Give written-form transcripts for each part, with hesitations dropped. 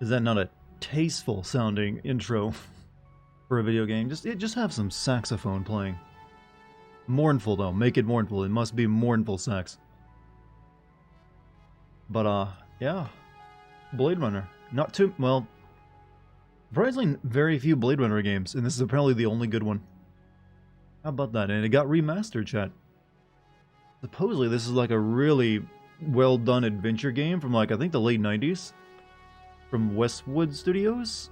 Is that not a tasteful sounding intro for a video game? Just have some saxophone playing. Mournful though, make it mournful. It must be mournful sax. But yeah. Blade Runner. Not too, well, surprisingly very few Blade Runner games, and this is apparently the only good one. How about that? And it got remastered, chat. Supposedly this is like a really well done adventure game from like, I think the late 90s. From Westwood Studios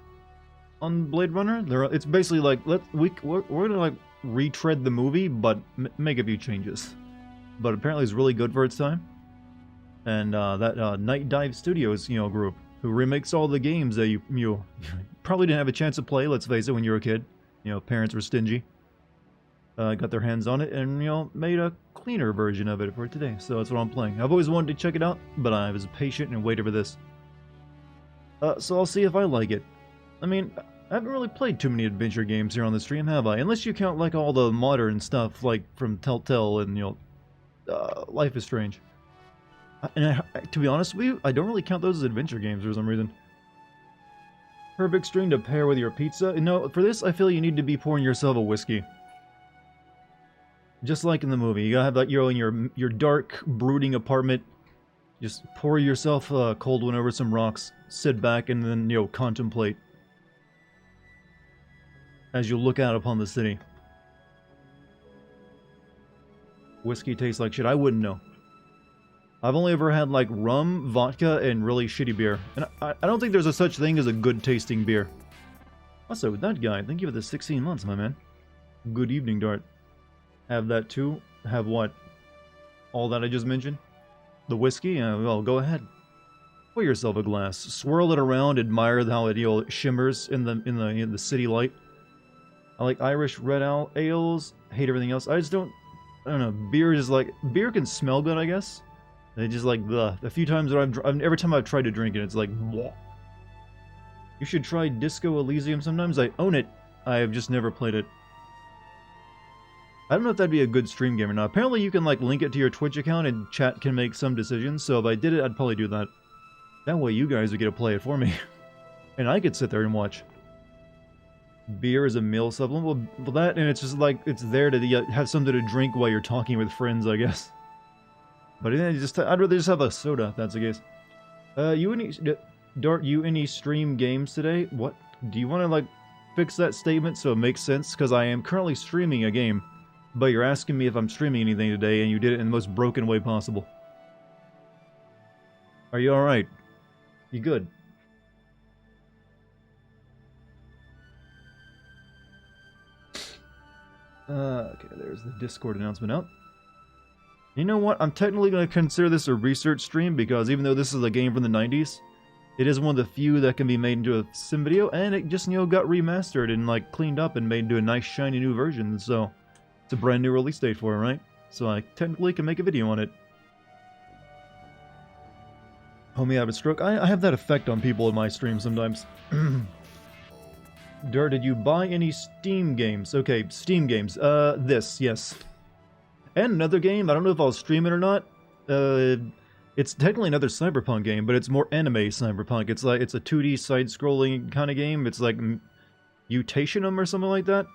on Blade Runner. It's basically like, we're gonna like retread the movie, but make a few changes. But apparently it's really good for its time. And that Night Dive Studios, group who remakes all the games that you probably didn't have a chance to play. Let's face it, when you were a kid, parents were stingy. Got their hands on it and made a cleaner version of it for today. So that's what I'm playing. I've always wanted to check it out, but I was patient and waited for this. So I'll see if I like it. I mean, I haven't really played too many adventure games here on the stream, have I? Unless you count like all the modern stuff, like from Telltale and Life is Strange. And to be honest with you, I don't really count those as adventure games for some reason. Perfect string to pair with your pizza. No, for this, I feel you need to be pouring yourself a whiskey. Just like in the movie, you gotta have like in your dark, brooding apartment. Just pour yourself a cold one over some rocks, sit back, and then, contemplate as you look out upon the city. Whiskey tastes like shit. I wouldn't know. I've only ever had, like, rum, vodka, and really shitty beer. And I don't think there's a such thing as a good-tasting beer. Also, that guy, thank you for the 16 months, my man. Good evening, Dart. Have that too. Have what? All that I just mentioned? The whiskey? Well, go ahead. Pour yourself a glass. Swirl it around. Admire how it shimmers in the city light. I like Irish red ales. Hate everything else. I don't know. Beer is like, beer can smell good, I guess. They just like the few times that every time I've tried to drink it, it's like, bleh. You should try Disco Elysium sometimes. I own it. I have just never played it. I don't know if that'd be a good stream game or not. Apparently you can like link it to your Twitch account and chat can make some decisions, so if I did it, I'd probably do that. That way you guys would get to play it for me. And I could sit there and watch. Beer is a meal supplement? Well, that, and it's just like, it's there to have something to drink while you're talking with friends, I guess. But I'd rather just have a soda, if that's the case. Dart, you any stream games today? What? Do you want to like fix that statement so it makes sense? Because I am currently streaming a game. But you're asking me if I'm streaming anything today, and you did it in the most broken way possible. Are you alright? You good? Okay, there's the Discord announcement out. You know what? I'm technically going to consider this a research stream, because even though this is a game from the 90s, it is one of the few that can be made into a sim video, and it just, got remastered and, like, cleaned up and made into a nice, shiny new version, so... It's a brand new release date for it, right? So I technically can make a video on it. Homie, I have a stroke. I have that effect on people in my stream sometimes. Dart, did you buy any Steam games? Okay, Steam games. This, yes. And another game, I don't know if I'll stream it or not. It's technically another Cyberpunk game, but it's more anime Cyberpunk. It's like, it's a 2D side-scrolling kind of game. It's like Mutationum or something like that.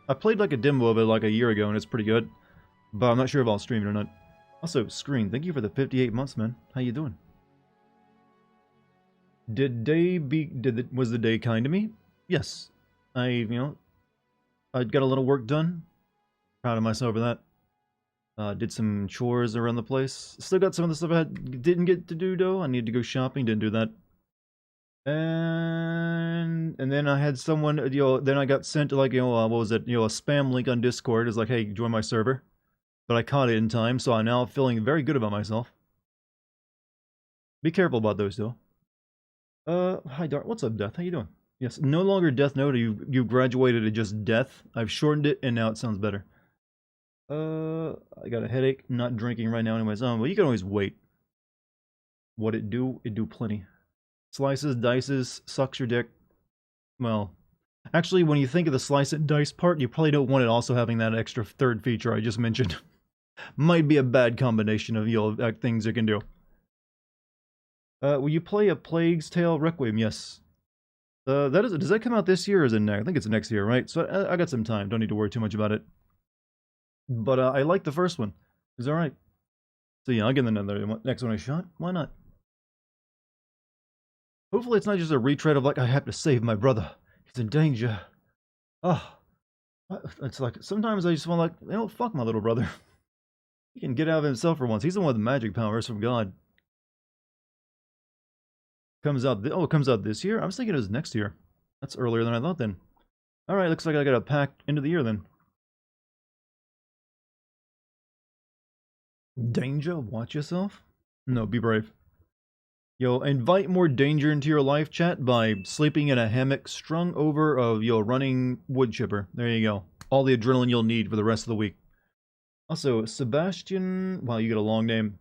I played like a demo of it like a year ago and it's pretty good, but I'm not sure if I'll stream it or not. Also, Screen, thank you for the 58 months, man. How you doing? Was the day kind to me? Yes. I got a little work done. Proud of myself for that. Did some chores around the place. Still got some of the stuff I didn't get to do though. I need to go shopping, didn't do that. And then I had someone, then I got sent like, what was it, a spam link on Discord. It's like, hey, join my server. But I caught it in time, so I'm now feeling very good about myself. Be careful about those, though. Hi, Dart. What's up, Death? How you doing? Yes, no longer Death Note. You graduated to just Death. I've shortened it, and now it sounds better. I got a headache. Not drinking right now anyways. Well, you can always wait. What it do? It do plenty. Slices, dices, sucks your dick. Well, actually, when you think of the slice and dice part, you probably don't want it also having that extra third feature I just mentioned. Might be a bad combination of things it can do. Will you play A Plague's Tale Requiem? Yes. Does that come out this year or is it next? I think it's next year, right? So I got some time. Don't need to worry too much about it. But I like the first one. It's alright. So yeah, I'll give the next one a shot. Why not? Hopefully it's not just a retread of like, I have to save my brother. He's in danger. Oh. It's like, sometimes I just want like, fuck my little brother. He can get out of himself for once. He's the one with the magic powers from God. It comes out this year? I was thinking it was next year. That's earlier than I thought then. Alright, looks like I got a pack into the year then. Danger? Watch yourself? No, be brave. Yo, invite more danger into your life, chat, by sleeping in a hammock strung over a, running wood chipper. There you go. All the adrenaline you'll need for the rest of the week. Also, Sebastian... Wow, you got a long name.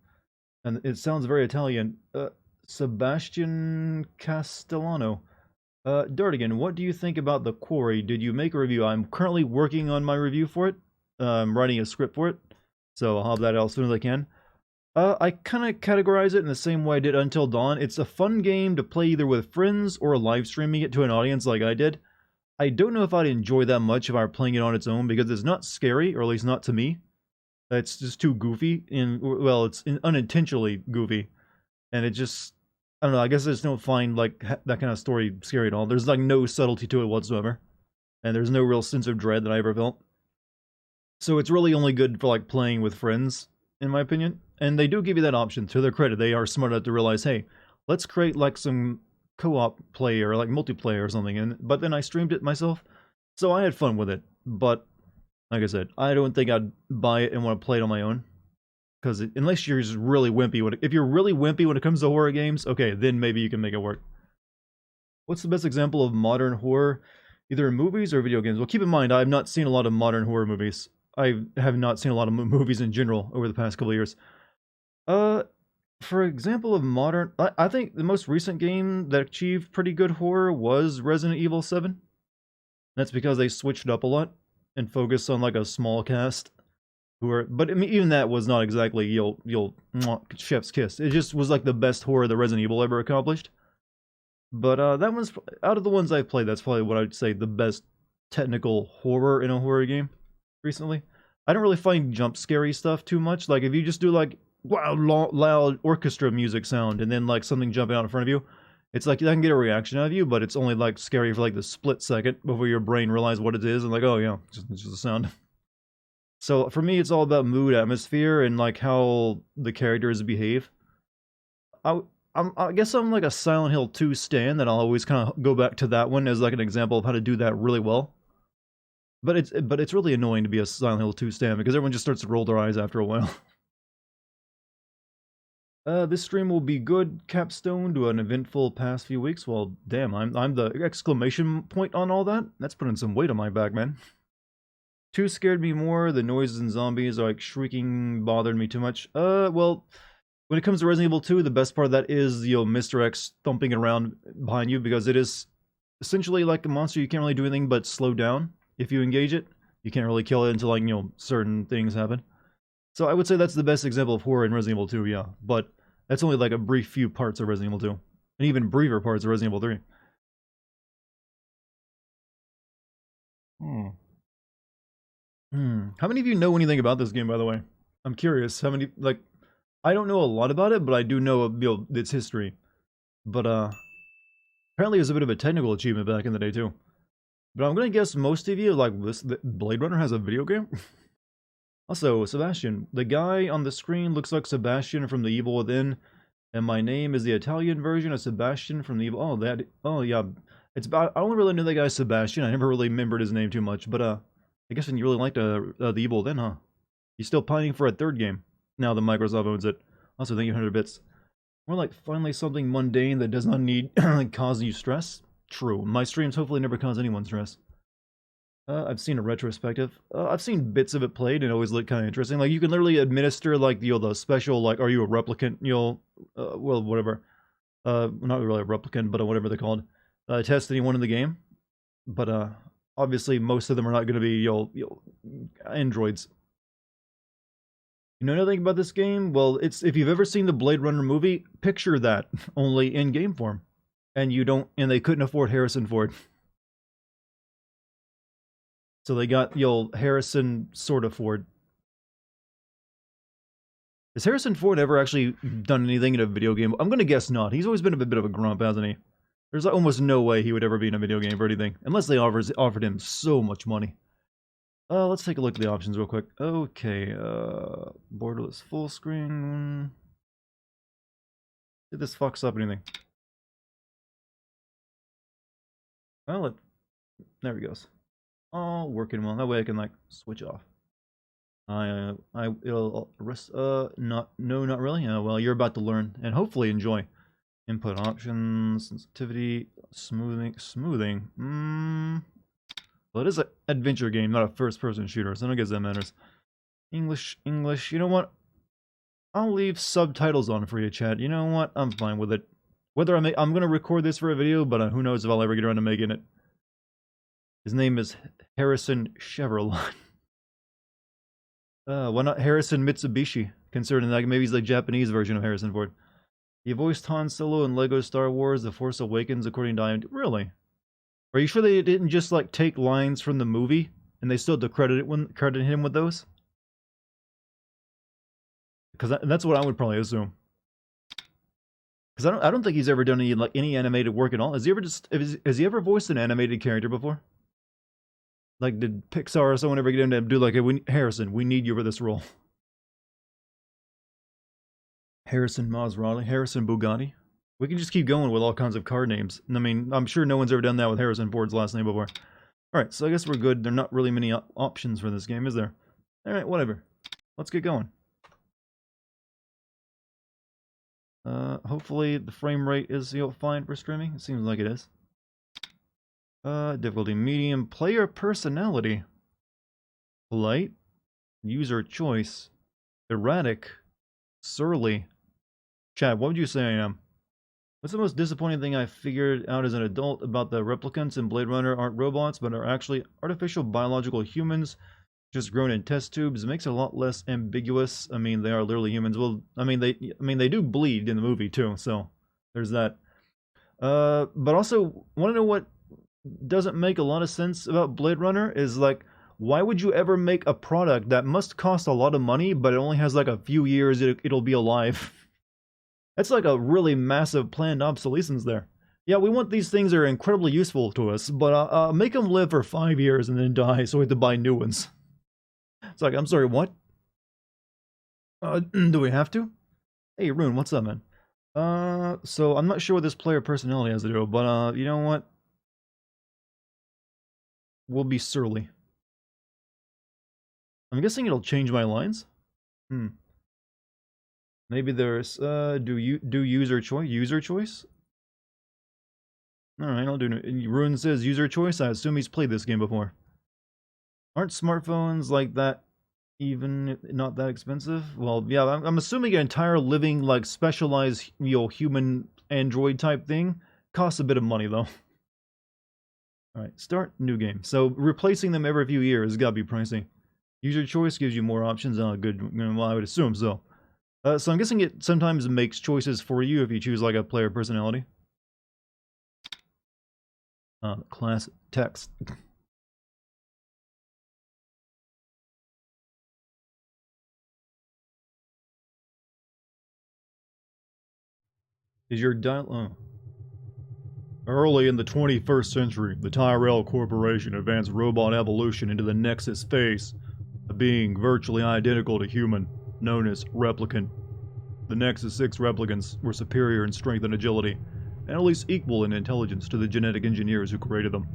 And it sounds very Italian. Sebastian Castellano. Dartigan, what do you think about The Quarry? Did you make a review? I'm currently working on my review for it. I'm writing a script for it. So I'll have that out as soon as I can. I kind of categorize it in the same way I did Until Dawn. It's a fun game to play either with friends or live streaming it to an audience like I did. I don't know if I'd enjoy that much if I were playing it on its own because it's not scary, or at least not to me. It's just too goofy, well, it's unintentionally goofy. And it just, I don't know, I guess I just don't find like that kind of story scary at all. There's like no subtlety to it whatsoever. And there's no real sense of dread that I ever felt. So it's really only good for like playing with friends, in my opinion. And they do give you that option. To their credit, they are smart enough to realize, hey, let's create like some co-op play or like multiplayer or something. But then I streamed it myself, so I had fun with it. But like I said, I don't think I'd buy it and want to play it on my own. Because unless you're just really wimpy, if you're really wimpy when it comes to horror games, okay, then maybe you can make it work. What's the best example of modern horror, either in movies or video games? Well, keep in mind, I have not seen a lot of modern horror movies. I have not seen a lot of movies in general over the past couple of years. For example of modern... I think the most recent game that achieved pretty good horror was Resident Evil 7. That's because they switched it up a lot and focused on like a small cast. But I mean, even that was not exactly you'll chef's kiss. It just was like the best horror that Resident Evil ever accomplished. But that one's, out of the ones I've played, that's probably what I'd say the best technical horror in a horror game recently. I don't really find jump scary stuff too much. Like if you just do like wow, loud orchestra music sound and then like something jumping out in front of you, it's like that can get a reaction out of you, but it's only like scary for like the split second before your brain realizes what it is and like, oh yeah, it's just a sound. So for me, it's all about mood, atmosphere, and like how the characters behave. I guess I'm like a Silent Hill 2 stan that I'll always kind of go back to that one as like an example of how to do that really well. But it's really annoying to be a Silent Hill 2 stan because everyone just starts to roll their eyes after a while. This stream will be good capstone to an eventful past few weeks. Well, damn, I'm the exclamation point on all that. That's putting some weight on my back, man. 2 scared me more. The noises and zombies like shrieking bothered me too much. Well, when it comes to Resident Evil 2, the best part of that is, Mr. X thumping around behind you because it is essentially like a monster. You can't really do anything but slow down if you engage it. You can't really kill it until like, certain things happen. So I would say that's the best example of horror in Resident Evil 2, yeah. But that's only like a brief few parts of Resident Evil 2. And even briefer parts of Resident Evil 3. How many of you know anything about this game, by the way? I'm curious. How many, like... I don't know a lot about it, but I do know, its history. But, apparently it was a bit of a technical achievement back in the day, too. But I'm gonna guess most of you, like, Blade Runner has a video game? Also, Sebastian. The guy on the screen looks like Sebastian from The Evil Within, and my name is the Italian version of Sebastian from The Evil... Oh, yeah. I only really knew that guy Sebastian. I never really remembered his name too much, but, I guess you really liked, The Evil Within, huh? You're still pining for a third game, now that Microsoft owns it. Also, thank you 100 bits. More like finally something mundane that does not need cause you stress. True. My streams hopefully never cause anyone stress. I've seen a retrospective. I've seen bits of it played and it always looked kind of interesting. Like you can literally administer like the special like are you a replicant? Well whatever. Not really a replicant, but whatever they're called. Test anyone in the game. But obviously most of them are not going to be androids. You know nothing about this game? Well, it's if you've ever seen the Blade Runner movie, picture that, only in game form. And they couldn't afford Harrison Ford. So they got the old Harrison sort of Ford. Has Harrison Ford ever actually done anything in a video game? I'm gonna guess not. He's always been a bit of a grump, hasn't he? There's almost no way he would ever be in a video game or anything, unless they offered him so much money. Let's take a look at the options real quick. Okay, borderless full screen. Did this fucks up anything? Well, there he goes. All working well. That way I can like switch off. It'll rest. No, not really. Well, you're about to learn and hopefully enjoy. Input options, sensitivity, smoothing. Well, it is an adventure game, not a first-person shooter, so I don't guess that matters. English. You know what? I'll leave subtitles on for you, chat. You know what? I'm fine with it. Whether I'm gonna record this for a video, but who knows if I'll ever get around to making it. His name is Harrison Chevrolet. Why not Harrison Mitsubishi? Considering that maybe he's the Japanese version of Harrison Ford. He voiced Han Solo in Lego Star Wars: The Force Awakens, according to IMDb. Really? Are you sure they didn't just like take lines from the movie and they still had to credit him with those? Because that's what I would probably assume. Because I don't think he's ever done any animated work at all. Has he ever voiced an animated character before? Like, did Pixar or someone ever get him to do like, Harrison, we need you for this role? Harrison Maserati, Harrison Bugatti. We can just keep going with all kinds of car names. I mean, I'm sure no one's ever done that with Harrison Ford's last name before. Alright, so I guess we're good. There are not really many options for this game, is there? Alright, whatever. Let's get going. Hopefully the frame rate is fine for streaming. It seems like it is. Difficulty medium. Player personality. Polite. User choice. Erratic. Surly. Chad, what would you say I am? What's the most disappointing thing I figured out as an adult about the replicants in Blade Runner aren't robots, but are actually artificial biological humans, just grown in test tubes? It makes it a lot less ambiguous. I mean, they are literally humans. Well, I mean, they do bleed in the movie too, so there's that. But also, want to know what doesn't make a lot of sense about Blade Runner is like, why would you ever make a product that must cost a lot of money, but it only has like a few years it'll be alive? That's like a really massive planned obsolescence there. Yeah, we want these things that are incredibly useful to us, but make them live for 5 years and then die, so we have to buy new ones. It's like, I'm sorry, what? Do we have to? Hey, Rune, what's up, man? So I'm not sure what this player personality has to do, but you know what? We'll be surly. I'm guessing it'll change my lines. Maybe there's do user choice. User choice. All right, I'll do. Ruin says user choice. I assume he's played this game before. Aren't smartphones like that even not that expensive? Well, yeah, I'm assuming an entire living like specialized human android type thing costs a bit of money though. All right, start new game. So replacing them every few years has got to be pricey. User choice gives you more options. Good. Well, I would assume so. So I'm guessing it sometimes makes choices for you if you choose like a player personality. Class text. Is your dial? Early in the 21st century, the Tyrell Corporation advanced robot evolution into the Nexus phase, a being virtually identical to human, known as Replicant. The Nexus 6 replicants were superior in strength and agility, and at least equal in intelligence to the genetic engineers who created them.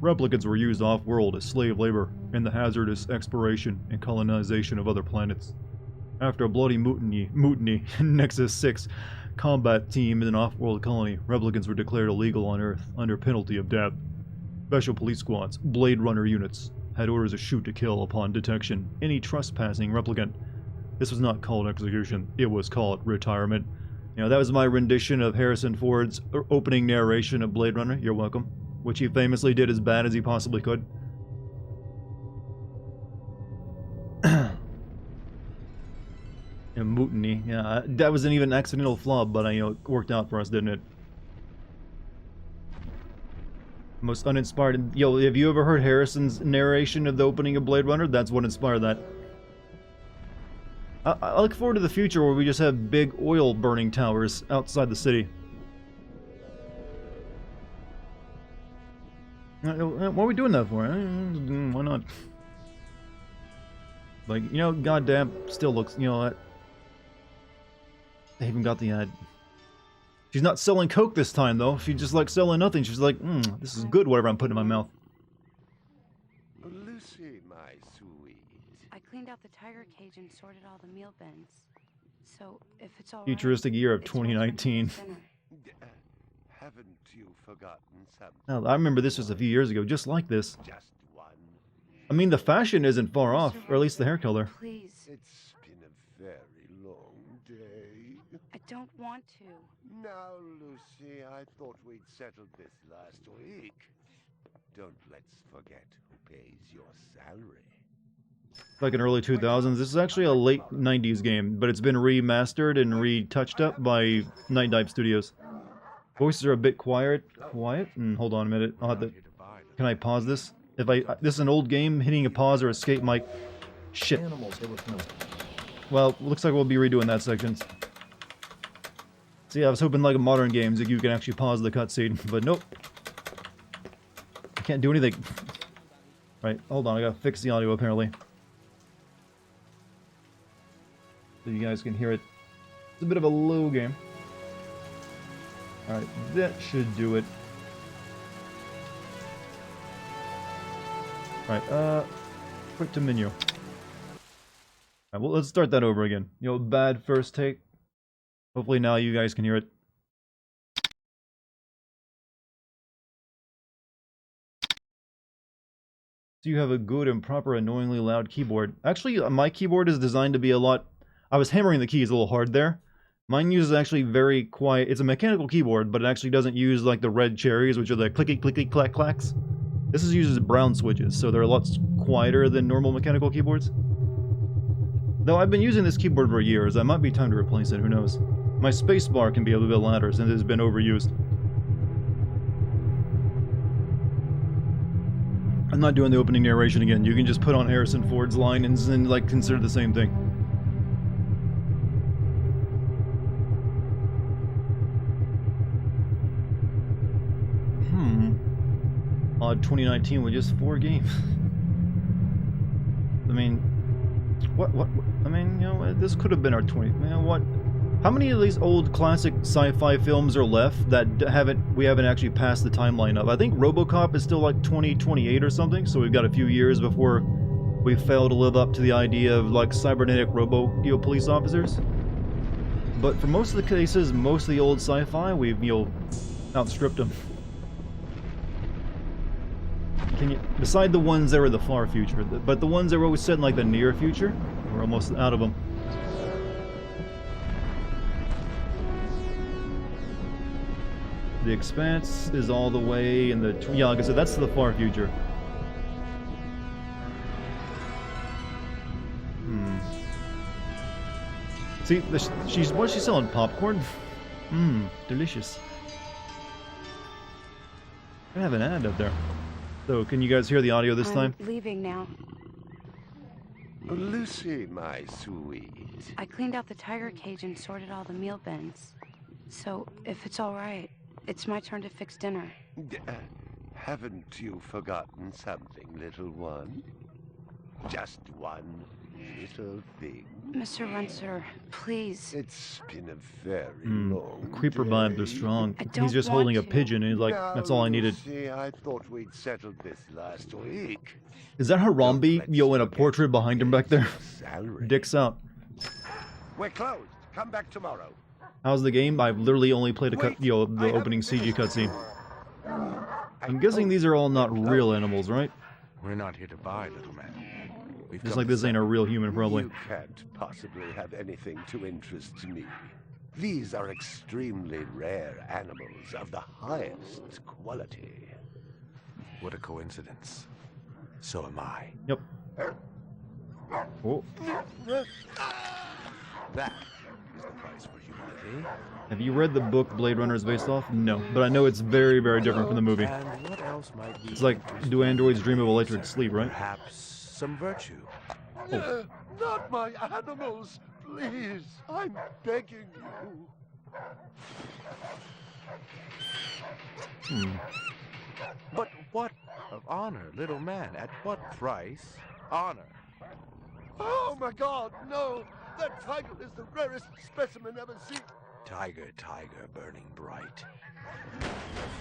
Replicants were used off-world as slave labor in the hazardous exploration and colonization of other planets. After a bloody mutiny, Nexus 6 combat team in an off-world colony, replicants were declared illegal on Earth under penalty of death. Special police squads, Blade Runner units, had orders to shoot to kill upon detection any trespassing replicant. This was not called execution, it was called retirement. You know, that was my rendition of Harrison Ford's opening narration of Blade Runner, you're welcome, which he famously did as bad as he possibly could. Yeah, mutiny. Yeah, that was an even accidental flub, but it worked out for us, didn't it? Most uninspired. Yo, have you ever heard Harrison's narration of the opening of Blade Runner? That's what inspired that. I look forward to the future where we just have big oil burning towers outside the city. What are we doing that for? Why not? Like, goddamn, still looks, what? They even got the ad. She's not selling coke this time, though. She's just like selling nothing. She's like, this is good, whatever I'm putting in my mouth. Lucy, my sweet. I cleaned out the tiger cage and sorted all the meal bins. So, if it's all Futuristic year of 2019. Haven't you forgotten something? Now, I remember this was a few years ago, just like this. Just one. I mean, the fashion isn't far off, or at least the hair color. Please. It's been a very long day. I don't want to. Now, Lucy, I thought we'd settled this last week. Don't let's forget who pays your salary. Like in early 2000s. This is actually a late 90s game, but it's been remastered and retouched up by Night Dive Studios. Voices are a bit quiet. Hold on a minute. I'll have to... Can I pause this? This is an old game. Hitting a pause or escape might... Shit. Well, looks like we'll be redoing that section. See, I was hoping like in modern games that you can actually pause the cutscene, but nope. I can't do anything. Right, hold on, I gotta fix the audio apparently. So you guys can hear it. It's a bit of a low game. Alright, that should do it. Alright, quick to menu. Alright, well, let's start that over again. Bad first take. Hopefully now you guys can hear it. Do you have a good and proper annoyingly loud keyboard? Actually, my keyboard is designed to be a lot... I was hammering the keys a little hard there. Mine uses actually very quiet... It's a mechanical keyboard, but it actually doesn't use like the red cherries, which are the clicky clicky clack clacks. This uses brown switches, so they're a lot quieter than normal mechanical keyboards. Though I've been using this keyboard for years, it might be time to replace it, who knows. My spacebar can be a little bit louder since it's been overused. I'm not doing the opening narration again. You can just put on Harrison Ford's line and like consider the same thing. Odd 2019 with just 4 games. I mean, what? I mean, this could have been our 20. Man, what? How many of these old classic sci-fi films are left that we haven't actually passed the timeline of? I think RoboCop is still like 2028 or something, so we've got a few years before we fail to live up to the idea of like cybernetic police officers. But for most of the cases, most of the old sci-fi, we've outstripped them. Beside the ones that were the far future, but the ones that were always set in like the near future, we're almost out of them. The Expanse is all the way in the... Yeah, like I said, that's the far future. See, what's she selling? Popcorn? Delicious. I have an ad up there. So, can you guys hear the audio this time? I'm leaving now. Lucy, my sweet. I cleaned out the tiger cage and sorted all the meal bins. So, if it's all right, it's my turn to fix dinner. Haven't you forgotten something, little one? Just one little thing. Mr. Runcer, please. It's been a very long Creeper day. vibes are strong. I don't He's just want holding a to. pigeon and he's like, Now, that's all I needed. Lucy, I thought we'd settled this last week. Is that Harambe, in a portrait behind him back there? Salary. Dick's out. We're closed. Come back tomorrow. How's the game? I've literally only played the opening CG cutscene. I'm guessing these are all not real animals, right? We're not here to buy, little man. We've Just come like to this ain't a real human, probably. You can't possibly have anything to interest me. These are extremely rare animals of the highest quality. What a coincidence. So am I. Yep. Oh. That is the price for humanity. Have you read the book Blade Runner is based off? No, but I know it's very, very different from the movie. And what else might be It's like, do androids dream of electric interesting? sleep, right? Perhaps some virtue. Not my animals, please. I'm begging you. But what of honor, little man? At what price? Honor. Oh my God, no! That tiger is the rarest specimen ever seen. Tiger, tiger, burning bright. The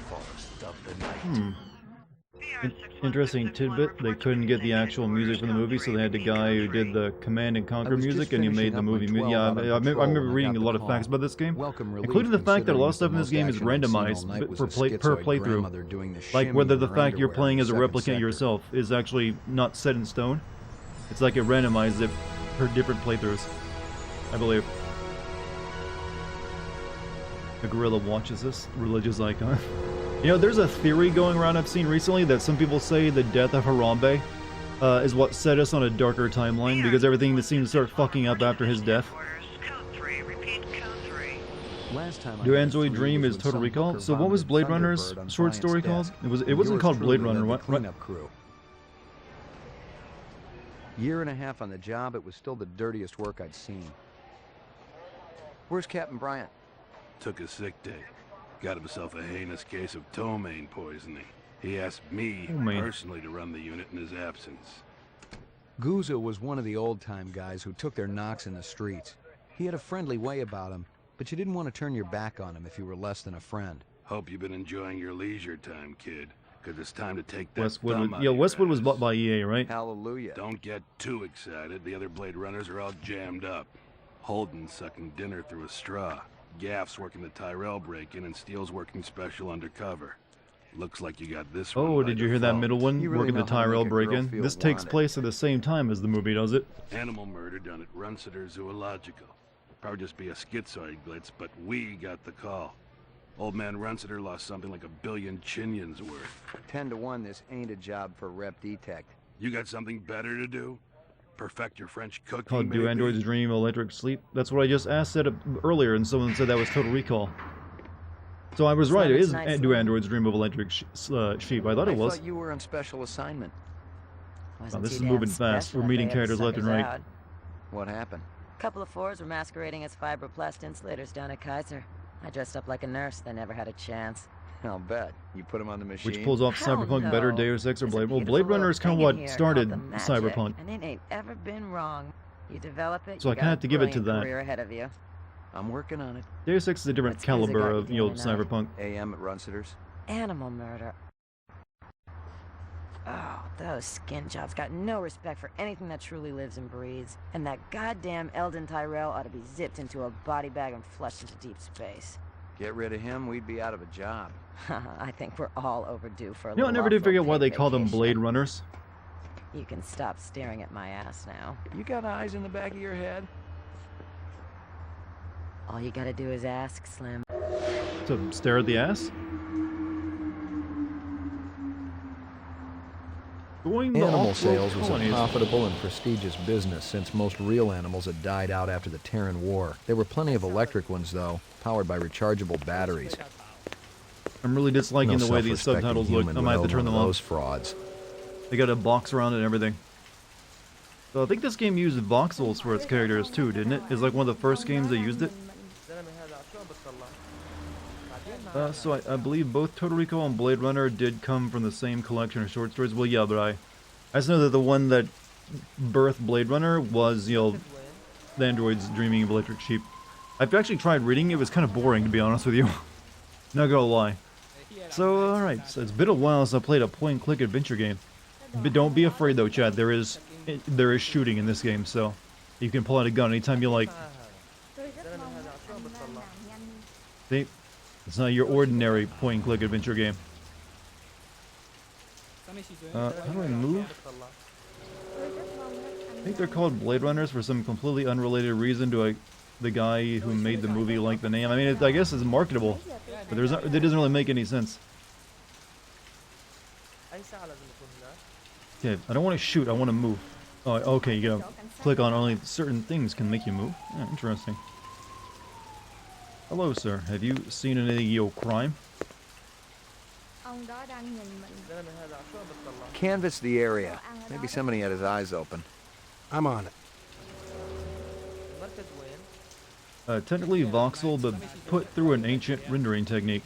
forest of the night. Interesting tidbit, they couldn't get the actual music from the movie, so they had the guy who did the Command and Conquer music, and he made the movie. Yeah, I remember reading a lot of facts about this game, including the fact that a lot of stuff in this game is randomized per playthrough. Like whether the fact you're playing as a replicant yourself is actually not set in stone. It's like it randomizes it per different playthroughs, I believe. The gorilla watches this religious icon. You know, there's a theory going around I've seen recently that some people say the death of Harambe is what set us on a darker timeline, because everything that seemed to start fucking up after his death. Do Android Dream is Total Recall? So what was Blade Runner's short story called? It wasn't called Blade Runner, what? Year and a half on the job, it was still the dirtiest work I'd seen. Where's Captain Bryant? Took a sick day. Got himself a heinous case of ptomaine poisoning. He asked me personally to run the unit in his absence. Gouza was one of the old-time guys who took their knocks in the streets. He had a friendly way about him, but you didn't want to turn your back on him if you were less than a friend. Hope you've been enjoying your leisure time, kid. Because it's time to take that Westwood. Yeah, Westwood was bought by EA, right? Hallelujah. Don't get too excited. The other Blade Runners are all jammed up. Holden's sucking dinner through a straw. Gaff's working the Tyrell break-in, and Steele's working special undercover. Looks like you got this one. Oh, did you hear that middle one? You really Working the know how to Tyrell make a girl break-in? feel This takes wanted. place at the same time as the movie, does it? Animal murder done at Runciter Zoological. Probably just be a schizoid glitz, but we got the call. Old man Runciter lost something like 1 billion chinions worth. 10 to 1, this ain't a job for Rep Detect. You got something better to do? Perfect your French cooking, Called Do maybe? Androids Dream Electric Sleep? That's what I just asked earlier, and someone said that was Total Recall. So I was right, it is Do Androids Dream of Electric Sheep. I thought it was. I thought you were on special assignment. Wow, this is moving fast. We're meeting characters left and right. What happened? A couple of fours were masquerading as fibroplast insulators down at Kaiser. I dressed up like a nurse. They never had a chance. I'll bet. You put him on the machine. Which pulls off Hell Cyberpunk no. better, Deus Ex or There's a Blade? Well, beautiful Blade Runner little is kind of thing in what here started called the magic, Cyberpunk. And it ain't ever been wrong. You develop it, So you I kinda got have to a give it to brilliant that. career ahead of you. I'm working on it. Deus Ex is a different What's Gouza caliber got of, you you know, doing tonight? Cyberpunk. AM at Runciter's. Animal murder. Oh, those skin jobs got no respect for anything that truly lives and breathes. And that goddamn Eldon Tyrell ought to be zipped into a body bag and flushed into deep space. Get rid of him, we'd be out of a job. I think we're all overdue for a You know, I little never did off-road figure out why paid they call them vacation. Blade Runners. You can stop staring at my ass now. You got eyes in the back of your head? All you gotta do is ask, Slim. To stare at the ass? Going the Animal off-road sales was a colonies. profitable and prestigious business since most real animals had died out after the Terran War. There were plenty of electric ones, though, powered by rechargeable batteries. I'm really disliking No the way these self-respecting subtitles look. human I might have to would turn own them one of on. those frauds. They got a box around it and everything. So I think this game used voxels for its characters too, didn't it? It's like one of the first games that used it. So I believe both Total Recall and Blade Runner did come from the same collection of short stories. Well, yeah, but I just know that the one that birthed Blade Runner was, you know, the androids dreaming of electric sheep. I've actually tried reading it. It was kind of boring, to be honest with you. Not gonna lie. So, alright, so it's been a while since I played a point-and-click adventure game. But don't be afraid though, Chad. There is shooting in this game, so you can pull out a gun anytime you like. See? It's not your ordinary point-and-click adventure game. How do I move? I think they're called Blade Runners for some completely unrelated reason to the guy who made the movie like the name. I mean, I guess it's marketable, but it doesn't really make any sense. Okay, I don't want to shoot, I want to move. Oh, okay, you gotta click on only certain things can make you move. Yeah, interesting. Hello, sir. Have you seen any illegal crime? Canvass the area. Maybe somebody had his eyes open. I'm on it. Technically voxel, but put through an ancient rendering technique.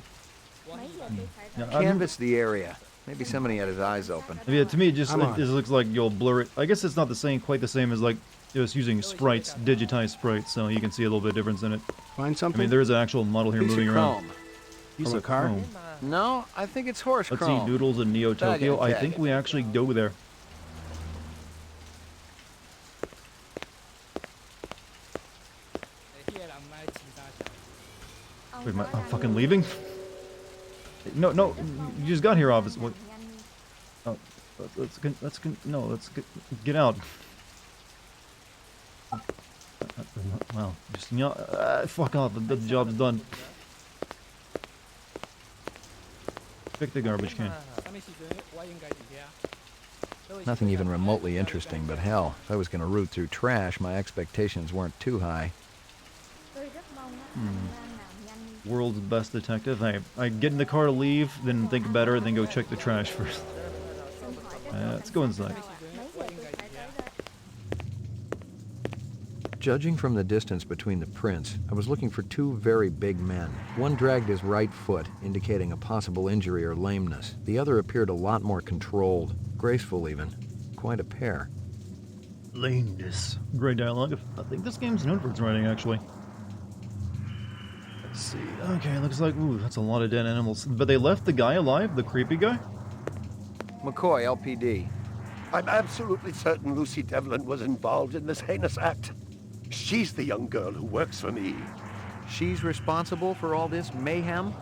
Now, Canvass the area. Maybe somebody had his eyes open. Yeah, to me, it just looks like you'll blur it. I guess it's not the same, quite the same as like just using sprites, digitized sprites, so you can see a little bit of difference in it. Find something? I mean, there is an actual model here moving around. Piece of car? Chrome. No, I think it's horse Let's chrome. see Noodles in Neo Tokyo. I think we actually go there. Wait, am I fucking leaving? No, no, you just got here, obviously. What? Oh, let's get out. Well, just fuck off. The job's done. Pick the garbage can. Nothing even remotely interesting, but hell, if I was going to root through trash, my expectations weren't too high. World's best detective. I get in the car to leave, then think better, then go check the trash first. Let's go inside. Judging from the distance between the prints, I was looking for two very big men. One dragged his right foot, indicating a possible injury or lameness. The other appeared a lot more controlled, graceful even. Quite a pair. Lameness. Great dialogue. I think this game's known for its writing, actually. Let's see. Okay, looks like, ooh, that's a lot of dead animals. But they left the guy alive, the creepy guy? McCoy, LPD. I'm absolutely certain Lucy Devlin was involved in this heinous act. She's the young girl who works for me. She's responsible for all this mayhem?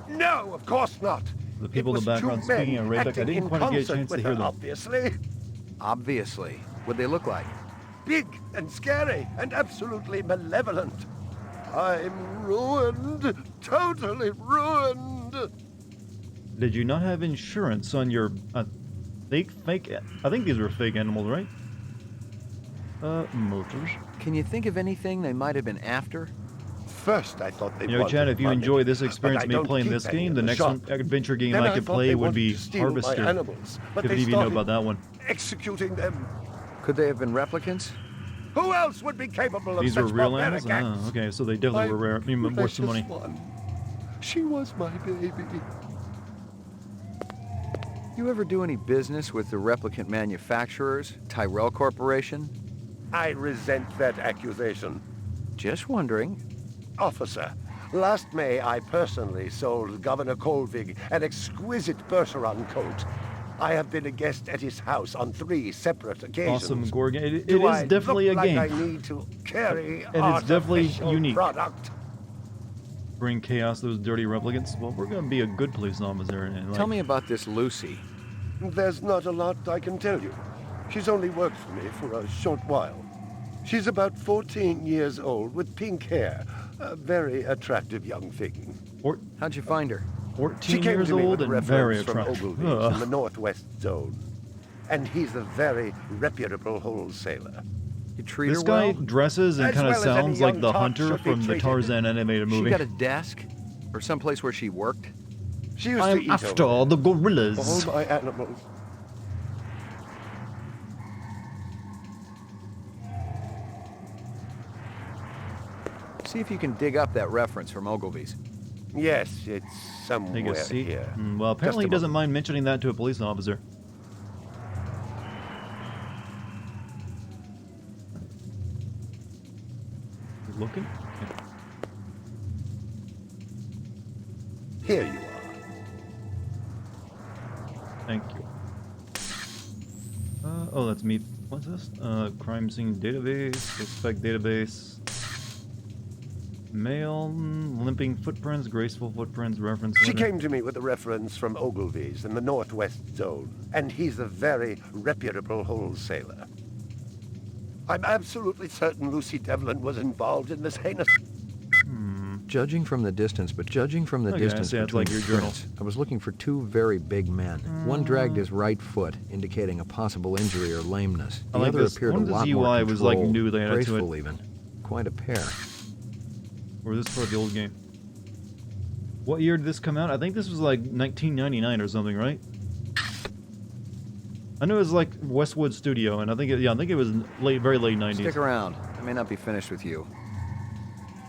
No, of course not. The people in the background speaking in Arabic, I didn't quite get a chance to hear them. Obviously. Obviously. What'd they look like? Big and scary and absolutely malevolent. I'm ruined. Totally ruined. Did you not have insurance on your fake? I think these were fake animals, right? Motors. Can you think of anything they might have been after? First, I thought they You know, Chad, if you enjoy this experience of me playing this game, the next adventure game I could play would be Harvester. If you know about that one. Executing them. Could they have been replicants? Who else would be capable of These such were real barbaric animals? acts? Oh, okay, so they definitely were rare. I mean, worth some money. One. She was my baby. You ever do any business with the replicant manufacturers, Tyrell Corporation? I resent that accusation. Just wondering. Officer, last May I personally sold Governor Colvig an exquisite Bergeron coat. I have been a guest at his house on 3 separate occasions. Awesome Gorgon. It is definitely a game. I need to carry and it's definitely unique. Product. Bring chaos those dirty replicants. Well, we're gonna be a good police officer. And Tell me about this Lucy. There's not a lot I can tell you. She's only worked for me for a short while. She's about 14 years old with pink hair. A very attractive young thing. How'd you find her? 14 years old and very attractive. From Ogilvy's in the Northwest Zone. And he's a very reputable wholesaler. You treat This her guy well? dresses and kind of sounds like the hunter from the Tarzan animated movie. She got a desk? Or someplace where she worked? She used to I'm eat after over the gorillas. all my animals. See if you can dig up that reference from Ogilvy's. Yes, it's Take somewhere a seat. here. Well, apparently he doesn't mind mentioning that to a police officer. You looking? Here you are. Thank you. Oh, that's me. What's this? Crime scene database, suspect database. Male, limping footprints, graceful footprints, reference She letter. came to me with a reference from Ogilvy's in the Northwest Zone, and he's a very reputable wholesaler. I'm absolutely certain Lucy Devlin was involved in this heinous... judging from the distance it's like your journal. prints, I was looking for two very big men. One dragged his right foot, indicating a possible injury or lameness. The like other this. appeared a One of the lot more UI controlled, was like new they added to it. graceful even. Quite a pair. Or this part of the old game. What year did this come out? I think this was like 1999 or something, right? I know it was like Westwood Studio, and I think it was very late 90s. Stick around. I may not be finished with you.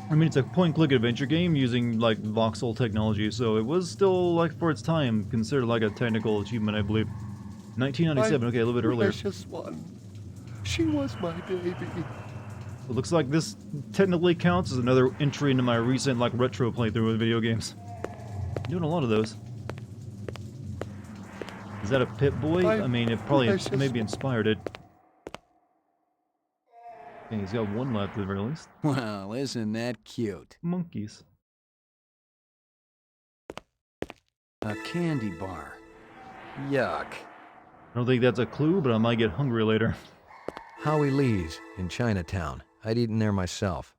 I mean, it's a point-and-click adventure game using like voxel technology, so it was still like for its time considered like a technical achievement, I believe. 1997, okay, a little bit earlier. Precious one. She was my baby. It looks like this technically counts as another entry into my recent like retro playthrough with video games. I'm doing a lot of those. Is that a Pip-Boy? I mean, it probably maybe inspired it. Okay, he's got one left at the very least. Well, isn't that cute? Monkeys. A candy bar. Yuck. I don't think that's a clue, but I might get hungry later. Howie Lee's in Chinatown. I'd eaten there myself.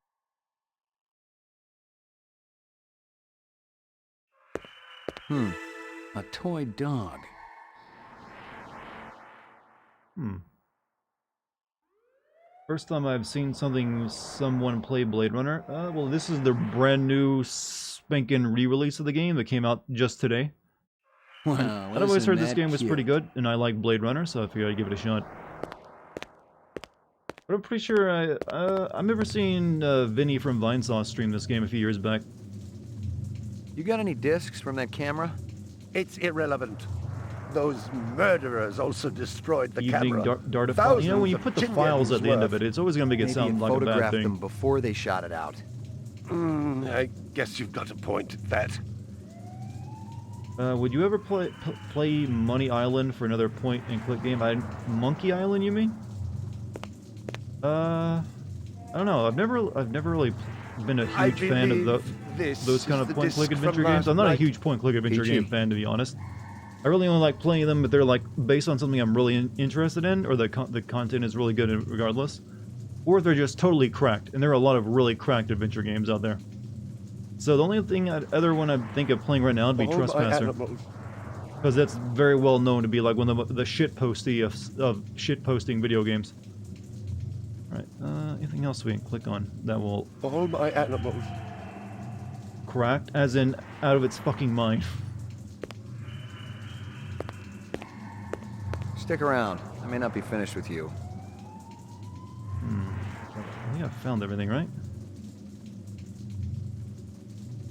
A toy dog. First time I've seen someone play Blade Runner. Well, this is the brand new spanking re-release of the game that came out just today. Well, I've always heard this isn't game that was cute? pretty good, and I like Blade Runner, so I figured I'd give it a shot. But I'm pretty sure I remember seeing Vinny from Vinesauce stream this game a few years back. You got any discs from that camera? It's irrelevant. Those murderers also destroyed the Evening camera. Dartigan. You know, when you put the Thousands of files at the end of worth. it, it's always going to make it Maybe sound you like a bad photographed thing. them before they shot it out. I guess you've got a point at that. Would you ever play Money Island for another point-and-click game? Monkey Island, you mean? I don't know. I've never really been a huge fan of those kind of point-and-click adventure games. I'm not a huge point-and-click adventure game fan, to be honest. I really only like playing them if they're like based on something I'm really interested in, or the content is really good regardless, or if they're just totally cracked. And there are a lot of really cracked adventure games out there. So the only other one I think of playing right now would be Trespasser, because that's very well known to be like one of the shitposty of shitposting video games. All right. Anything else we can click on that will? All my animals. Cracked, as in out of its fucking mind. Stick around. I may not be finished with you. I think I've found everything, right?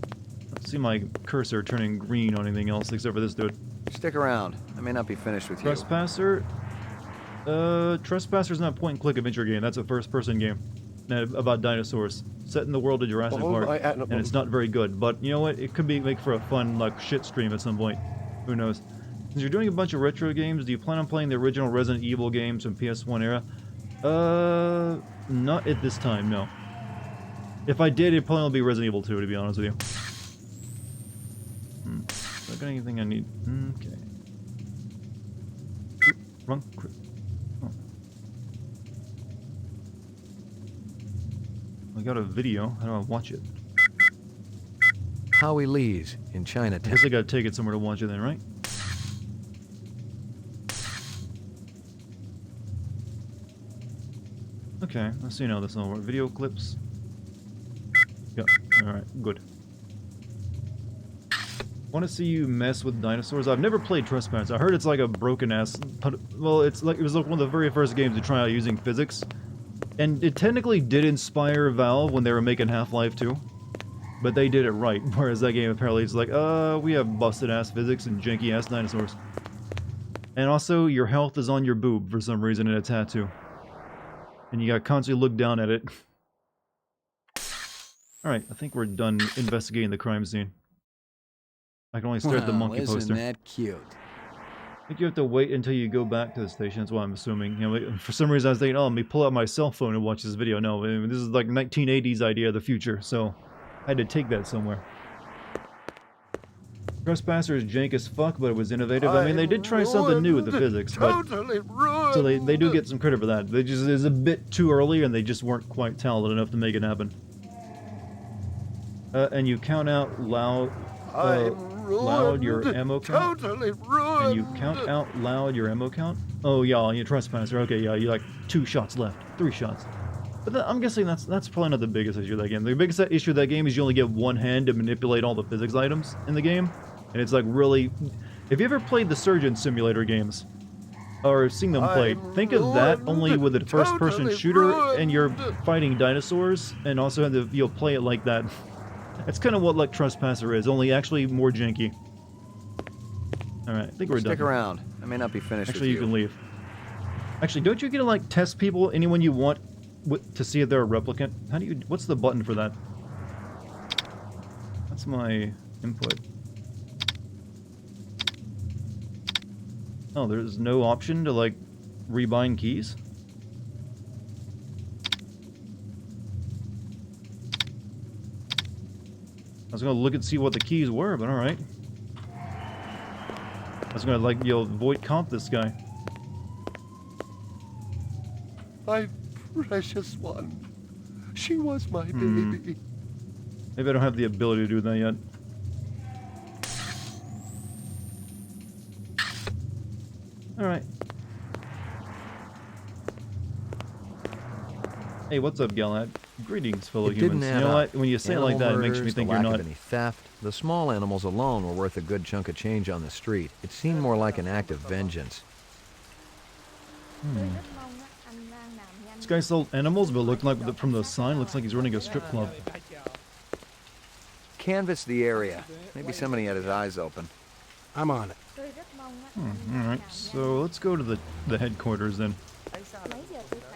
I don't see my cursor turning green on anything else except for this dude. Stick around. I may not be finished with you. Trespasser? Trespasser's not a point-and-click adventure game. That's a first-person game about dinosaurs set in the world of Jurassic Park, and it's not very good. But you know what? It could make for a fun like shit stream at some point. Who knows? Since you're doing a bunch of retro games, do you plan on playing the original Resident Evil games from PS1 era? Not at this time, no. If I did, it'd probably be Resident Evil 2, to be honest with you. Do I got anything I need? Okay. Wrong. Oh. I got a video. How do I watch it? Howie Lee's in I Chinatown. guess I gotta take it somewhere to watch it then, right? Okay, let's see now this all work. Video clips. Yeah, alright, good. Want to see you mess with dinosaurs? I've never played Trespasser. I heard it's like a broken ass. Well, it was like one of the very first games to try out using physics. And it technically did inspire Valve when they were making Half-Life 2. But they did it right, whereas that game apparently is like, we have busted ass physics and janky ass dinosaurs. And also, your health is on your boob for some reason in a tattoo. And you gotta constantly look down at it. Alright, I think we're done investigating the crime scene. I can only stare at the monkey poster. Isn't that cute? I think you have to wait until you go back to the station, that's what I'm assuming. You know, for some reason I was thinking, let me pull out my cell phone and watch this video. No, I mean, this is like 1980s idea of the future, so I had to take that somewhere. Trespasser is jank as fuck, but it was innovative. I mean, they did try something new with the physics, but so they do get some credit for that. They just is a bit too early, and they just weren't quite talented enough to make it happen. And you count out loud your ammo count. Totally ruined. And you count out loud your ammo count. Oh yeah, you trespasser. Okay, yeah, you like 2 shots left, 3 shots. But I'm guessing that's probably not the biggest issue of that game. The biggest issue of that game is you only get one hand to manipulate all the physics items in the game, and it's like really. If you ever played the Surgeon Simulator games, or seen them played, think of that only with a first-person shooter, and you're fighting dinosaurs, and also have to you'll play it like that. That's kind of what like Trespasser is, only actually more janky. All right, I think we're done. Stick around. I may not be finished. Actually, with you can leave. Actually, don't you get to like test people, anyone you want, to see if they're a replicant? How do you? What's the button for that? That's my input. Oh, there's no option to like rebind keys? I was gonna look and see what the keys were, but alright. I was gonna like, void comp this guy. My precious one. She was my baby. Maybe I don't have the ability to do that yet. Alright. Hey, what's up, Galad? Greetings, fellow humans. You know what? When you say it like that, it makes me think you're not... any theft. The small animals alone were worth a good chunk of change on the street. It seemed more like an act of vengeance. This guy sold animals, but looked like, from the sign, looks like he's running a strip club. Canvass the area. Maybe somebody had his eyes open. I'm on it. Alright, so let's go to the headquarters then.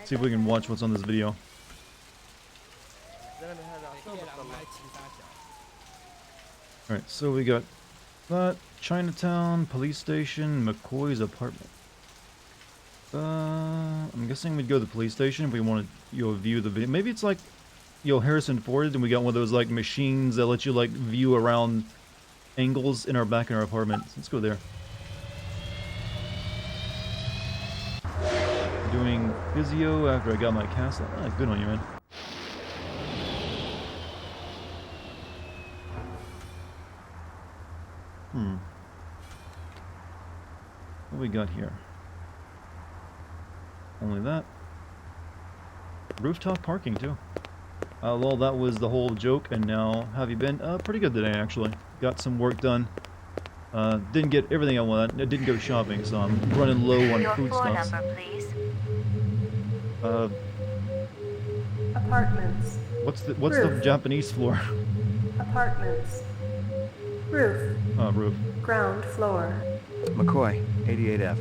See if we can watch what's on this video. Alright, so we got that, Chinatown, police station, McCoy's apartment. I'm guessing we'd go to the police station if we want to, view the video. Maybe it's like, Harrison Ford, and we got one of those, like, machines that let you, like, view around angles in our apartment. Let's go there. Doing physio after I got my castle. Ah, good on you, man. What we got here? Only that. Rooftop parking, too. Well, that was the whole joke, and now, how have you been? Pretty good today, actually. Got some work done. Didn't get everything I wanted. I didn't go shopping, so I'm running low on foodstuffs. Number, please. Apartments. What's the Japanese floor? Apartments. Roof. Roof. Ground floor. McCoy, 88F.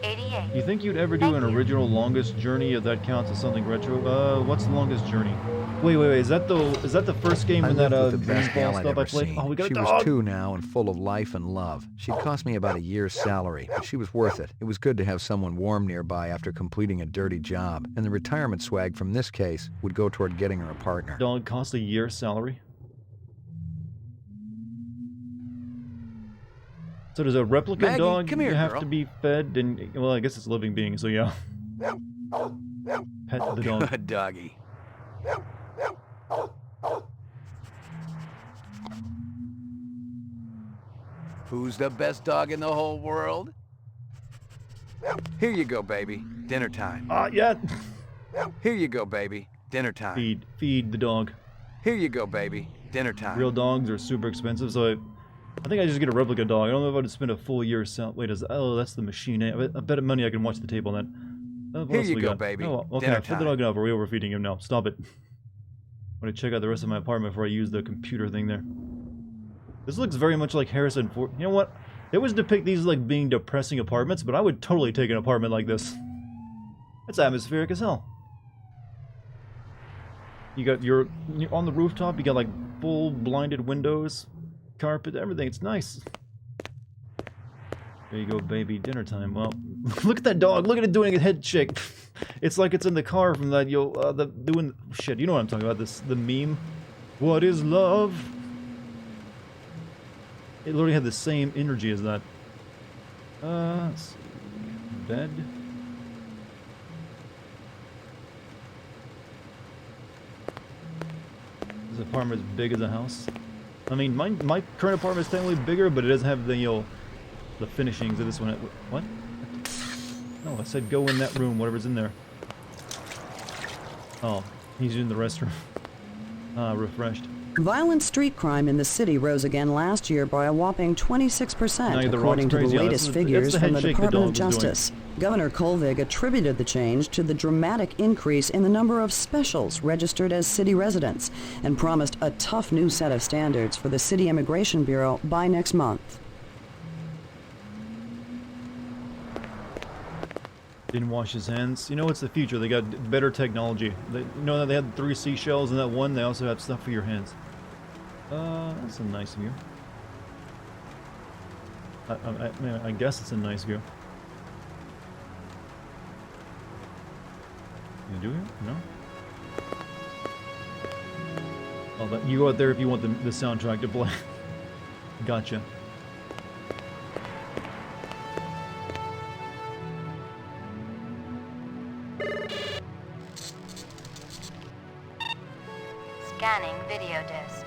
88. You think you'd ever do an original longest journey if that counts as something retro? What's the longest journey? Wait, is that the first game in that baseball stuff I played? Oh, we got a dog. She was 2 now and full of life and love. She'd cost me about a year's salary, but she was worth it. It was good to have someone warm nearby after completing a dirty job, and the retirement swag from this case would go toward getting her a partner. Dog cost a year's salary? So does a replicant Maggie, dog come here, have girl. to be fed and, well, I guess it's a living being, so yeah. Pet the dog. Good doggy. Who's the best dog in the whole world? Here you go, baby. Dinner time. Yeah. Here you go, baby. Dinner time. Feed the dog. Here you go, baby. Dinner time. Real dogs are super expensive, so I think I just get a replica dog. I don't know if I'd spend a full year's salary. Wait, that's the machine. I bet money I can watch the tape on that. What Here else you we go, got? baby. Oh, okay, Dinner I fed the time. dog enough. Are we overfeeding him now? Stop it. I'm gonna check out the rest of my apartment before I use the computer thing there. This looks very much like Harrison Ford. You know what? They always depict these like being depressing apartments, but I would totally take an apartment like this. It's atmospheric as hell. You're on the rooftop. You got like full blinded windows, carpet, everything. It's nice. There you go, baby. Dinner time. Well, look at that dog. Look at it doing a head shake. It's like it's in the car from that. Doing shit. You know what I'm talking about? The meme. What is love? It literally had the same energy as that. Let's see. Bed. Is This apartment is big as a house. I mean, my current apartment is technically bigger, but it doesn't have the, you know, the finishings of this one. What? No, I said go in that room, whatever's in there. Oh, he's in the restroom. Refreshed. Violent street crime in the city rose again last year by a whopping 26%, according to the latest figures from the Department of Justice. Governor Kolvig attributed the change to the dramatic increase in the number of specials registered as city residents and promised a tough new set of standards for the City Immigration Bureau by next month. Didn't wash his hands. You know, it's the future. They got better technology. You know that they had 3 seashells in that one? They also have stuff for your hands. That's a nice view. I guess it's a nice view. You do here? No? Oh, you go out there if you want the soundtrack to play. Gotcha. Scanning video disc.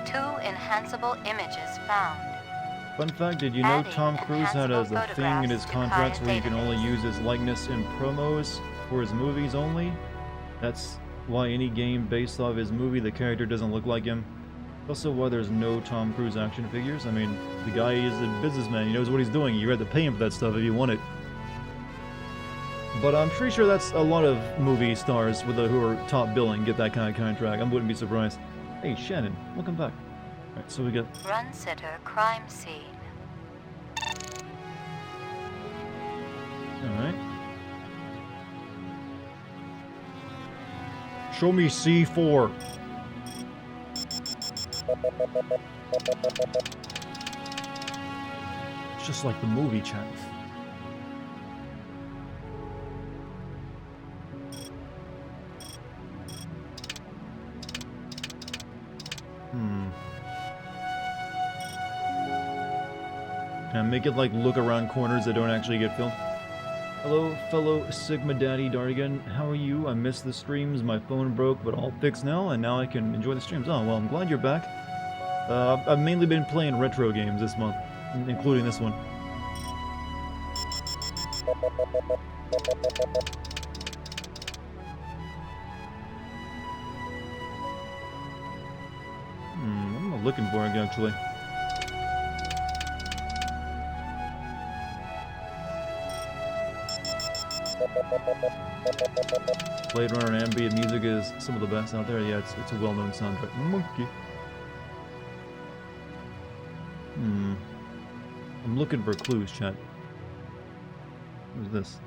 2 enhanceable images found. Fun fact, did you know Tom Cruise had a thing in his contracts where you can only use his likeness in promos for his movies only? That's why any game based off his movie, the character doesn't look like him. Also why there's no Tom Cruise action figures. I mean, the guy is a businessman, he knows what he's doing. You have to pay him for that stuff if you want it. But I'm pretty sure that's a lot of movie stars with who are top billing get that kind of contract. I wouldn't be surprised. Hey, Shannon, welcome back. Alright, so we got... Run sitter crime scene. Alright. Show me C4. It's just like the movie, chat. Can I make it like look around corners that don't actually get filmed? Hello, fellow Sigma Daddy Dartigan. How are you? I missed the streams. My phone broke, but all fixed now, and now I can enjoy the streams. Oh, well, I'm glad you're back. I've mainly been playing retro games this month, including this one. What am I looking for, actually? Blade Runner and ambient music is some of the best out there. Yeah, it's a well-known soundtrack. Monkey. I'm looking for clues, chat. What's this?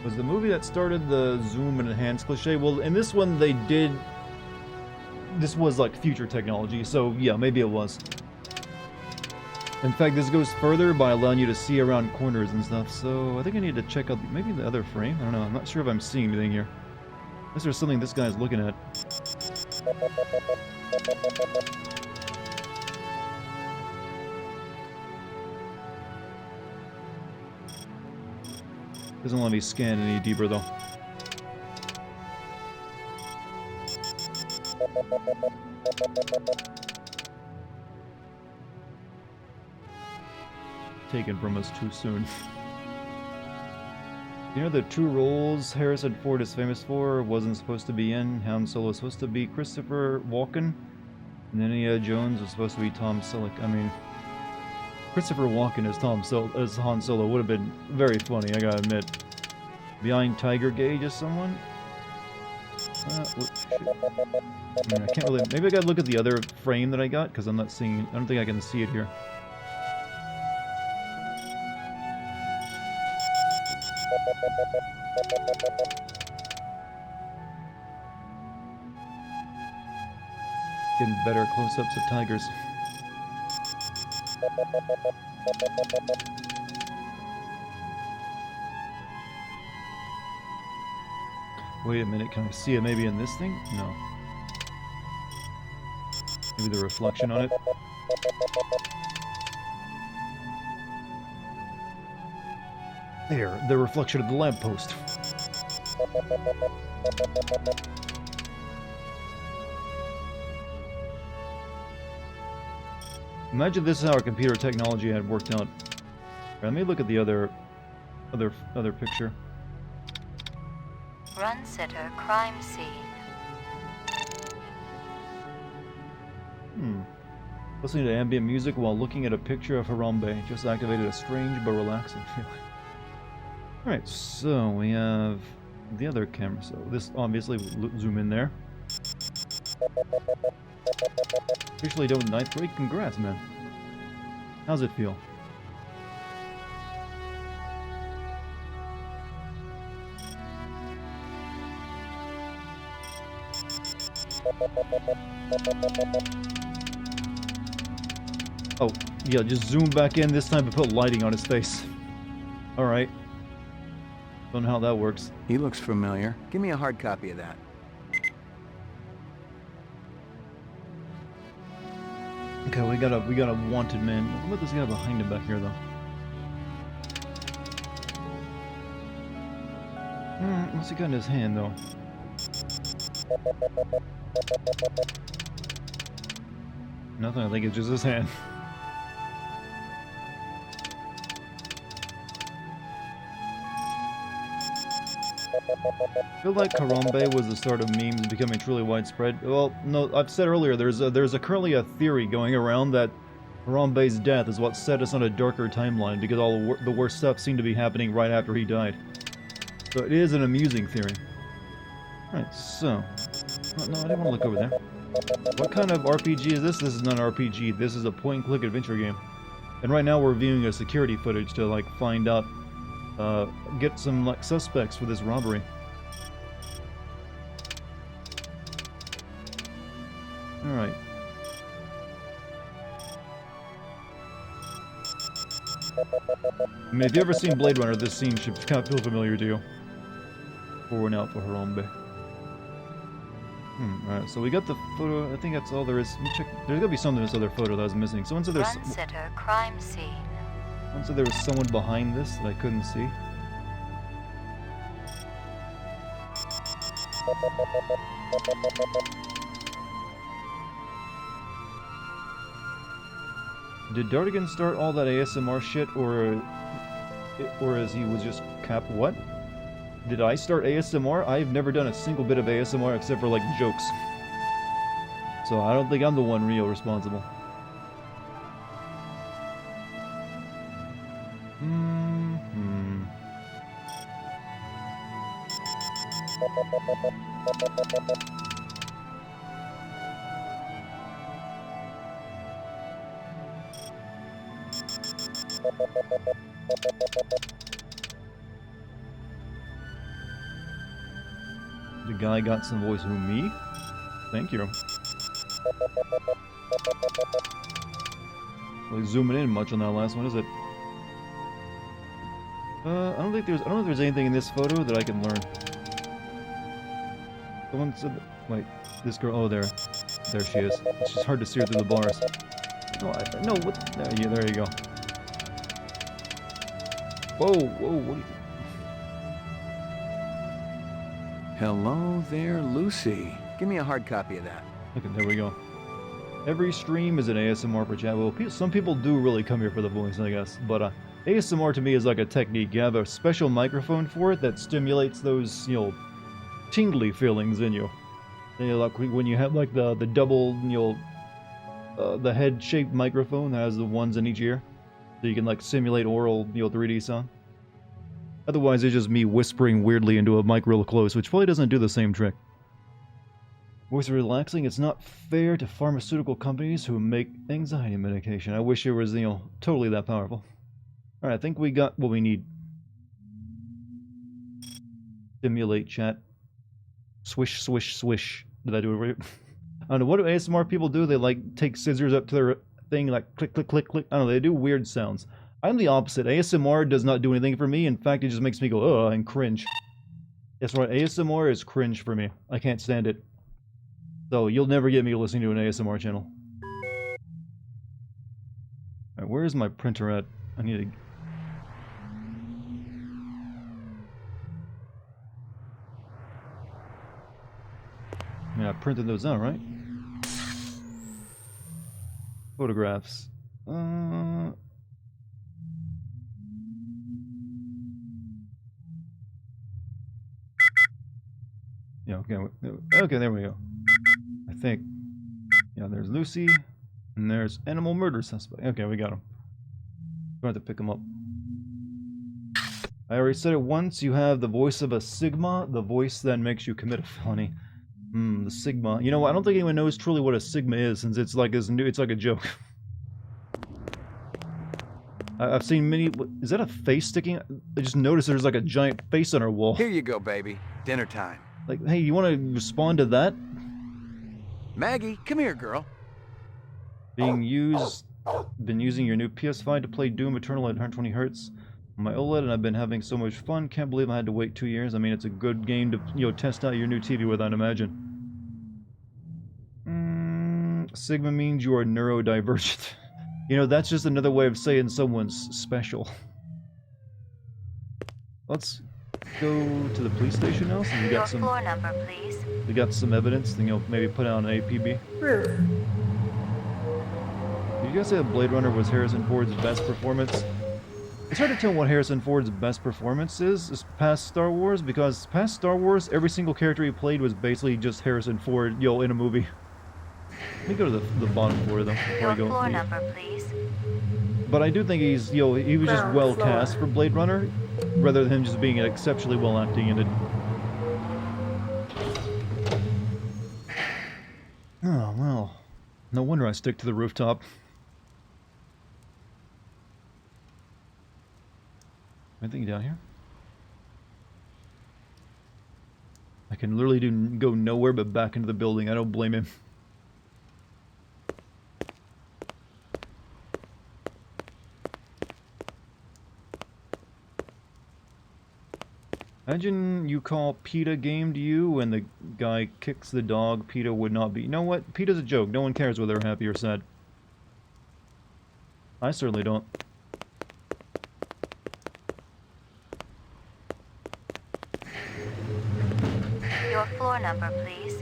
Was the movie that started the zoom and enhance cliche? Well, in this one they did... This was like future technology, so yeah, maybe it was. In fact, this goes further by allowing you to see around corners and stuff, so I think I need to check out maybe the other frame? I don't know, I'm not sure if I'm seeing anything here. Unless there's something this guy's looking at. Doesn't let me scan any deeper though. Taken from us too soon. You know the 2 roles Harrison Ford is famous for wasn't supposed to be in? Han Solo was supposed to be Christopher Walken, and then Indiana Jones was supposed to be Tom Selleck. I mean, Christopher Walken as Han Solo would have been very funny, I gotta admit. Behind Tiger Gauge as someone? Shit. I mean, I can't really... Maybe I gotta look at the other frame that I got, because I'm not seeing... I don't think I can see it here. Getting better close-ups of tigers. Wait a minute, can I see it maybe in this thing? No. Maybe the reflection on it? There, the reflection of the lamppost. Imagine this is how our computer technology had worked out. Let me look at the other picture. Run sitter, crime scene. Listening to ambient music while looking at a picture of Harambe just activated a strange but relaxing feeling. Alright, so we have the other camera. So this, obviously, we'll zoom in there. Officially done with 9th grade. Congrats, man. How's it feel? Oh, yeah, just zoom back in this time and put lighting on his face. Alright. Don't know how that works. He looks familiar. Give me a hard copy of that. Okay, we got a wanted man. What about this guy behind him back here, though? What's he got in his hand, though? Nothing, I think it's just his hand. I feel like Harambe was the start of memes becoming truly widespread. Well, no, I've said earlier, there's currently a theory going around that Harambe's death is what set us on a darker timeline because all the worst stuff seemed to be happening right after he died. So it is an amusing theory. Alright, so... Oh, no, I didn't want to look over there. What kind of RPG is this? This is not an RPG. This is a point-and-click adventure game. And right now we're viewing a security footage to, like, find out... get some, like, suspects for this robbery. Alright. I mean, if you've ever seen Blade Runner, this scene should kind of feel familiar to you. Forward out for Harambe. Alright, so we got the photo. I think that's all there is. Let me check. There's gotta be something in this other photo that I was missing. Someone said there's... Run sitter, crime scene. Someone said there was someone behind this that I couldn't see. Did Dartigan start all that ASMR shit, or as he was just what? Did I start ASMR? I've never done a single bit of ASMR except for, like, jokes. So I don't think I'm the one real responsible. The guy got some voice. Who, me? Thank you. Really zooming in much on that last one, is it? I don't know if there's anything in this photo that I can learn. Someone said that, wait, this girl, oh, there she is. It's just hard to see her through the bars. No, what? There you go. Whoa, what? Hello there, Lucy. Give me a hard copy of that. Okay, there we go. Every stream is an ASMR for chat. Well, some people do really come here for the voice, I guess. But ASMR to me is like a technique. You have a special microphone for it that stimulates those, tingly feelings in you. Like when you have like the double, the head-shaped microphone that has the ones in each ear, so you can like simulate oral, 3D sound. Otherwise, it's just me whispering weirdly into a mic real close, which probably doesn't do the same trick. Voice relaxing. It's not fair to pharmaceutical companies who make anxiety medication. I wish it was, totally that powerful. Alright, I think we got what we need. Simulate chat. Swish, swish, swish. Did I do it right? I don't know. What do ASMR people do? They, like, take scissors up to their thing, like, click, click, click, click. I don't know. They do weird sounds. I'm the opposite. ASMR does not do anything for me. In fact, it just makes me go, ugh, and cringe. That's right. ASMR is cringe for me. I can't stand it. So, you'll never get me listening to an ASMR channel. Alright, where is my printer at? I need to... mean, I printed those out, right? Photographs. Yeah, okay, there we go. I think. Yeah, there's Lucy, and there's animal murder suspect. Okay, we got him. We're going to have to pick him up. I already said it once, you have the voice of a Sigma, the voice that makes you commit a felony. The Sigma. You know, I don't think anyone knows truly what a Sigma is, since it's like it's like a joke. I've seen many... Is that a face sticking? I just noticed there's like a giant face on our wall. Here you go, baby. Dinner time. Like, hey, you want to respond to that? Maggie, come here, girl. Been using your new PS5 to play Doom Eternal at 120 Hz on my OLED, and I've been having so much fun. Can't believe I had to wait 2 years. I mean, it's a good game to, you know, test out your new TV with, I'd imagine. Sigma means you are neurodivergent. You know, that's just another way of saying someone's special. Let's go to the police station now, so we got some... Your floor number, please. We got some evidence, then you'll maybe put out an APB. Roof. Did you guys say that Blade Runner was Harrison Ford's best performance? It's hard to tell what Harrison Ford's best performance is past Star Wars, because past Star Wars, every single character he played was basically just Harrison Ford, yo, in a movie. Let me go to the bottom floor, though, before I go. Your floor number, please. But I do think he's, yo, he was just well cast for Blade Runner, rather than him just being exceptionally well acting in it. Oh, well. No wonder I stick to the rooftop. Anything down here? I can literally go nowhere but back into the building. I don't blame him. Imagine you call PETA game to you and the guy kicks the dog. PETA would not be. You know what? PETA's a joke. No one cares whether they're happy or sad. I certainly don't. Your floor number, please.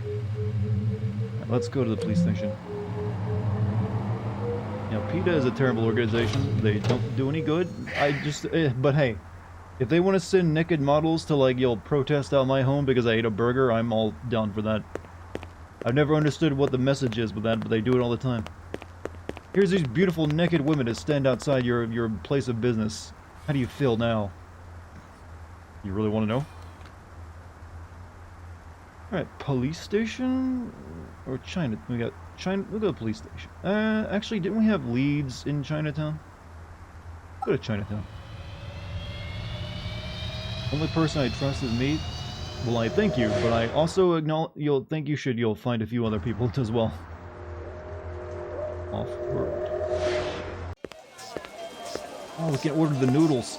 Let's go to the police station. Now, PETA is a terrible organization. They don't do any good. But hey, if they want to send naked models to, like, protest out my home because I ate a burger, I'm all down for that. I've never understood what the message is with that, but they do it all the time. Here's these beautiful naked women that stand outside your place of business. How do you feel now? You really want to know? Alright, police station? Or China? We got China. We'll go to the police station. Actually, didn't we have leads in Chinatown? Go to Chinatown. Only person I trust is me. Well, I thank you, but I also acknowledge you'll find a few other people as well. Off-road. Oh, we can order the noodles.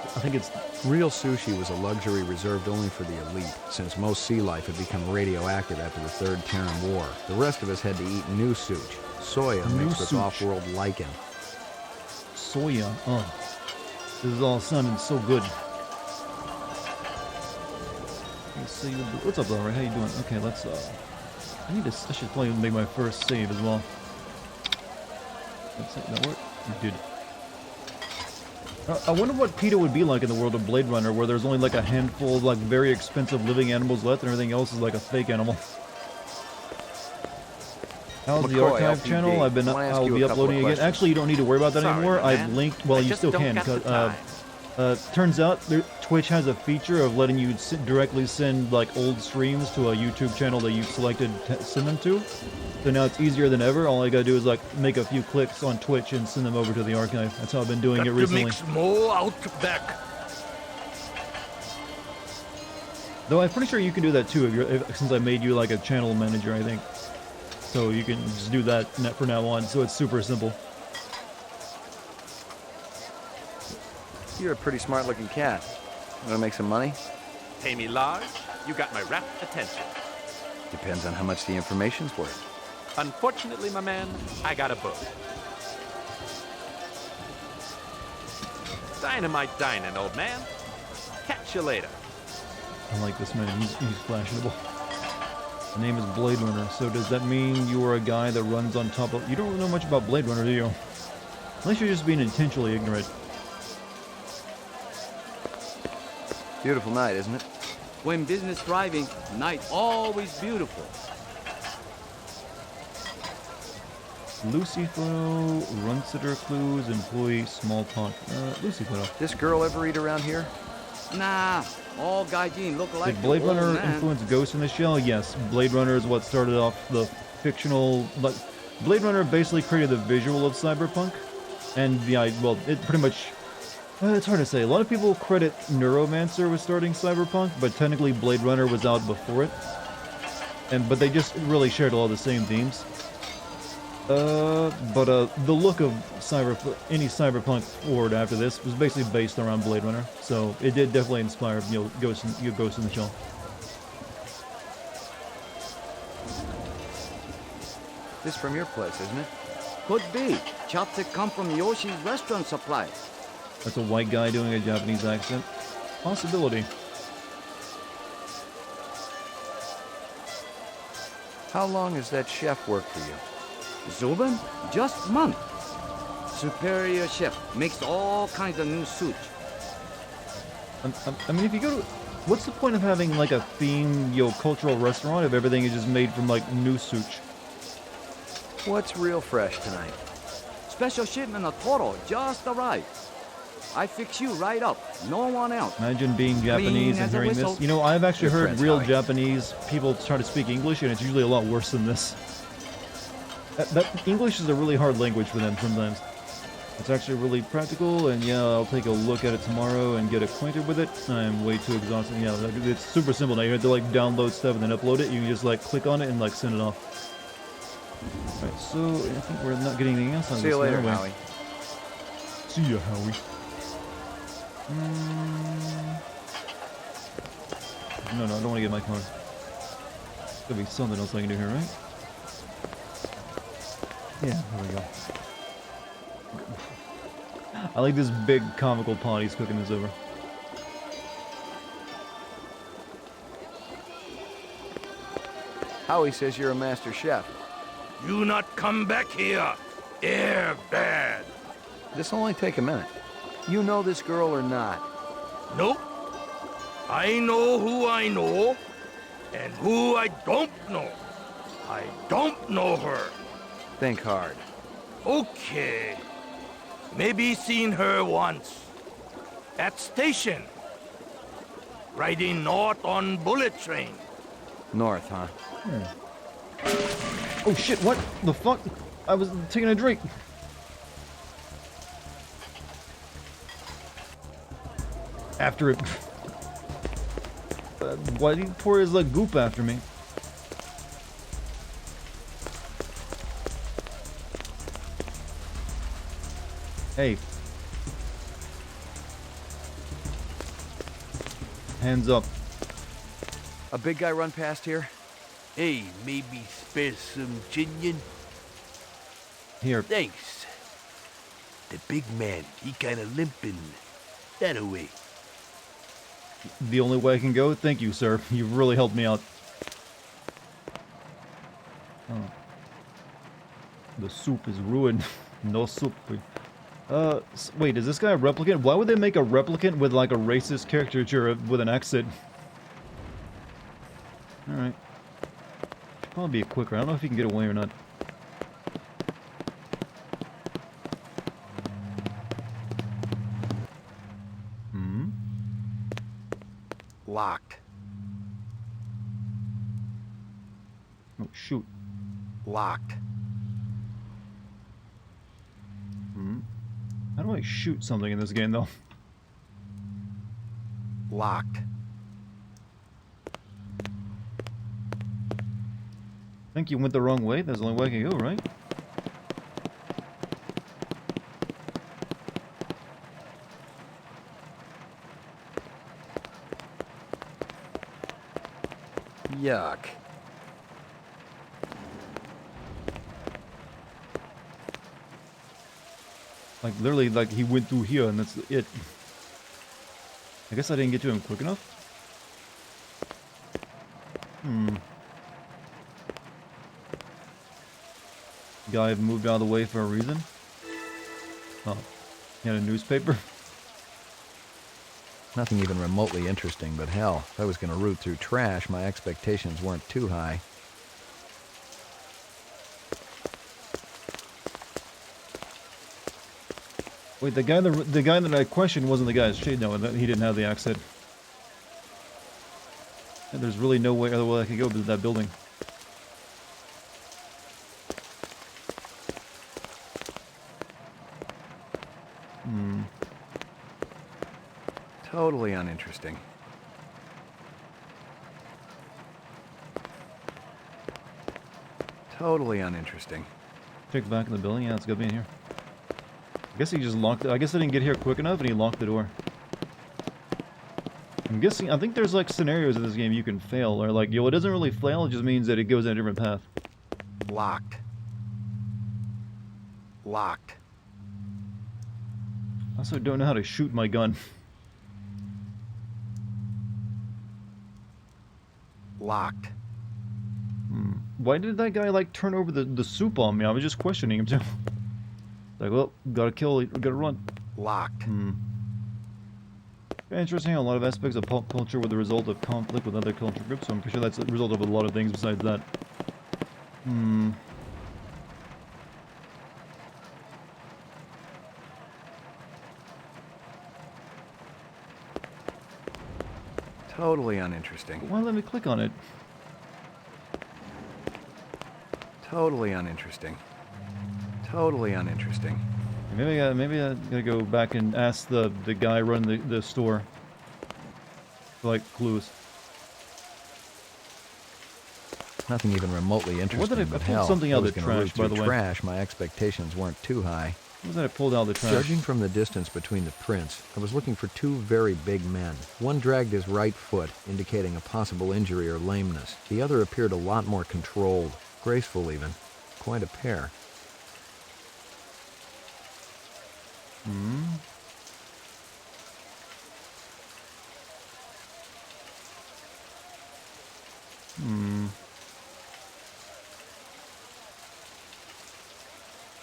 I think it's... Real sushi was a luxury reserved only for the elite, since most sea life had become radioactive after the Third Terran War. The rest of us had to eat new sushi, soya mixed with off-world lichen. Soya, oh. This is all sounding so good. Let's see, what's up, Laura? How you doing? Okay, let's, I should probably make my first save as well. Let's see, that work? It did. I wonder what PETA would be like in the world of Blade Runner, where there's only like a handful of like very expensive living animals left, and everything else is like a fake animal. How's the archive channel? I'll be uploading again. Actually, you don't need to worry about that anymore. I've linked. Well, you still can. Turns out Twitch has a feature of letting you directly send like old streams to a YouTube channel that you've selected to send them to. So now it's easier than ever. All I gotta do is like make a few clicks on Twitch and send them over to the archive. That's how I've been doing it recently. More out back. Though I'm pretty sure you can do that too since I made you like a channel manager, I think. So you can just do that for now on. So it's super simple. You're a pretty smart-looking cat. Want to make some money? Pay me large, you got my rapt attention. Depends on how much the information's worth. Unfortunately, my man, I got a book. Dynamite dining, old man. Catch you later. I like this man. He's fashionable. The name is Blade Runner, so does that mean you are a guy that runs on top of... You don't know much about Blade Runner, do you? Unless you're just being intentionally ignorant. Beautiful night, isn't it? When business thriving, night always beautiful. Lucy photo, run sitter clues, employee, small talk. Lucy photo. This girl ever eat around here? Nah, all gaijin look like. Did Blade Runner influence Ghost in the Shell? Yes. Blade Runner is what started off the fictional... Blade Runner basically created the visual of cyberpunk. And well, it pretty much... it's hard to say. A lot of people credit Neuromancer with starting cyberpunk, but technically Blade Runner was out before it. But they just really shared a lot of the same themes. The look of any cyberpunk forward after this was basically based around Blade Runner, so it did definitely inspire Ghost in the Shell. This from your place, isn't it? Could be. Chopstick come from Yoshi's restaurant supply. That's a white guy doing a Japanese accent. Possibility. How long has that chef worked for you? Zubin? Just month. Superior chef makes all kinds of new sushi. I mean, if you go to... What's the point of having, like, a themed, cultural restaurant if everything is just made from, like, new sushi? What's real fresh tonight? Special shipment of Toro just arrived. I fix you right up. No one else. Imagine being Japanese and hearing this. You know, I've actually heard real Japanese people try to speak English, and it's usually a lot worse than this. English is a really hard language for them sometimes. It's actually really practical, and yeah, I'll take a look at it tomorrow and get acquainted with it. I'm way too exhausted. Yeah, it's super simple now. You don't have to, like, download stuff and then upload it. You can just, like, click on it and, like, send it off. Alright, so I think we're not getting anything else on this. See you later, anyway. Howie. See ya, Howie. No, I don't want to get my car. There'll be something else I can do here, right? Yeah, there we go. I like this big comical pot he's cooking this over. Howie says you're a master chef. You not come back here. Air bad. This'll only take a minute. You know this girl or not? Nope. I know who I know, and who I don't know. I don't know her. Think hard. Okay. Maybe seen her once. At station. Riding north on bullet train. North, huh? Oh shit, what the fuck? I was taking a drink. After it... why did he pour his, like, goop after me? Hey. Hands up. A big guy run past here? Hey, maybe spare some chinion? Here. Thanks. The big man, he kinda limping. That away. The only way I can go? Thank you, sir. You've really helped me out. Oh. The soup is ruined. No soup. Wait, is this guy a replicant? Why would they make a replicant with, like, a racist caricature with an accent? Alright. Should probably be a quicker. I don't know if he can get away or not. Locked. Oh, shoot. Locked. How do I shoot something in this game, though? Locked. I think you went the wrong way. That's the only way I can go, right? Yuck. Like, literally, like, he went through here, and that's it. I guess I didn't get to him quick enough? Guy moved out of the way for a reason. Oh, he had a newspaper. Nothing even remotely interesting, but hell, if I was going to root through trash, my expectations weren't too high. Wait, the guy that I questioned wasn't the guy at Shade. No, he didn't have the accent. And there's really no way other way I could go to that building. Totally uninteresting. Totally uninteresting. Check back in the building. Yeah, it's gotta be in here. I guess he just locked it. I guess I didn't get here quick enough and he locked the door. I'm guessing, I think there's like scenarios in this game you can fail, or like, it doesn't really fail, it just means that it goes in a different path. Locked. Locked. I also don't know how to shoot my gun. Locked. Why did that guy like turn over the soup on me? I was just questioning him too. Like, well, gotta kill, gotta run. Locked. Interesting, a lot of aspects of pop culture were the result of conflict with other culture groups, so I'm pretty sure that's the result of a lot of things besides that. Totally uninteresting. Why let me click on it? Totally uninteresting. Totally uninteresting. Maybe I gotta go back and ask the guy running the store for like clues. Nothing even remotely interesting, but hell, something out I of was the going to root trash, by through the way. trash, my expectations weren't too high. What was that I pulled out of the trash? Judging from the distance between the prints, I was looking for two very big men. One dragged his right foot, indicating a possible injury or lameness. The other appeared a lot more controlled, graceful even. Quite a pair.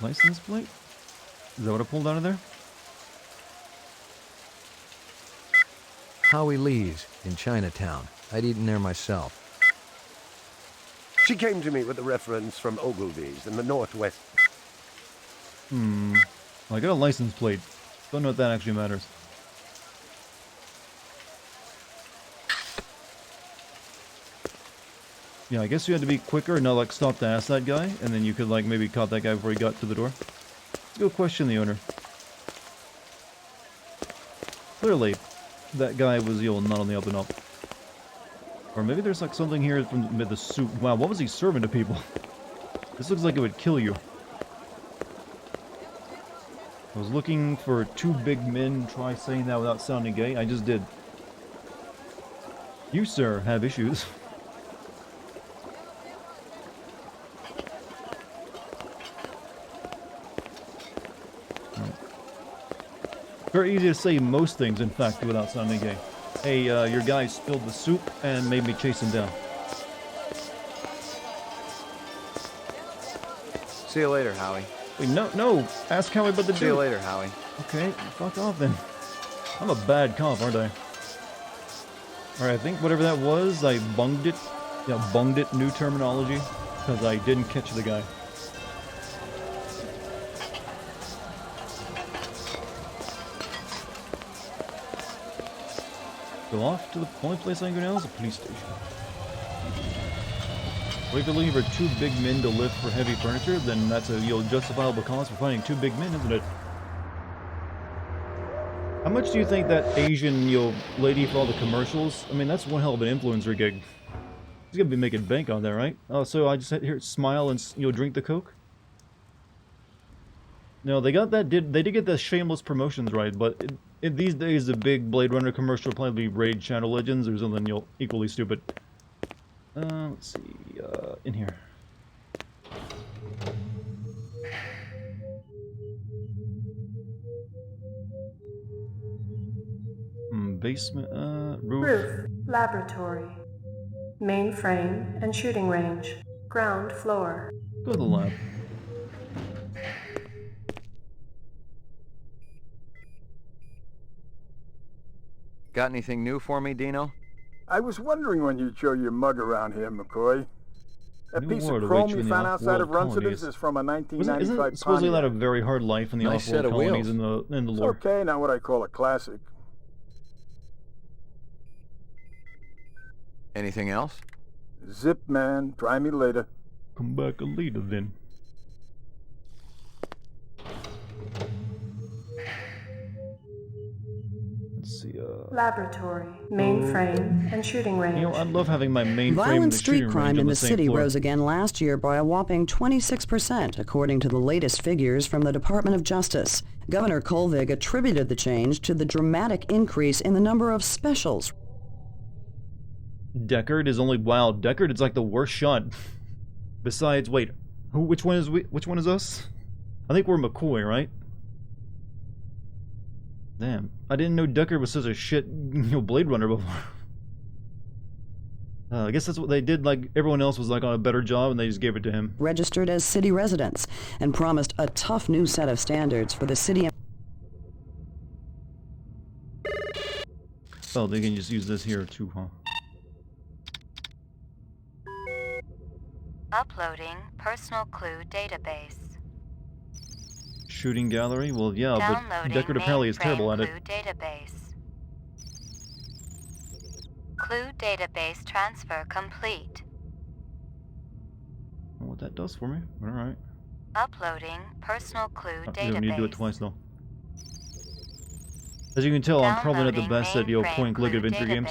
License plate? Is that what I pulled out of there? Howie Lee's in Chinatown. I'd eaten there myself. She came to me with a reference from Ogilvy's in the Northwest. Well, I got a license plate. Don't know if that actually matters. Yeah, I guess you had to be quicker and not like stop to ask that guy, and then you could like maybe caught that guy before he got to the door. Let's go question the owner. Clearly, that guy was not on the up and up. Or maybe there's like something here from the soup. Wow, what was he serving to people? This looks like it would kill you. I was looking for two big men. Try saying that without sounding gay. I just did. You, sir, have issues. Very easy to say most things, in fact, without sounding gay. Hey, your guy spilled the soup and made me chase him down. See you later, Howie. Wait, no. Ask Howie about the dude. See you later, Howie. Okay, fuck off then. I'm a bad cop, aren't I? Alright, I think whatever that was, I bunged it. Yeah, bunged it, new terminology. Because I didn't catch the guy. Go off to the only place I can go now is the police station. Well, if you're looking for two big men to lift for heavy furniture, then that's a justifiable cause for finding two big men, isn't it? How much do you think that Asian lady for all the commercials? I mean, that's one hell of an influencer gig. She's gonna be making bank on that, right? Oh, so I just sit here, smile, and drink the Coke. No, they got that. They did get the shameless promotions right, but these days the big Blade Runner commercial will probably be Raid Shadow Legends or something equally stupid. Let's see, in here. Basement, Roof, laboratory. Mainframe and shooting range. Ground floor. Go to the lab. Got anything new for me, Dino? I was wondering when you'd show your mug around here, McCoy. That New piece world of chrome awaits you you in the found outside of off-world Runceter's colonies. is from a Isn't 1995 supposedly Pontiac. that a very hard life in the Nice off-world set of colonies wheels. in the It's lore? okay, not what I call a classic. Anything else? Zip, man. Try me later. Come back later then. Let's see, Laboratory, mainframe, and shooting range. You know, I love having my mainframe Violent and the street shooting crime range in on the the same city floor. rose again last year by a whopping 26%, according to the latest figures from the Department of Justice. Governor Kolvig attributed the change to the dramatic increase in the number of specials. Deckard is only Deckard is like the worst shot. Besides, wait, which one is us? I think we're McCoy, right? Damn, I didn't know Deckard was such a shit, Blade Runner before. I guess that's what they did. Like everyone else was like on a better job, and they just gave it to him. Registered as city residents and promised a tough new set of standards for the city. Oh, they can just use this here too, huh? Uploading personal clue database. Shooting gallery? Well, yeah, but Deckard apparently is terrible at it. Clue database. Clue database transfer complete. I don't know what that does for me. Alright. Uploading personal clue database. You don't need to do it twice, though. As you can tell, I'm probably not the best at, point-and-click adventure games.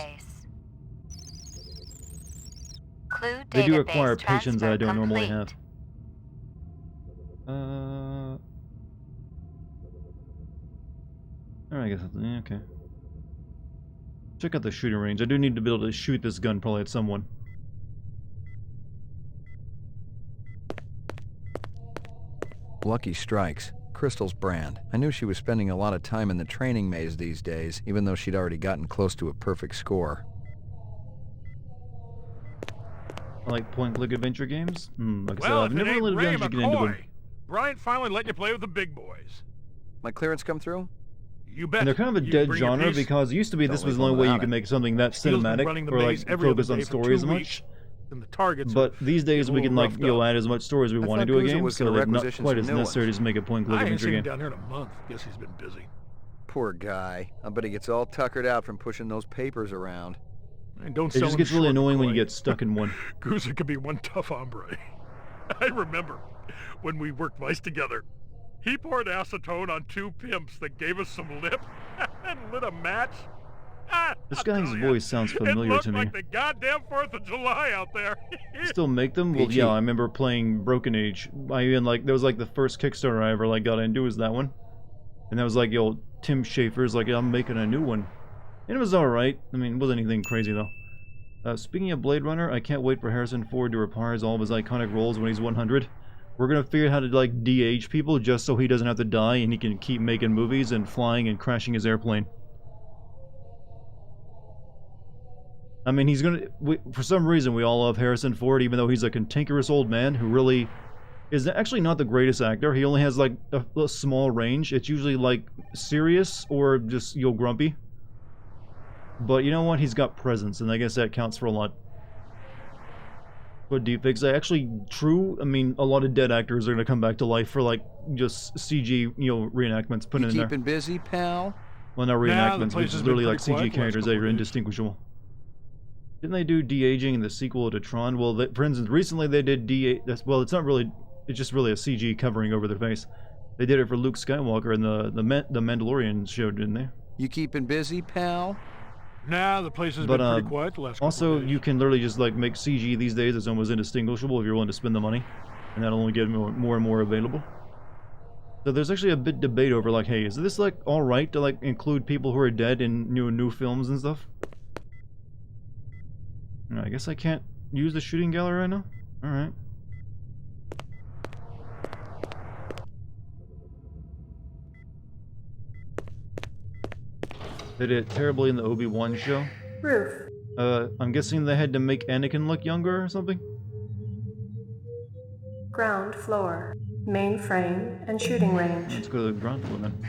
Clue They do database require patience that I don't normally complete. have. Alright, I guess that's... okay. Check out the shooting range. I do need to be able to shoot this gun probably at someone. Lucky Strikes. Crystal's brand. I knew she was spending a lot of time in the training maze these days, even though she'd already gotten close to a perfect score. I like point-and-click adventure games. Like I said, Well, I've if it never ain't really Ray been able to get into them. McCoy, Bryant finally let you play with the big boys. My clearance come through? You bet. And they're kind of a You dead bring your genre piece. because it used to be this Don't was the leave only one way you without could it. make something that Steele's been cinematic running the or like maze every focus other on day for story 2 as much. weeks, and the targets But are these days we getting can a like little roughed add as much story as we I want to thought do a Guza game, was so gonna they're not requisition quite some as new necessary ones. to make a point-and-click I ain't adventure seen him game. down here in a month. Guess he's been busy. Poor guy. I bet he gets all tuckered out from pushing those papers around. And don't It sell just him gets really short, annoying when you McCoy. get stuck in one. Guza could be one tough hombre. I remember when we worked mice together. He poured acetone on 2 pimps that gave us some lip and lit a match. This guy's voice sounds familiar it looked to me. like the goddamn 4th of July out there. Still make them? Well, yeah, I remember playing Broken Age. I even there was like the first Kickstarter I ever got into was that one, and that was like Tim Schafer's like, I'm making a new one, and it was all right. I mean, it wasn't anything crazy though. Speaking of Blade Runner, I can't wait for Harrison Ford to reprise all of his iconic roles when he's 100. We're gonna figure out how to de-age people just so he doesn't have to die and he can keep making movies and flying and crashing his airplane. I mean, he's gonna... for some reason, we all love Harrison Ford, even though he's a cantankerous old man who really is actually not the greatest actor. He only has, like, a small range. It's usually, like, serious or just, grumpy. But you know what? He's got presence, and I guess that counts for a lot. But deepfakes, actually, true. I mean, a lot of dead actors are gonna come back to life for, like, just CG, reenactments put in there. Keeping busy, pal? Well, not reenactments, place which is has been literally like pretty quiet CG the last characters that couple are of days. indistinguishable. Didn't they do de-aging in the sequel to Tron? Well, for instance, recently they did well, it's not really... It's just really a CG covering over their face. They did it for Luke Skywalker in the Mandalorian show, didn't they? You keeping busy, pal? Nah, the place has been pretty quiet the last couple also, of days. you can literally just make CG these days. It's almost indistinguishable if you're willing to spend the money. And that'll only get more and more available. So there's actually a bit debate over hey, is this alright to include people who are dead in new films and stuff? I guess I can't use the shooting gallery right now? Alright. They did it terribly in the Obi-Wan show. Roof. I'm guessing they had to make Anakin look younger or something? Ground floor. Mainframe and shooting range. Let's go to the ground floor then.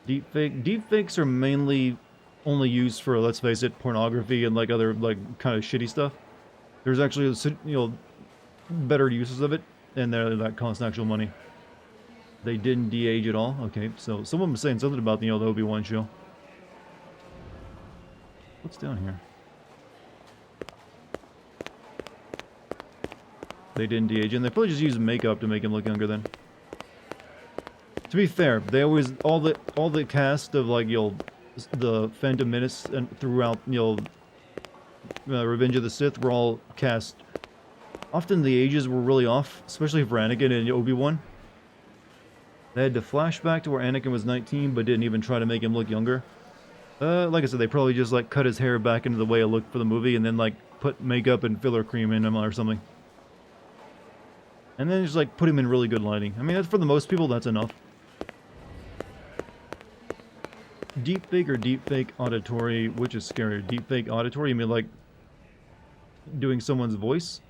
Deepfakes are mainly only used for, let's face it, pornography and like other like kind of shitty stuff. There's actually, you know, better uses of it, and that costs actual money. They didn't de-age at all. Okay, so someone was saying something about, you know, the Obi-Wan show. What's down here? They didn't de-age, and they probably just used makeup to make him look younger then. To be fair, they always all the cast of like, you know, the Phantom Menace and throughout, you know, Revenge of the Sith were all cast. Often the ages were really off, especially for Anakin and Obi-Wan. They had to flash back to where Anakin was 19, but didn't even try to make him look younger. Like I said, they probably just like cut his hair back into the way it looked for the movie, and then like put makeup and filler cream in him or something. And then just like put him in really good lighting. I mean, that's, for the most people, that's enough. Deepfake or deepfake auditory, which is scarier? Deepfake auditory, you mean like doing someone's voice?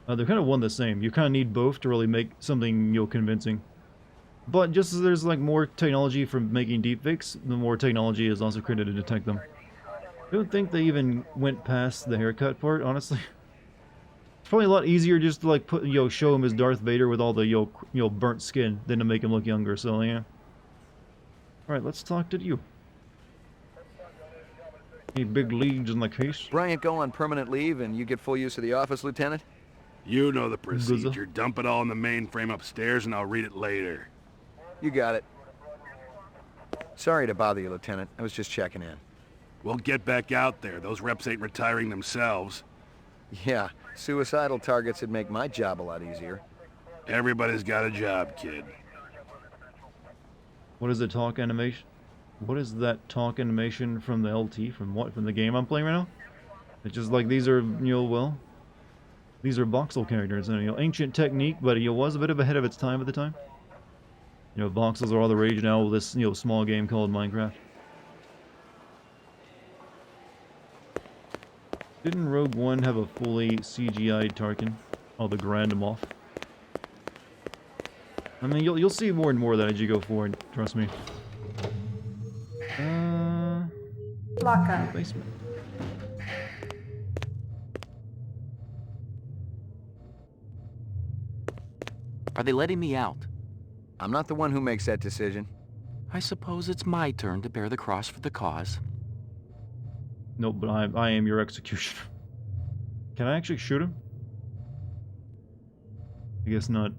They're kind of one the same. You kind of need both to really make something, you know, convincing. But just as there's like more technology for making deepfakes, the more technology is also created to detect them. I don't think they even went past the haircut part, honestly. It's probably a lot easier just to like put, you know, show him as Darth Vader with all the, you know, burnt skin than to make him look younger, so yeah. Alright, let's talk to you. Any big leads in the case? Bryant go on permanent leave and you get full use of the office, Lieutenant? You know the procedure. Dump it all in the mainframe upstairs and I'll read it later. You got it. Sorry to bother you, Lieutenant. I was just checking in. We'll get back out there. Those reps ain't retiring themselves. Yeah, suicidal targets would make my job a lot easier. Everybody's got a job, kid. What is the talk animation? What is that talk animation from the LT? From what? From the game I'm playing right now? It's just like these are, you know, well, these are voxel characters, and, you know, ancient technique, but it was a bit of ahead of its time at the time. You know, voxels are all the rage now with this, you know, small game called Minecraft. Didn't Rogue One have a fully CGI'd Tarkin? Oh, the Grand Moff. I mean, you'll see more and more of that as you go forward. Trust me. Lockup. Basement. Are they letting me out? I'm not the one who makes that decision. I suppose it's my turn to bear the cross for the cause. No, but I am your executioner. Can I actually shoot him? I guess not.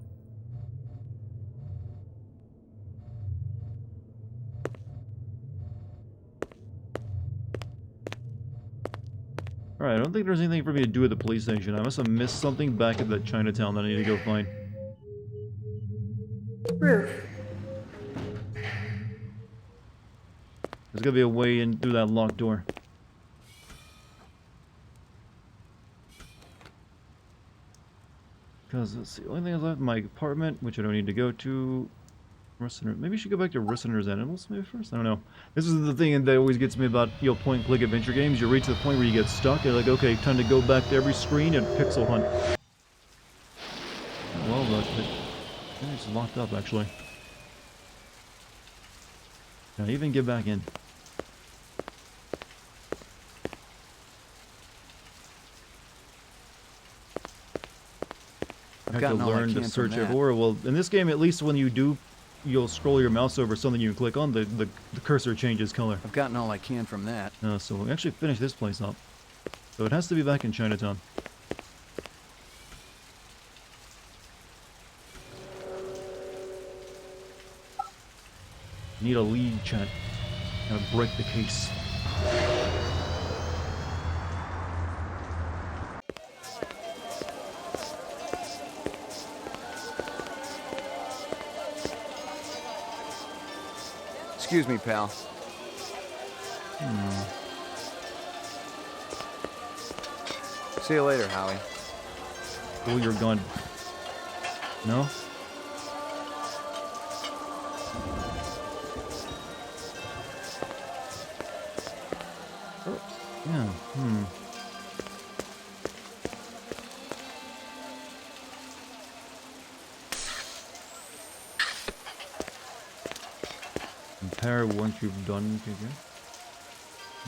Alright, I don't think there's anything for me to do at the police station. I must have missed something back at that Chinatown that I need to go find. Roof. There's gotta be a way in through that locked door. Because that's the only thing that's left in my apartment, which I don't need to go to. Maybe I should go back to Rissener's Animals maybe first? I don't know. This is the thing that always gets me about, you know, point-and-click adventure games. You reach the point where you get stuck, and you're like, okay, time to go back to every screen and pixel hunt. Well, I think it's locked up, actually. Can I even get back in? I have to learn to search everywhere. Well, in this game, at least when you do, you'll scroll your mouse over something you can click on, the cursor changes color. I've gotten all I can from that. So we actually finished this place up. So it has to be back in Chinatown. Need a lead, chat. Gotta break the case. Excuse me, pal. See you later, Howie. Pull your gun. No? Oh, yeah, Compare once you've done, okay.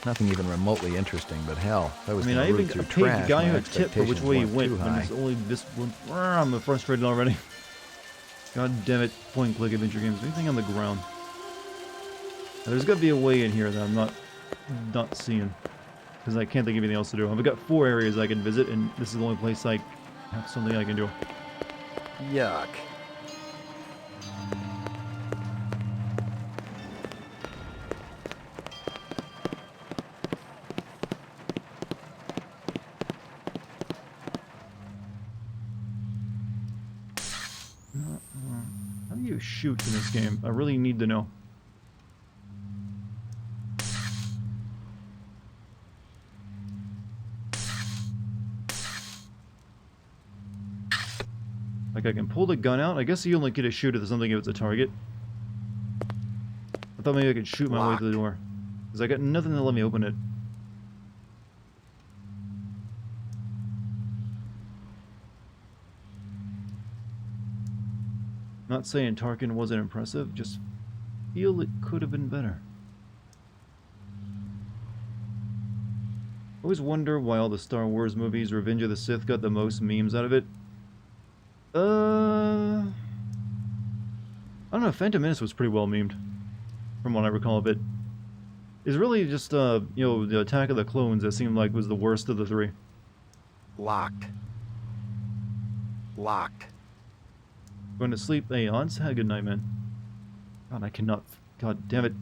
Nothing even remotely interesting, but hell, that was I mean, I even paid the guy a tip for which way he went, and it's only this one. I'm frustrated already. God damn it, point-and-click adventure games. Anything on the ground? Now, there's got to be a way in here that I'm not seeing, because I can't think of anything else to do. I've got 4 areas I can visit, and this is the only place I have something I can do. Yuck. How do you shoot in this game? I really need to know. Like I can pull the gun out? I guess you only get to shoot at something if it's a target. I thought maybe I could shoot my way to the door. Because I got nothing to let me open it. Not saying Tarkin wasn't impressive, just feel it could have been better. Always wonder why all the Star Wars movies, Revenge of the Sith, got the most memes out of it. I don't know, Phantom Menace was pretty well memed, from what I recall of it. It's really just, you know, the Attack of the Clones that seemed like was the worst of the 3. Locked. Locked. Going to sleep. Hey, Hans, have a good night, man. God, I cannot. God damn it.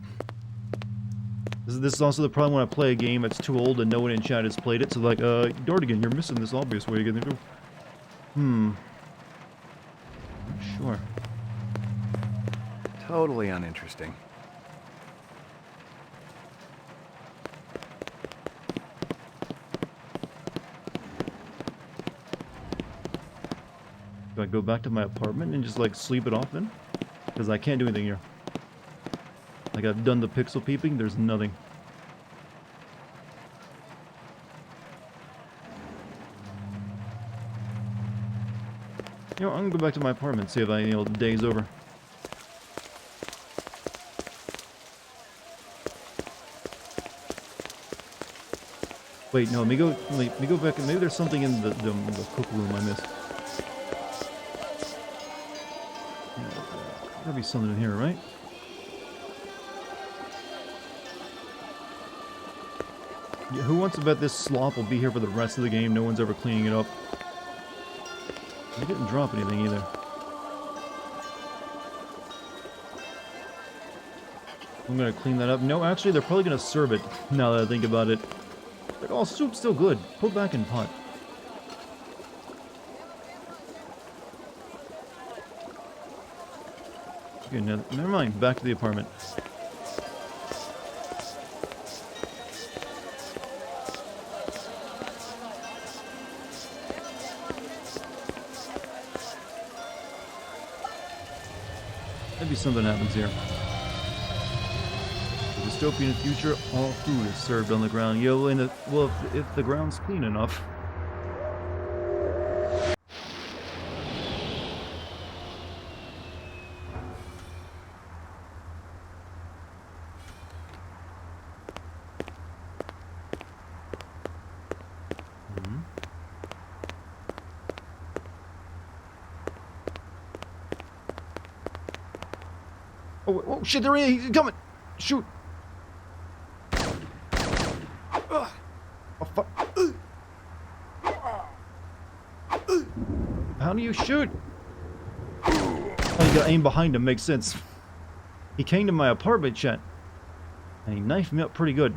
This is also the problem when I play a game that's too old and no one in chat has played it. So, like, Dartigan, you're missing this obvious way you're gonna do. Sure. Totally uninteresting. Do I go back to my apartment and just like sleep it off then? Because I can't do anything here. Like I've done the pixel peeping, there's nothing. You know, I'm gonna go back to my apartment, see if I, you know, the day's over. Wait, no, let me go back and maybe there's something in the cook room I missed. Gotta be something in here, right? Yeah, who wants to bet this slop will be here for the rest of the game? No one's ever cleaning it up. I didn't drop anything either. I'm gonna clean that up. No, actually, they're probably gonna serve it, now that I think about it. Like, oh, soup's still good. Put back in pot. Okay, no, never mind. Back to the apartment. Maybe something happens here. The dystopian future, all food is served on the ground. Yo, well, if the ground's clean enough. Oh shit, there he is! He's coming! Shoot! Oh fuck! How do you shoot? Oh, you gotta aim behind him, makes sense. He came to my apartment, chat, and he knifed me up pretty good.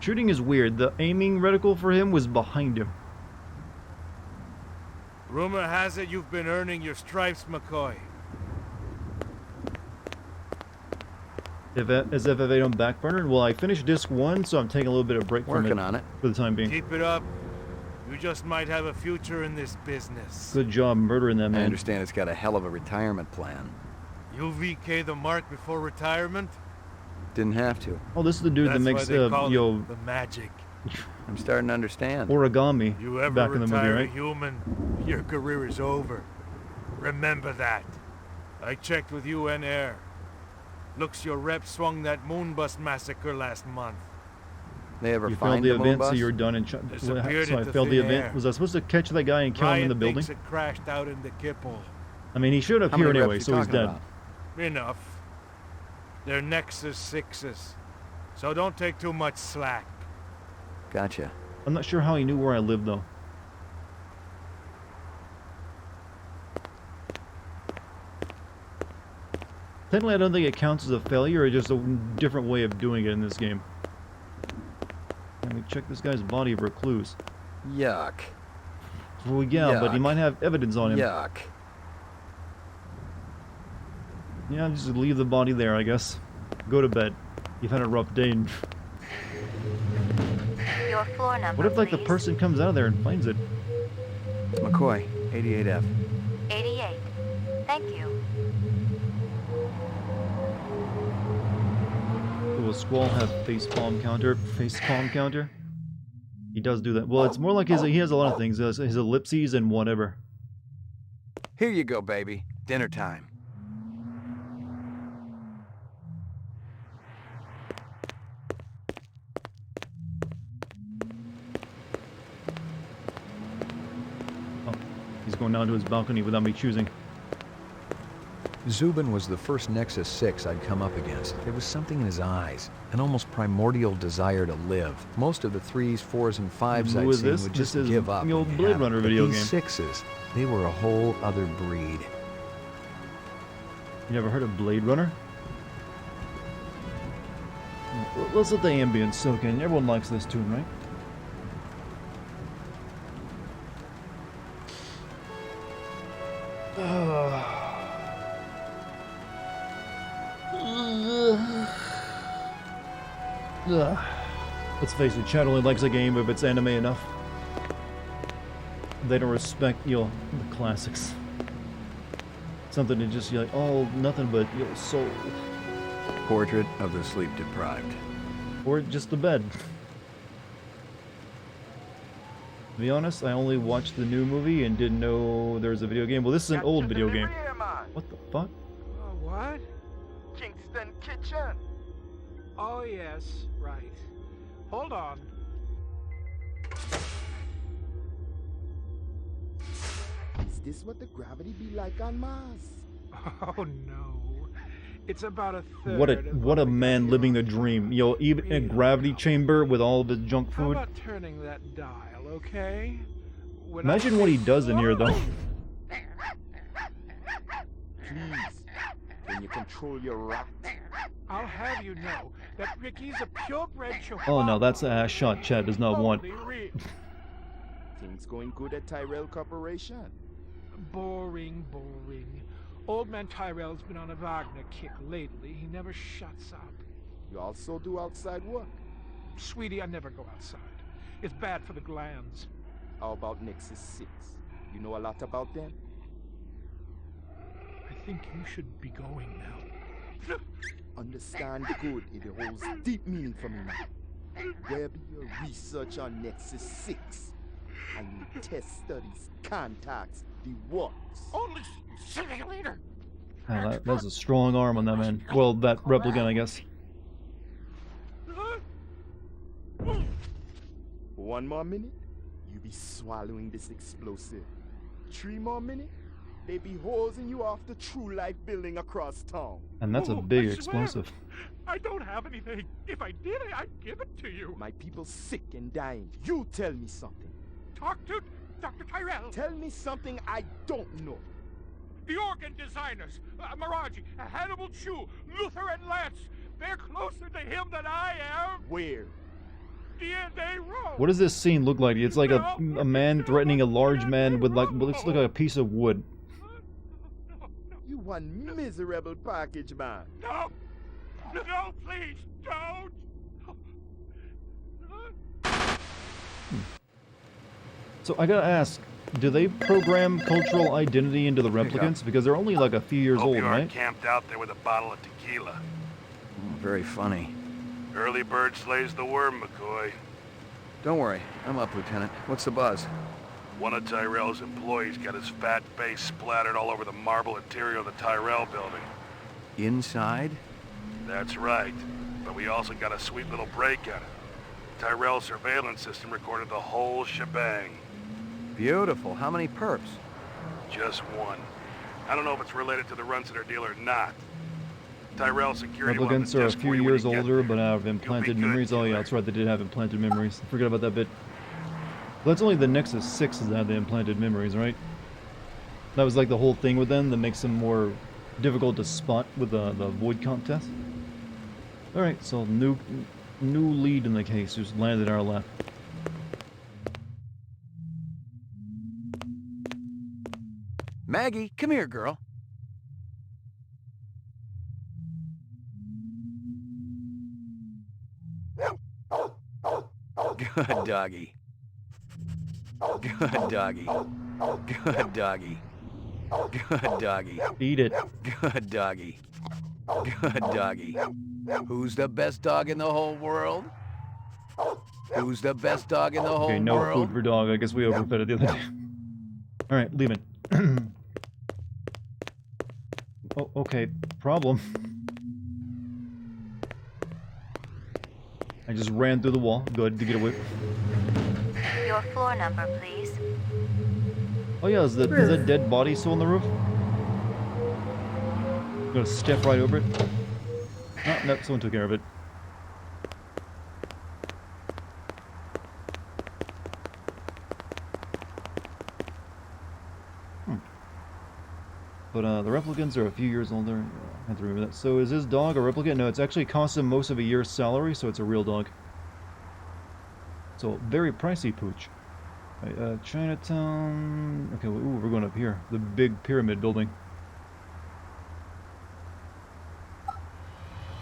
Shooting is weird. The aiming reticle for him was behind him. Rumor has it you've been earning your stripes, McCoy. As if I don't backburner? Well, I finished disc 1, so I'm taking a little bit of break from it. Working on it. For the time being. Keep it up. You just might have a future in this business. Good job murdering that man. I understand it's got a hell of a retirement plan. You VK the mark before retirement? Didn't have to. Oh, this is the dude that makes the magic. I'm starting to understand. Origami. You ever back in the movie, right? human, your career is over. Remember that. I checked with UN Air. Looks your rep swung that Moonbus massacre last month. They ever you find failed the event, so Moonbus? you're done. So I failed the event. Air. Was I supposed to catch that guy and kill him in the building? Thinks it crashed out in the Kipple. I mean, he showed up here anyway, so he's dead. Enough. They're Nexus 6s. So don't take too much slack. Gotcha. I'm not sure how he knew where I lived, though. Technically, I don't think it counts as a failure, or just a different way of doing it in this game. Let me check this guy's body for clues. Yuck. Well, yeah, Yuck. but he might have evidence on him. Yuck. Yeah, just leave the body there, I guess. Go to bed. You've had a rough day. Your floor number, what if, like, please? the person comes out of there and finds it? McCoy, 88F. 88. Thank you. Will Squall have facepalm counter? Facepalm counter? He does do that. Well, it's more like he has a lot of things. His ellipses and whatever. Here you go, baby. Dinner time. Oh, he's going down to his balcony without me choosing. Zubin was the first Nexus 6 I'd come up against. There was something in his eyes, an almost primordial desire to live. Most of the 3s, 4s, and 5s I'd seen would just give up. The old Blade Runner video game. These 6s, they were a whole other breed. You never heard of Blade Runner? Let's let the ambience soak in. Everyone likes this tune, right? Let's face it, Chad only likes a game if it's anime enough. They don't respect, the classics. Something to just, like, oh, nothing but, soul. Portrait of the sleep deprived. Or just the bed. To be honest, I only watched the new movie and didn't know there was a video game. Well, this is an old video game. What the fuck? What? Kingston Kitchen. Oh, yes, right. Hold on. Is this what the gravity be like on Mars? Oh, no. It's about a third. What a man living the dream. Even in a gravity chamber with all of his junk food. How about turning that dial, okay? Imagine what he does in here, though. Please, can you control your rat? I'll have you know that Ricky's a purebred chihuahua. Oh no, that's a ass shot Chad does not want. Things going good at Tyrell Corporation? Boring. Old man Tyrell's been on a Wagner kick lately. He never shuts up. You also do outside work? Sweetie, I never go outside. It's bad for the glands. How about Nexus 6? You know a lot about them? I think you should be going now. Understand good, it holds deep meaning for me now. Where be your research on Nexus 6? And your test studies, contacts, the works? Only sooner or later. Oh, that's a strong arm on that man. Well, that replicant, I guess. One more minute, you be swallowing this explosive. 3 more minutes, they be hosing you off the True Life building across town. And that's a big explosive. I don't have anything. If I did, I'd give it to you. My people sick and dying. You tell me something. Talk to Dr. Tyrell. Tell me something I don't know. The organ designers, Miraji, Hannibal Chu, Luther and Lance. They're closer to him than I am. Where? DNA Row. What does this scene look like? It's like a man threatening a large man with like what looks like a piece of wood. You one miserable package man. No, please don't. So I gotta ask, do they program cultural identity into the replicants? Because they're only like a few years old, you right? aren't camped out there with a bottle of tequila. Very funny. Early bird slays the worm, McCoy. Don't worry, I'm up, Lieutenant. What's the buzz? One of Tyrell's employees got his fat face splattered all over the marble interior of the Tyrell building. Inside? That's right. But we also got a sweet little break on it. Tyrell's surveillance system recorded the whole shebang. Beautiful. How many perps? Just one. I don't know if it's related to the Runciter deal or not. Tyrell security Replicants are a few years older, but have implanted memories. Oh yeah, that's right, they did have implanted memories. Forget about that bit. Well, that's only the Nexus 6s that have the implanted memories, right? That was like the whole thing with them that makes them more difficult to spot with the void comp test. Alright, so new lead in the case who's landed our lap. Maggie, come here, girl. Good doggy. Good doggy. Good doggy. Good doggy. Eat it. Good doggy. Good doggy. Who's the best dog in the whole world? Who's the best dog in the whole world? Okay, no food for dog. I guess we overfed it the other day. Alright, leave it. Oh, okay. Problem. I just ran through the wall. Good to get away. Your floor number, please. Oh yeah, is that dead body still on the roof? I'm gonna step right over it. Oh, no, someone took care of it. But the replicants are a few years older. I have to remember that. So is this dog a replicant? No, it's actually cost him most of a year's salary, so it's a real dog. So very pricey pooch. Right, Chinatown. Okay, ooh, we're going up here. The big pyramid building.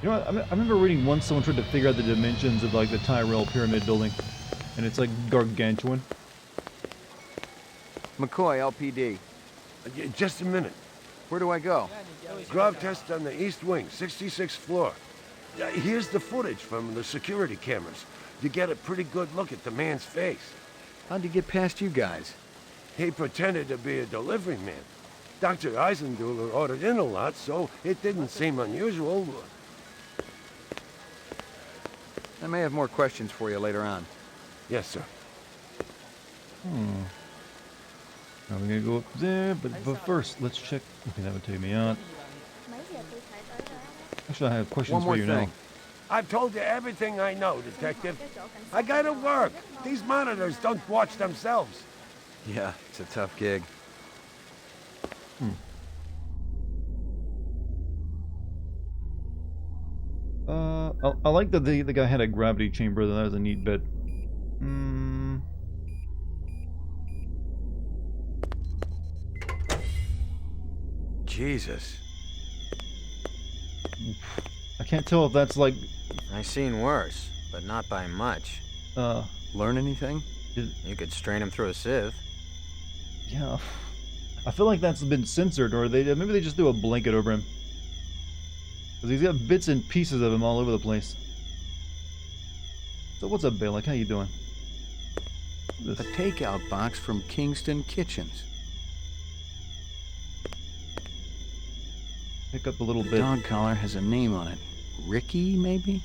You know what? I remember reading once someone tried to figure out the dimensions of like the Tyrell pyramid building, and it's like gargantuan. McCoy, LPD. Just a minute. Where do I go? Grav test on the east wing, 66th floor. Here's the footage from the security cameras. You get a pretty good look at the man's face. How'd you get past you guys? He pretended to be a delivery man. Dr. Eisenduller ordered in a lot, so it didn't seem unusual. I may have more questions for you later on. Yes, sir. Now we're gonna go up there, but first, let's check. Okay, that would take me out. Actually, I have questions for you now. I've told you everything I know, Detective. I gotta work. These monitors don't watch themselves. Yeah, it's a tough gig. I like that the guy had a gravity chamber. That was a neat bit. Jesus. I can't tell if that's like... I seen worse, but not by much. Learn anything? You could strain him through a sieve. Yeah. I feel like that's been censored, or maybe they just threw a blanket over him. Because he's got bits and pieces of him all over the place. So what's up, Balak? How you doing? A takeout box from Kingston Kitchens. Pick up a little bit. The dog collar has a name on it. Ricky, maybe?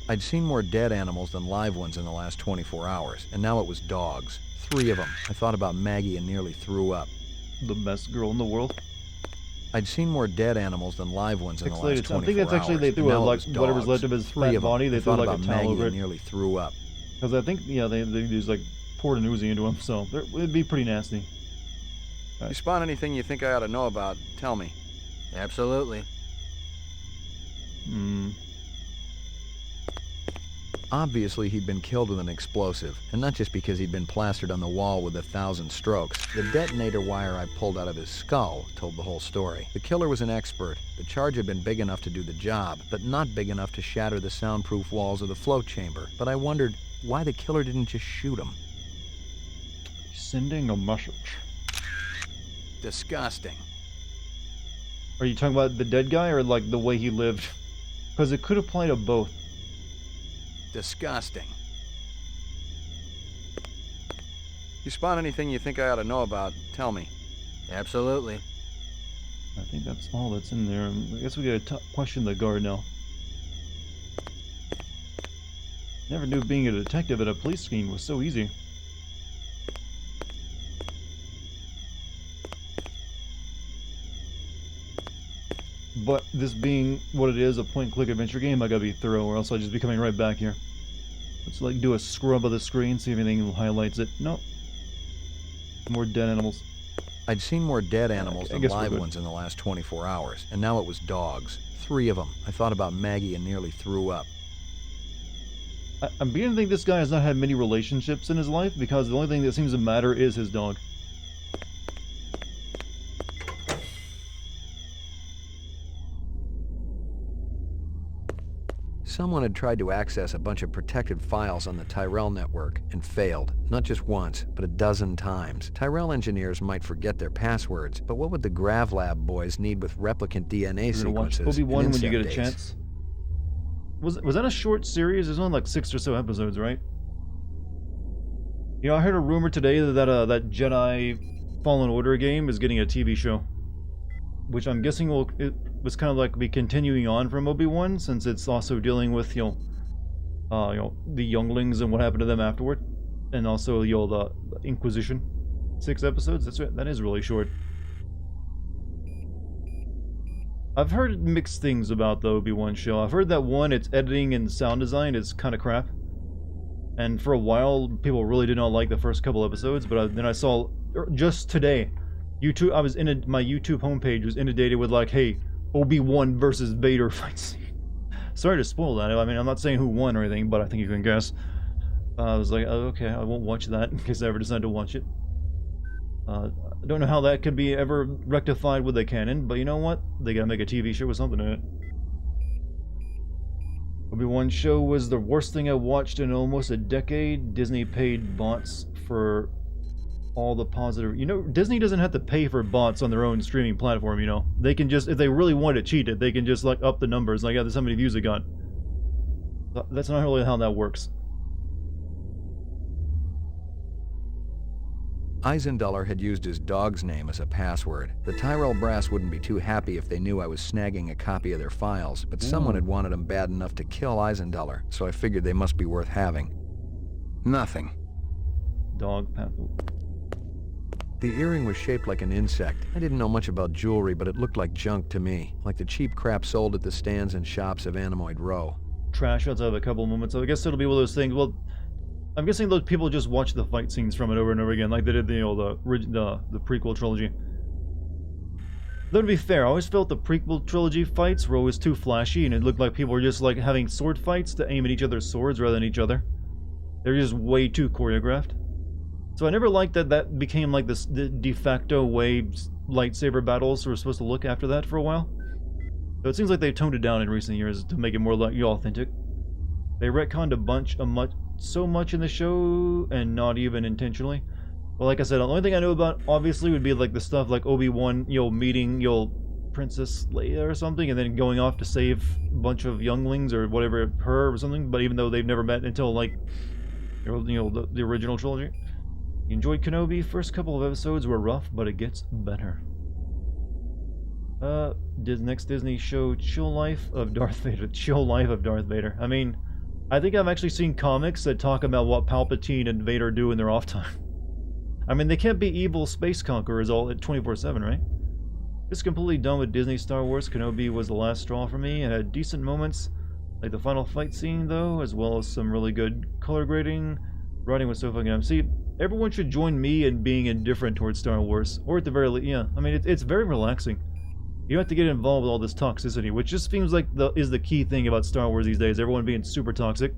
I'd seen more dead animals than live ones in the last 24 hours, and now it was dogs. 3 of them. I thought about Maggie and nearly threw up. The best girl in the world. I'd seen more dead animals than live ones in the last 24 hours. I think that's actually they threw like whatever's left of his fat body. They threw like a towel over it. Nearly threw up. Because I think they just like poured an Uzi into him, so it'd be pretty nasty. If you spot anything you think I ought to know about, tell me. Absolutely. Obviously, he'd been killed with an explosive, and not just because he'd been plastered on the wall with 1,000 strokes. The detonator wire I pulled out of his skull told the whole story. The killer was an expert. The charge had been big enough to do the job, but not big enough to shatter the soundproof walls of the float chamber. But I wondered why the killer didn't just shoot him. Sending a message. Disgusting. Are you talking about the dead guy or like the way he lived? Because it could apply to both. Disgusting. You spot anything you think I ought to know about, tell me. Absolutely. I think that's all that's in there. I guess we gotta question the guard now. Never knew being a detective at a police scene was so easy. But this being what it is, a point-and-click adventure game, I gotta be thorough, or else I'll just be coming right back here. Let's like do a scrub of the screen, see if anything highlights it. Nope. More dead animals. I'd seen more dead animals than live ones in the last 24 hours, and now it was dogs. 3 of them. I thought about Maggie and nearly threw up. I'm beginning to think this guy has not had many relationships in his life, because the only thing that seems to matter is his dog. Someone had tried to access a bunch of protected files on the Tyrell network and failed, not just once, but a dozen times. Tyrell engineers might forget their passwords, but what would the GravLab boys need with replicant DNA sequences? Watch Obi-Wan when you get a dates? chance. Was that a short series? There's only like 6 or so episodes, right? You know, I heard a rumor today that that Jedi Fallen Order game is getting a TV show, which I'm guessing it was kind of like be continuing on from Obi-Wan, since it's also dealing with the younglings and what happened to them afterward, and also the Inquisition. 6 episodes. That is really short. I've heard mixed things about the Obi-Wan show. I've heard that one, its editing and sound design is kind of crap, and for a while people really did not like the first couple episodes. But then I saw just today, YouTube. My YouTube homepage was inundated with like, "Hey, Obi-Wan versus Vader fight scene." Sorry to spoil that. I mean, I'm not saying who won or anything, but I think you can guess. I was like, oh, okay, I won't watch that in case I ever decide to watch it. I don't know how that could be ever rectified with the canon, but you know what? They gotta make a TV show with something in it. Obi-Wan show was the worst thing I watched in almost a decade. Disney paid bots for all the positive... You know, Disney doesn't have to pay for bots on their own streaming platform, you know. They can just, if they really want to cheat it, they can just, like, up the numbers. Like, yeah, there's how many views it got. That's not really how that works. Eisenduller had used his dog's name as a password. The Tyrell brass wouldn't be too happy if they knew I was snagging a copy of their files, but someone had wanted them bad enough to kill Eisenduller, so I figured they must be worth having. Nothing. Dog password. The earring was shaped like an insect. I didn't know much about jewelry, but it looked like junk to me, like the cheap crap sold at the stands and shops of Animoid Row. Trash outside of a couple moments. So I guess it'll be one of those things. Well, I'm guessing those people just watch the fight scenes from it over and over again, like they did the prequel trilogy. Though to be fair, I always felt the prequel trilogy fights were always too flashy, and it looked like people were just like having sword fights to aim at each other's swords rather than each other. They're just way too choreographed. So I never liked that became like this de facto way lightsaber battles were supposed to look after that for a while. So it seems like they've toned it down in recent years to make it more like authentic. They retconned so much in the show, and not even intentionally. Well, like I said, the only thing I know about obviously would be like the stuff like Obi-Wan, meeting Princess Leia or something, and then going off to save a bunch of younglings or whatever, her or something. But even though they've never met until like the original trilogy. Enjoyed Kenobi. First couple of episodes were rough, but it gets better. Next Disney show, Chill Life of Darth Vader. Chill Life of Darth Vader. I mean, I think I've actually seen comics that talk about what Palpatine and Vader do in their off time. I mean, they can't be evil space conquerors all at 24/7, right? Just completely done with Disney Star Wars. Kenobi was the last straw for me, and had decent moments, like the final fight scene, though, as well as some really good color grading. Writing was so fucking... See, everyone should join me in being indifferent towards Star Wars, or at the very least, yeah. I mean, it's very relaxing. You don't have to get involved with all this toxicity, which just seems like is the key thing about Star Wars these days. Everyone being super toxic.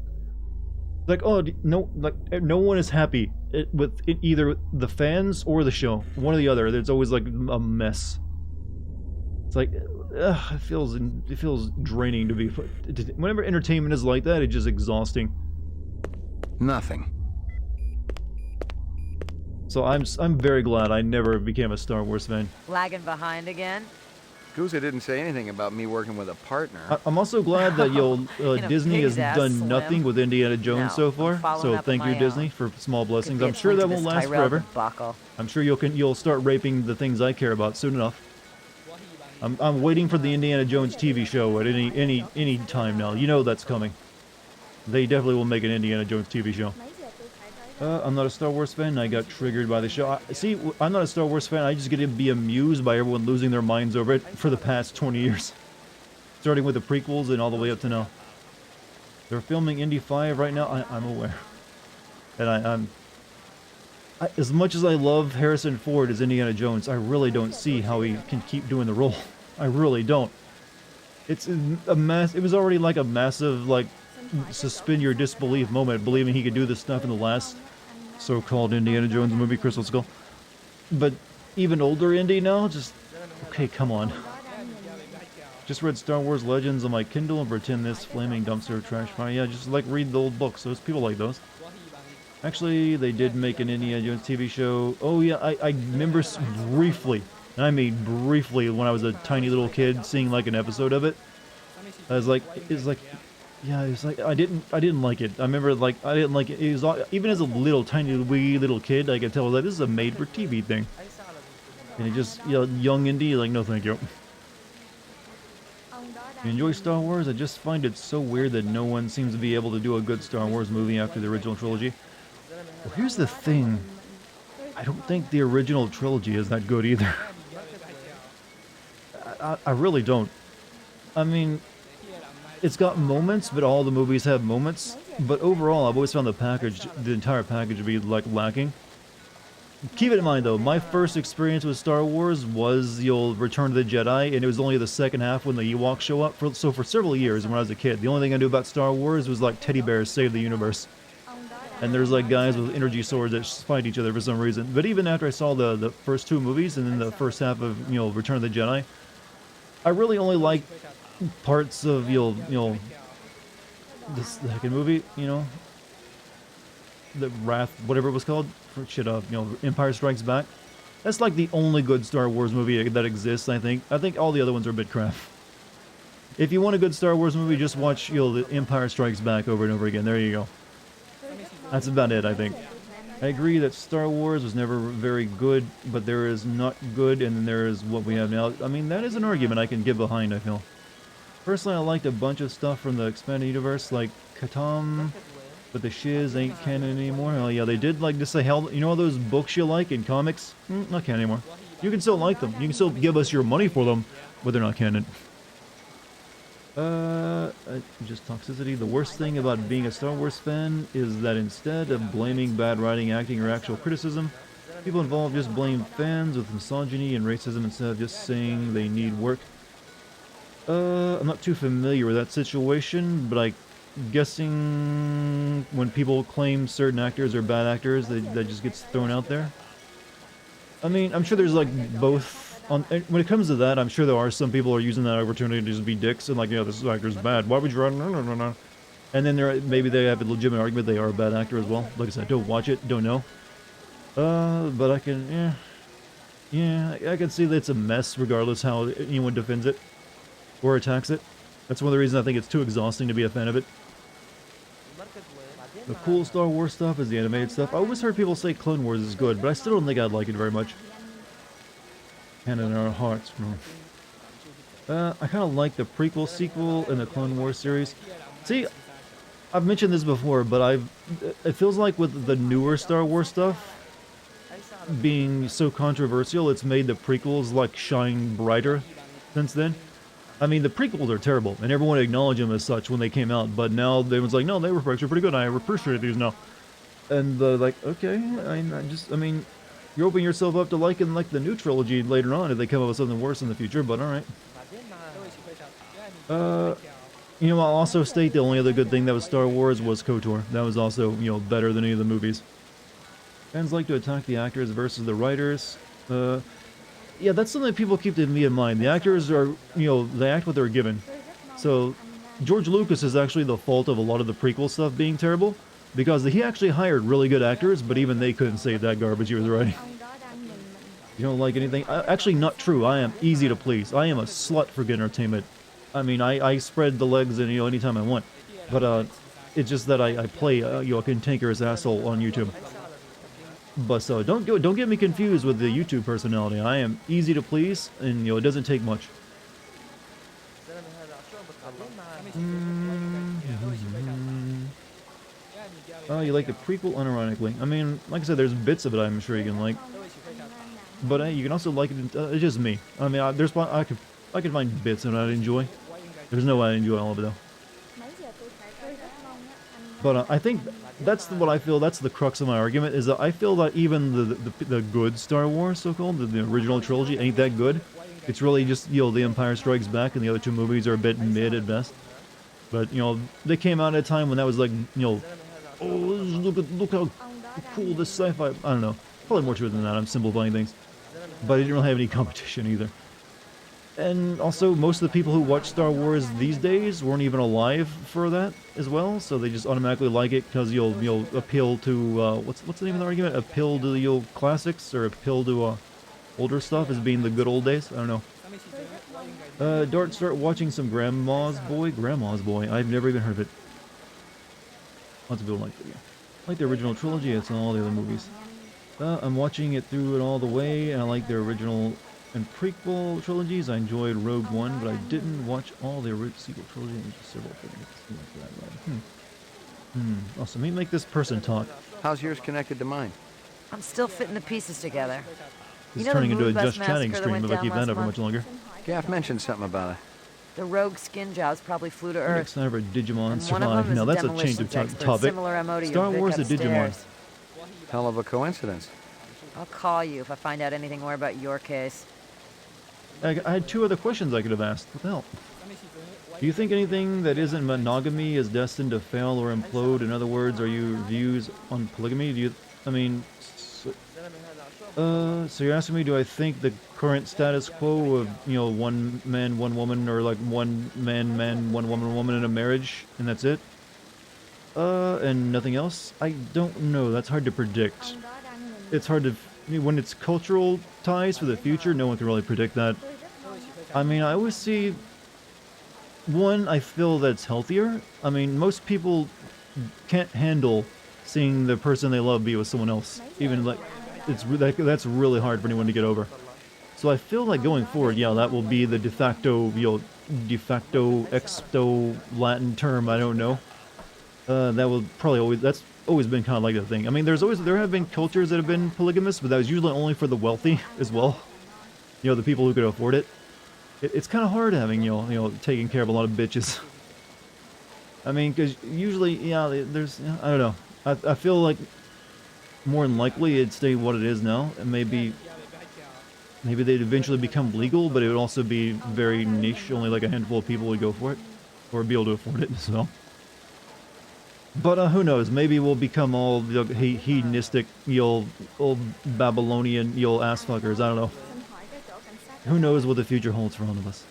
Like, oh, no one is happy with either the fans or the show. One or the other. There's always like a mess. It's like, it feels draining to be. Whenever entertainment is like that, it's just exhausting. Nothing. So I'm very glad I never became a Star Wars fan. Lagging behind again? Guza didn't say anything about me working with a partner. I'm also glad that Disney has done nothing with Indiana Jones so far. So thank you, Disney, for small blessings. I'm sure that won't last forever. I'm sure you'll start raping the things I care about soon enough. I'm waiting for the Indiana Jones TV show at any time now. You know that's coming. They definitely will make an Indiana Jones TV show. I'm not a Star Wars fan. I got triggered by the show. See, I'm not a Star Wars fan. I just get to be amused by everyone losing their minds over it for the past 20 years. Starting with the prequels and all the way up to now. They're filming Indy 5 right now. I'm aware. And as much as I love Harrison Ford as Indiana Jones, I really don't see how he can keep doing the role. I really don't. It's a mess. It was already like a massive, like, suspend your disbelief moment, believing he could do this stuff in the last so-called Indiana Jones movie, Crystal Skull. But even older Indy now, just, okay, come on. Just read Star Wars Legends on my Kindle and pretend this flaming dumpster trash fire. Yeah, just like read the old books. There's people like those. Actually, they did make an Indiana Jones TV show. Oh yeah, I remember briefly, and I mean briefly, when I was a tiny little kid, seeing like an episode of it. I was like, yeah, it was like I didn't like it. I remember like I didn't like it. It was even as a little wee little kid, I could tell that this is a made-for-TV thing. And it just, young Indy, like, no thank you. You enjoy Star Wars? I just find it so weird that no one seems to be able to do a good Star Wars movie after the original trilogy. Well, here's the thing. I don't think the original trilogy is that good either. I really don't. I mean, it's got moments, but all the movies have moments. But overall, I've always found the entire package to be, like, lacking. Keep it in mind, though, my first experience with Star Wars was Return of the Jedi, and it was only the second half when the Ewoks show up. So for several years, when I was a kid, the only thing I knew about Star Wars was, like, teddy bears save the universe. And there's, like, guys with energy swords that fight each other for some reason. But even after I saw the first two movies, and then the first half of, Return of the Jedi, I really only liked parts of, the second movie, the Wrath, whatever it was called. Empire Strikes Back. That's like the only good Star Wars movie that exists, I think. I think all the other ones are a bit crap. If you want a good Star Wars movie, just watch, the Empire Strikes Back over and over again. There you go. That's about it, I think. I agree that Star Wars was never very good, but there is not good, and then there is what we have now. I mean, that is an argument I can get behind, I feel. Personally, I liked a bunch of stuff from the expanded universe, like Katam, but the shiz ain't canon anymore. Oh yeah, they did like just say, hell, all those books you like in comics? Not canon anymore. You can still like them. You can still give us your money for them, but they're not canon. Just toxicity. The worst thing about being a Star Wars fan is that instead of blaming bad writing, acting, or actual criticism, people involved just blame fans with misogyny and racism instead of just saying they need work. I'm not too familiar with that situation, but I'm guessing when people claim certain actors are bad actors, that just gets thrown out there. I mean, I'm sure there's like both. When it comes to that, I'm sure there are some people who are using that opportunity to just be dicks and like, this actor's bad. Why would you run? No. And then maybe they have a legitimate argument they are a bad actor as well. Like I said, don't watch it, don't know. But I can, I can see that it's a mess regardless how anyone defends it or attacks it. That's one of the reasons I think it's too exhausting to be a fan of it. The cool Star Wars stuff is the animated stuff. I always heard people say Clone Wars is good, but I still don't think I'd like it very much. And in our hearts. I kind of like the prequel, sequel, and the Clone Wars series. See, I've mentioned this before, but it feels like with the newer Star Wars stuff being so controversial, it's made the prequels like shine brighter since then. I mean, the prequels are terrible, and everyone acknowledged them as such when they came out, but now everyone's like, no, they were actually pretty good, I appreciate these now. And like, okay, I mean, you're opening yourself up to liking like the new trilogy later on if they come up with something worse in the future, but alright. I'll also state the only other good thing that was Star Wars was KOTOR. That was also, better than any of the movies. Fans like to attack the actors versus the writers. Yeah, that's something that people keep to me in mind. The actors are, they act what they're given. So, George Lucas is actually the fault of a lot of the prequel stuff being terrible, because he actually hired really good actors, but even they couldn't save that garbage he was writing. You don't like anything? Actually, not true. I am easy to please. I am a slut for good entertainment. I mean, I spread the legs and anytime I want. But it's just that I play a cantankerous asshole on YouTube. But so don't get me confused with the YouTube personality. I am easy to please, and it doesn't take much. Oh, you like the prequel unironically. I mean, like I said, there's bits of it I'm sure you can like. But you can also like it. It's just me. I mean, I could find bits that I'd enjoy. There's no way I'd enjoy all of it though. But I think that's what I feel. That's the crux of my argument. Is that I feel that even the good Star Wars, so-called, the original trilogy, ain't that good. It's really just The Empire Strikes Back, and the other two movies are a bit mid at best. But they came out at a time when that was like oh, look how cool this sci-fi. I don't know. Probably more to it than that. I'm simplifying things. But it didn't really have any competition either. And also, most of the people who watch Star Wars these days weren't even alive for that as well, so they just automatically like it because you'll appeal to what's the name of the argument? Appeal to the classics, or appeal to older stuff as being the good old days. I don't know. Dart, start watching some Grandma's Boy. Grandma's Boy. I've never even heard of it. Lots of people like it. Yeah. Like the original trilogy. It's all the other movies. I'm watching it through it all the way, and I like the original and prequel trilogies. I enjoyed Rogue One, but I didn't watch all the sequel trilogy. There's just several things. Also, let me make this person talk. How's yours connected to mine? I'm still fitting the pieces together. This is turning into a just chatting stream if I keep that up for much longer. Gaff mentioned something about it. The rogue skin jobs probably flew to Earth. Next time ever Digimon survive. Now that's a change of topic. Star Wars to Digimon. Hell of a coincidence. I'll call you if I find out anything more about your case. I had two other questions I could have asked. What the hell? Do you think anything that isn't monogamy is destined to fail or implode? In other words, are your views on polygamy? So you're asking me, do I think the current status quo of, one man, one woman, or like one man, one woman in a marriage, and that's it? And nothing else? I don't know. That's hard to predict. It's hard to... when it's cultural ties for the future, no one can really predict that. I mean, I always see... One, I feel that's healthier. I mean, most people can't handle seeing the person they love be with someone else. Even like... that's really hard for anyone to get over. So I feel like going forward, yeah, that will be the de facto, exto Latin term, I don't know. That will probably always... That's always been kind of like that thing. I mean, there have been cultures that have been polygamous, but that was usually only for the wealthy as well. The people who could afford it. It's kind of hard having, taking care of a lot of bitches. I mean, because usually, there's, I don't know. I feel like more than likely it'd stay what it is now, and maybe they'd eventually become legal, but it would also be very niche. Only like a handful of people would go for it, or be able to afford it as well. But who knows? Maybe we'll become all hedonistic, old Babylonian, ass fuckers. I don't know. Who knows what the future holds for all of us?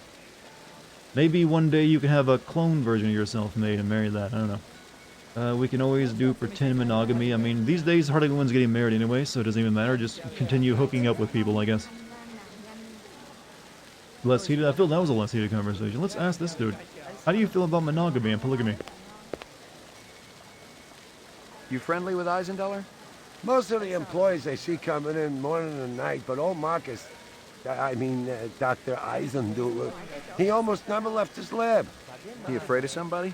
Maybe one day you can have a clone version of yourself made and marry that. I don't know. We can always do pretend monogamy. I mean, these days hardly anyone's getting married anyway, so it doesn't even matter. Just continue hooking up with people, I guess. Less heated. I feel that was a less heated conversation. Let's ask this dude. How do you feel about monogamy and polygamy? You friendly with Eisendeller? Most of the employees I see coming in morning and night, but old Marcus, Dr. Eisendeller, he almost never left his lab. He afraid of somebody?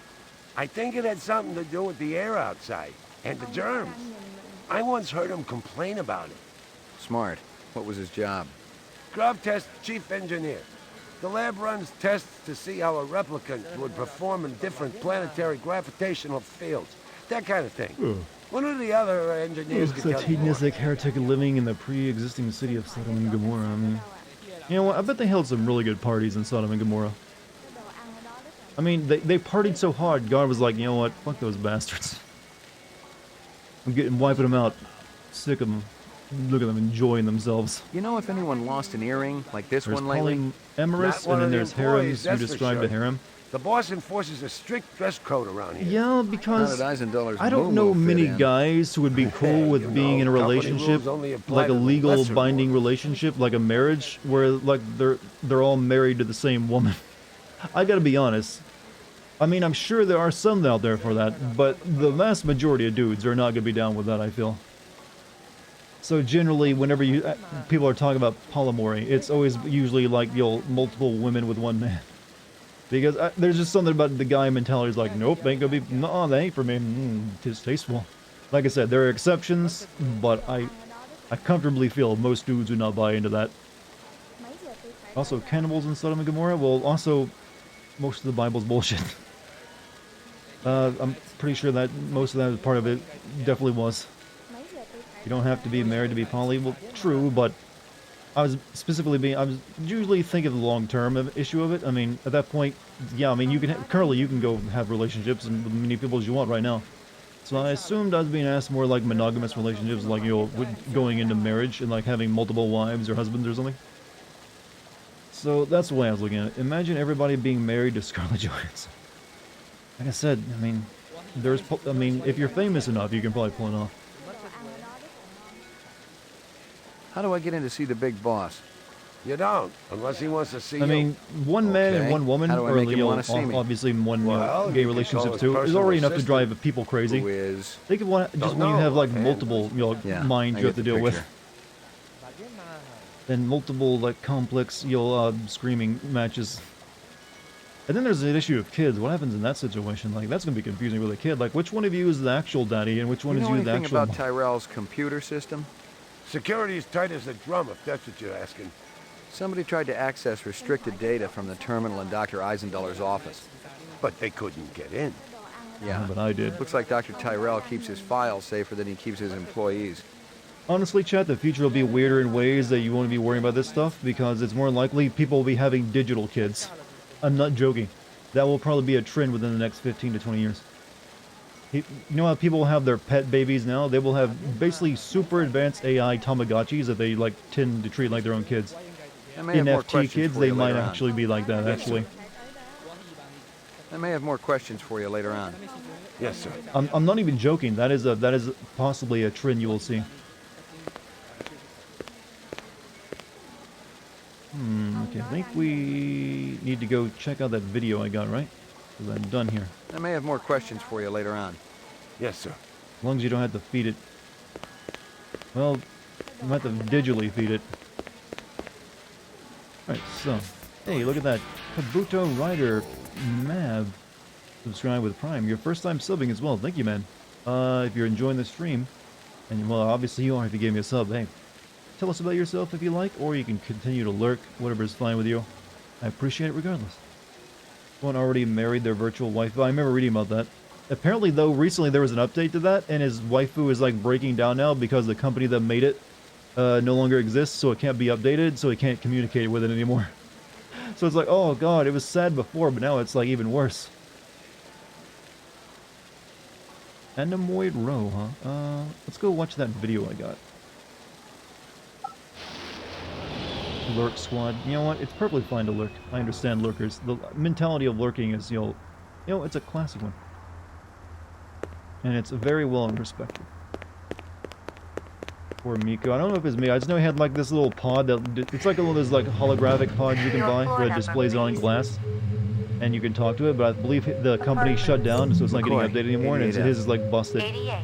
I think it had something to do with the air outside, and the germs. I once heard him complain about it. Smart. What was his job? Grub test chief engineer. The lab runs tests to see how a replicant would perform in different planetary gravitational fields. That kind of thing. One of the other engineers could such hedonistic heretic living in the pre-existing city of Sodom and Gomorrah. I mean, you know what? I bet they held some really good parties in Sodom and Gomorrah. I mean, they partied so hard, God was like, you know what? Fuck those bastards. I'm wiping them out. Sick of them. Look at them enjoying themselves. You know if anyone lost an earring like this there's one lately? Polyamorous, and then there's harems. You described a harem. The boss enforces a strict dress code around here. Yeah, because Not at Eisendollars I don't know many guys who would be cool with being in a relationship, like a legal binding relationship, like a marriage, where like they're all married to the same woman. I gotta be honest. I mean, I'm sure there are some out there for that, but the vast majority of dudes are not gonna be down with that, I feel. So generally, whenever people are talking about polyamory, it's always usually like, multiple women with one man. Because there's just something about the guy mentality is like, nope, ain't gonna be, no, that ain't for me, distasteful. Like I said, there are exceptions, but I comfortably feel most dudes would not buy into that. Also, cannibals in Sodom and Gomorrah, well, also, most of the Bible's bullshit. I'm pretty sure that most of that part of it definitely was. You don't have to be married to be poly, well, true, but I was usually thinking of the long-term issue of it. I mean, at that point, yeah, I mean, currently you can go have relationships and as many people as you want right now. So I assumed I was being asked more like monogamous relationships, like, going into marriage and like having multiple wives or husbands or something. So that's the way I was looking at it. Imagine everybody being married to Scarlett Johansson. Like I said, I mean, if you're famous enough, you can probably pull it off. How do I get in to see the big boss? You don't, unless he wants to see you. I mean, one man and one woman, How do I make him want to see me? obviously one gay relationships too, is already enough to drive people crazy. Who is? Think of just when you have like multiple, minds you have to deal with. Then multiple like complex, screaming matches. And then there's the issue of kids. What happens in that situation? Like, that's gonna be confusing with a kid. Like, which one of you is the actual daddy, and which one is you the actual? You know anything about Tyrell's computer system? Security is tight as a drum, if that's what you're asking. Somebody tried to access restricted data from the terminal in Dr. Eisendoller's office. But they couldn't get in. Yeah, but I did. Looks like Dr. Tyrell keeps his files safer than he keeps his employees. Honestly, chat, the future will be weirder in ways that you won't be worrying about this stuff, because it's more likely people will be having digital kids. I'm not joking. That will probably be a trend within the next 15 to 20 years. You know how people have their pet babies now? They will have basically super advanced AI Tamagotchis that they tend to treat like their own kids. NFT kids, they might actually be like that, actually. I may have more questions for you later on. Yes, sir. I'm not even joking. That is possibly a trend you will see. Okay, I think we need to go check out that video I got, right? Because I'm done here. I may have more questions for you later on. Yes, sir. As long as you don't have to feed it. Well, you might have to digitally feed it. Alright, so. Hey, look at that. Kabuto Rider Mav. Subscribe with Prime. Your first time subbing as well. Thank you, man. If you're enjoying the stream, and well, obviously you are if you gave me a sub, hey. Tell us about yourself if you like, or you can continue to lurk. Whatever is fine with you. I appreciate it regardless. One already married their virtual waifu. I remember reading about that. Apparently, though, recently there was an update to that, and his waifu is like breaking down now because the company that made it no longer exists, so it can't be updated, so he can't communicate with it anymore. So it's like, oh god, it was sad before, but now it's like even worse. Anemoid Row, huh? Let's go watch that video I got. Lurk squad. You know what? It's perfectly fine to lurk. I understand lurkers. The mentality of lurking is, it's a classic one. And it's very well respected. Poor Miko. I don't know if it's me. I just know he had like this little pod that it's like one of those like holographic pods you can buy where it displays it on glass. And you can talk to it, but I believe the company shut down, so it's not getting updated anymore, and his is like busted. 88.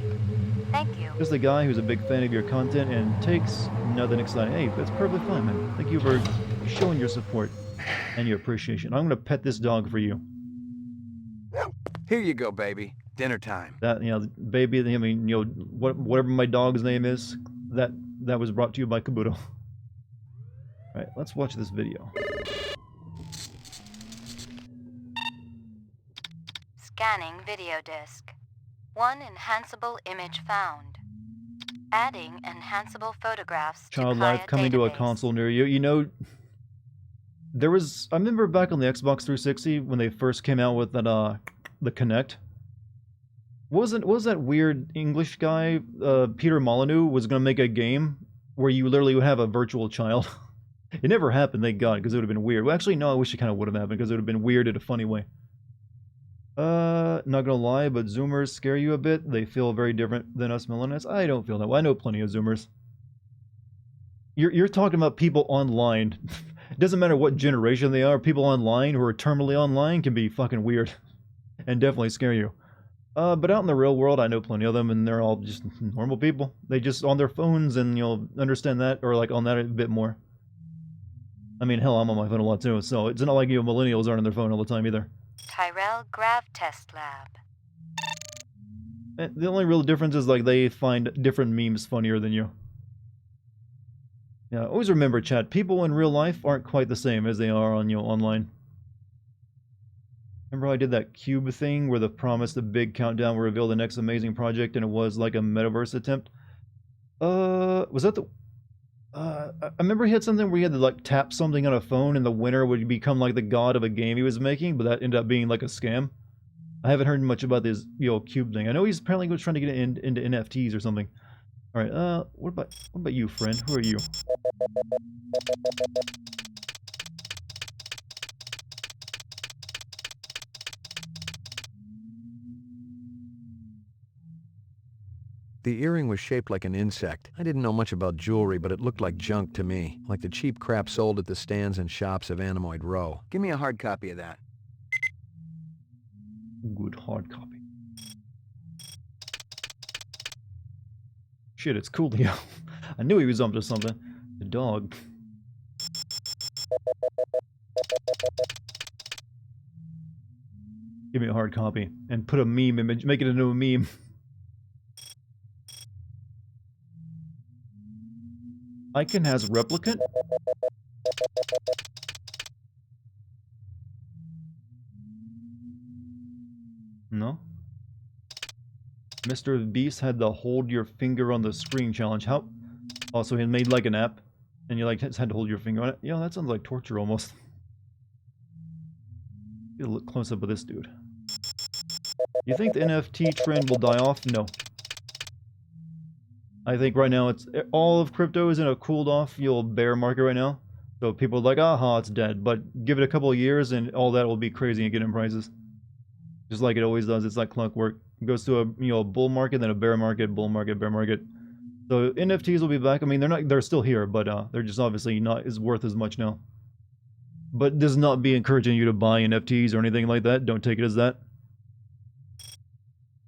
Thank you. Just a guy who's a big fan of your content and takes nothing exciting. Hey, that's perfectly fine, man. Thank you for showing your support and your appreciation. I'm gonna pet this dog for you. Here you go, baby. Dinner time. That, baby, I mean, whatever my dog's name is, that was brought to you by Kabuto. Alright, let's watch this video. Scanning video disc. One enhanceable image found. Adding enhanceable photographs Child to life coming to a console near you. There was, I remember back on the Xbox 360 when they first came out with that, the Kinect. What was that weird English guy, Peter Molyneux, was going to make a game where you literally would have a virtual child. It never happened, thank God, because it would have been weird. Well, actually, no, I wish it kind of would have happened, because it would have been weird in a funny way. Not gonna lie, but Zoomers scare you a bit. They feel very different than us millennials. I don't feel that way. I know plenty of Zoomers. You're talking about people online. It doesn't matter what generation they are. People online who are terminally online can be fucking weird and definitely scare you. But out in the real world, I know plenty of them, and they're all just normal people. They just on their phones, and you'll understand that, or like on that a bit more. I mean, hell, I'm on my phone a lot too, so it's not like you millennials aren't on their phone all the time either. Tyrell Grav Test Lab. The only real difference is like they find different memes funnier than you. Yeah, always remember, chat, people in real life aren't quite the same as they are on online. Remember how I did that cube thing where the promise, the big countdown will reveal the next amazing project, and it was like a metaverse attempt? Was that the... I remember he had something where he had to like tap something on a phone and the winner would become like the god of a game he was making, but that ended up being like a scam. I haven't heard much about this, cube thing. I know he's apparently trying to get into NFTs or something. Alright, what about you, friend? Who are you? The earring was shaped like an insect. I didn't know much about jewelry, but it looked like junk to me, like the cheap crap sold at the stands and shops of Animoid Row. Give me a hard copy of that. Good hard copy. Shit, it's Coolio. I knew he was up to something. The dog. Give me a hard copy and put a meme image, make it into a meme. Icon has replicant? No? Mr. Beast had the hold your finger on the screen challenge. How? Also, he made like an app, and you like just had to hold your finger on it. Yeah, that sounds like torture almost. Get a look close up of this dude. You think the NFT trend will die off? No. I think right now it's all of crypto is in a cooled off bear market right now. So people are like, aha, it's dead. But give it a couple of years and all that will be crazy again in prices. Just like it always does. It's like clockwork. It goes to a bull market, then a bear market, bull market, bear market. So NFTs will be back. I mean, they're still here, but they're just obviously not as worth as much now. But does not be encouraging you to buy NFTs or anything like that. Don't take it as that.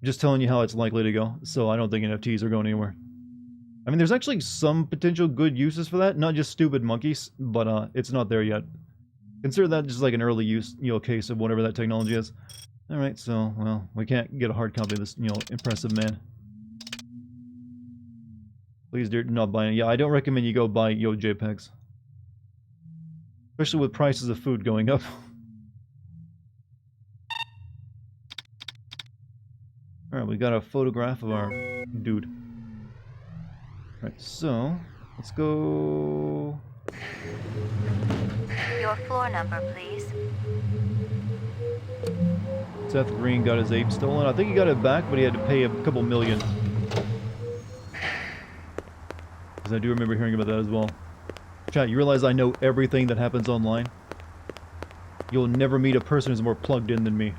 Just telling you how it's likely to go. So I don't think NFTs are going anywhere. I mean, there's actually some potential good uses for that, not just stupid monkeys, but it's not there yet. Consider that just like an early use, case of whatever that technology is. All right, so well, we can't get a hard copy of this, impressive man. Please do not buy it. Yeah, I don't recommend you go buy JPEGs, especially with prices of food going up. All right, we got a photograph of our dude. Right, so let's go. Your floor number, please. Seth Green got his ape stolen. I think he got it back, but he had to pay a couple million. Because I do remember hearing about that as well. Chat, you realize I know everything that happens online? You'll never meet a person who's more plugged in than me.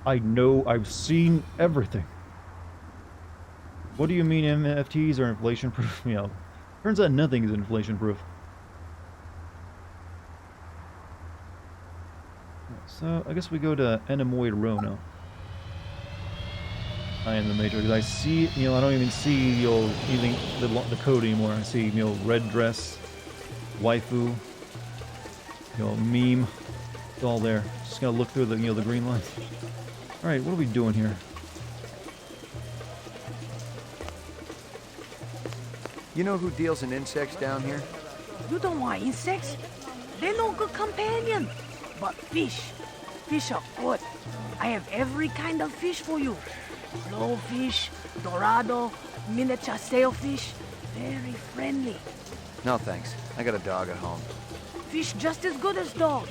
I've seen everything. What do you mean NFTs are inflation proof? Turns out nothing is inflation proof. So I guess we go to Animoid Row now. I am the Matrix. I see, I don't even see anything the code anymore. I see red dress, waifu, meme. It's all there. Just gotta look through the the green line. All right, what are we doing here? You know who deals in insects down here? You don't want insects? They're no good companion. But fish. Fish are good. I have every kind of fish for you. Blowfish, dorado, miniature sailfish. Very friendly. No thanks. I got a dog at home. Fish just as good as dog.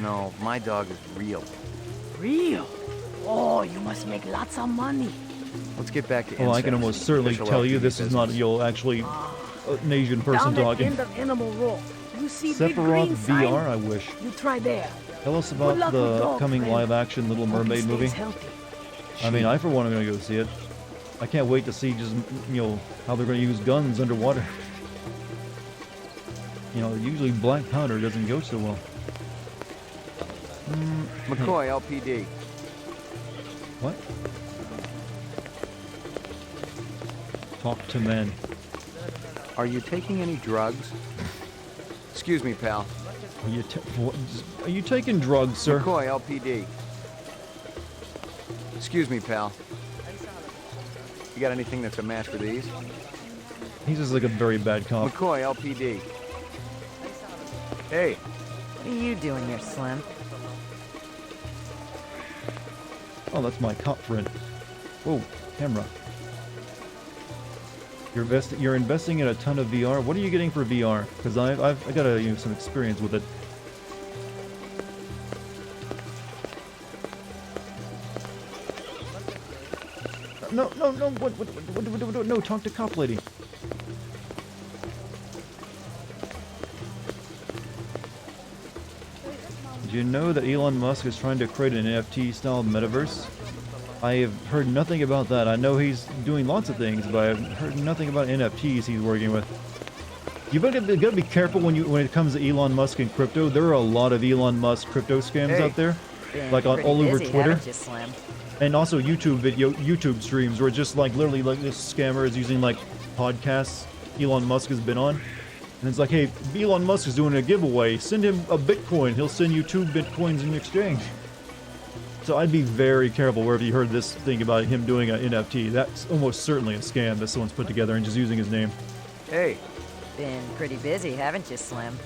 No, my dog is real. Real? Oh, you must make lots of money. Let's get back to insects. Oh, I can almost certainly tell you this is not actually an Asian person down talking. At the end of Animal Row, You see big green Sephiroth sign? VR, I wish. You try there. Tell us about the upcoming live-action Little Mermaid movie. I mean, I for one am going to go see it. I can't wait to see just, you know, how they're going to use guns underwater. You know, usually black powder doesn't go so well. McCoy, LPD. What? Talk to men. Are you taking any drugs? Excuse me, pal. Are you taking drugs, sir? McCoy, LPD. Excuse me, pal. You got anything that's a match for these? He's just like a very bad cop. McCoy, LPD. Hey. What are you doing here, Slim? Oh, that's my cop friend. Whoa, camera. You're investing in a ton of VR. What are you getting for VR? Because I got some experience with it. No, what, no, talk to cop lady. Do you know that Elon Musk is trying to create an NFT-style metaverse? I have heard nothing about that. I know he's doing lots of things, but I've heard nothing about NFTs he's working with. You gotta be careful when it comes to Elon Musk and crypto. There are a lot of Elon Musk crypto scams out there, like all over Twitter, and also YouTube streams where it's just like literally like this scammer is using like podcasts Elon Musk has been on, and it's like, hey, Elon Musk is doing a giveaway. Send him a Bitcoin. He'll send you 2 Bitcoins in exchange. So I'd be very careful wherever you heard this thing about him doing an NFT. That's almost certainly a scam that someone's put together and just using his name. Hey. Been pretty busy, haven't you, Slim?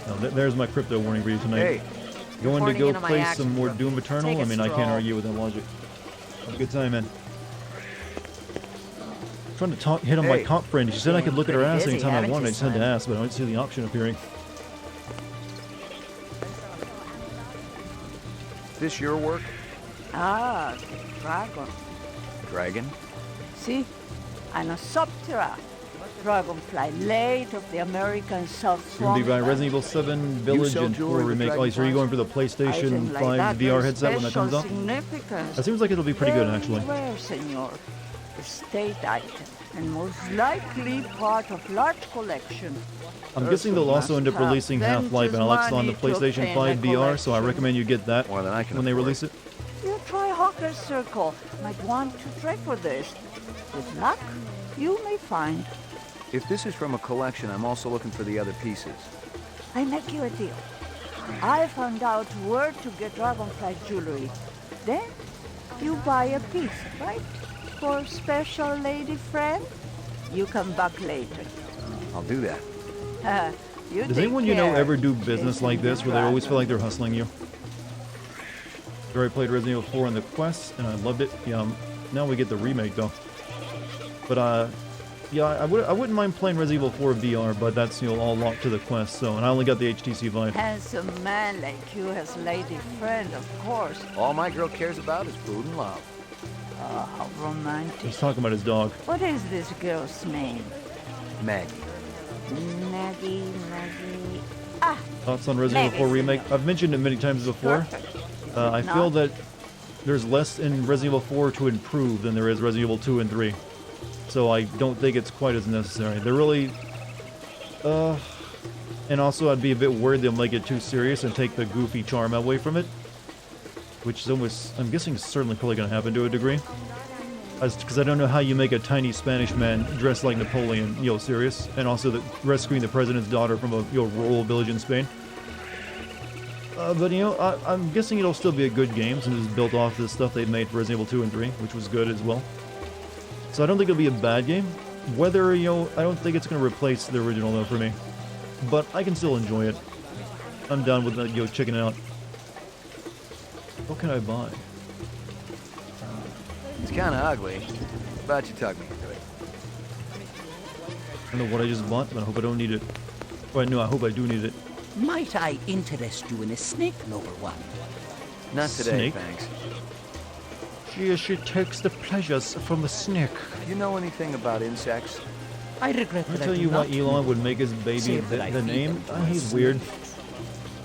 No, there's my crypto warning for you tonight. Hey. Going to go play some more Doom Eternal? I mean, I can't argue with that logic. Have a good time, man. I'm trying to hit on my cop friend. She said I could look at her ass anytime I wanted. I just had to ask, but I don't see the option appearing. This your work? Ah, dragon. Dragon? See? Anosoptera. Dragonfly, late of the American South. It's going to be by Resident Evil 7 Village and 4 Remake. Oh, so are you going for the PlayStation 5 VR headset when that comes out? That seems like it'll be pretty good, actually. Rare, senor. A state item, and most likely part of large collection. I'm guessing they'll also end up releasing Half-Life and Alex on the PlayStation 5 VR, so I recommend you get that when they release it. You try Hawker's Circle. Might want to try for this. With luck, you may find. If this is from a collection, I'm also looking for the other pieces. I make you a deal. I found out where to get Dragonfly jewelry. Then, you buy a piece, right? For special lady friend? You come back later. I'll do that. Does anyone you know ever do business like this where they always feel like they're hustling you? I already played Resident Evil 4 on the Quest, and I loved it. Yeah, now we get the remake, though. But, yeah, I wouldn't mind playing Resident Evil 4 VR, but that's, all locked to the Quest, so, and I only got the HTC Vive. Handsome man like you has lady friend, of course. All my girl cares about is food and love. Oh, how romantic. He's talking about his dog. What is this girl's name? Maggie. Maggie. Ah! Thoughts on Resident Evil 4 Remake? I've mentioned it many times before. I feel that there's less in Resident Evil 4 to improve than there is Resident Evil 2 and 3. So I don't think it's quite as necessary. They're really... and also I'd be a bit worried they'll make it too serious and take the goofy charm away from it. Which is almost, I'm guessing, certainly probably going to happen to a degree. Because I don't know how you make a tiny Spanish man dressed like Napoleon, serious. And also rescuing the president's daughter from a rural village in Spain. But I'm guessing it'll still be a good game since it's built off the stuff they've made for Resident Evil 2 and 3, which was good as well. So I don't think it'll be a bad game. Whether, I don't think it's going to replace the original, though, for me. But I can still enjoy it. I'm done with, checking it out. What can I buy? It's kind of ugly. How about you tuck me into it? I don't know what I just bought, but I hope I don't need it. Well, no, I hope I do need it. Might I interest you in a snake lover one? Not today, Snake? thanks. She takes the pleasures from a snake. You know anything about insects? I regret I'll that tell I do you why not Elon know. would make his baby Save that I the feed name. them to my He's weird.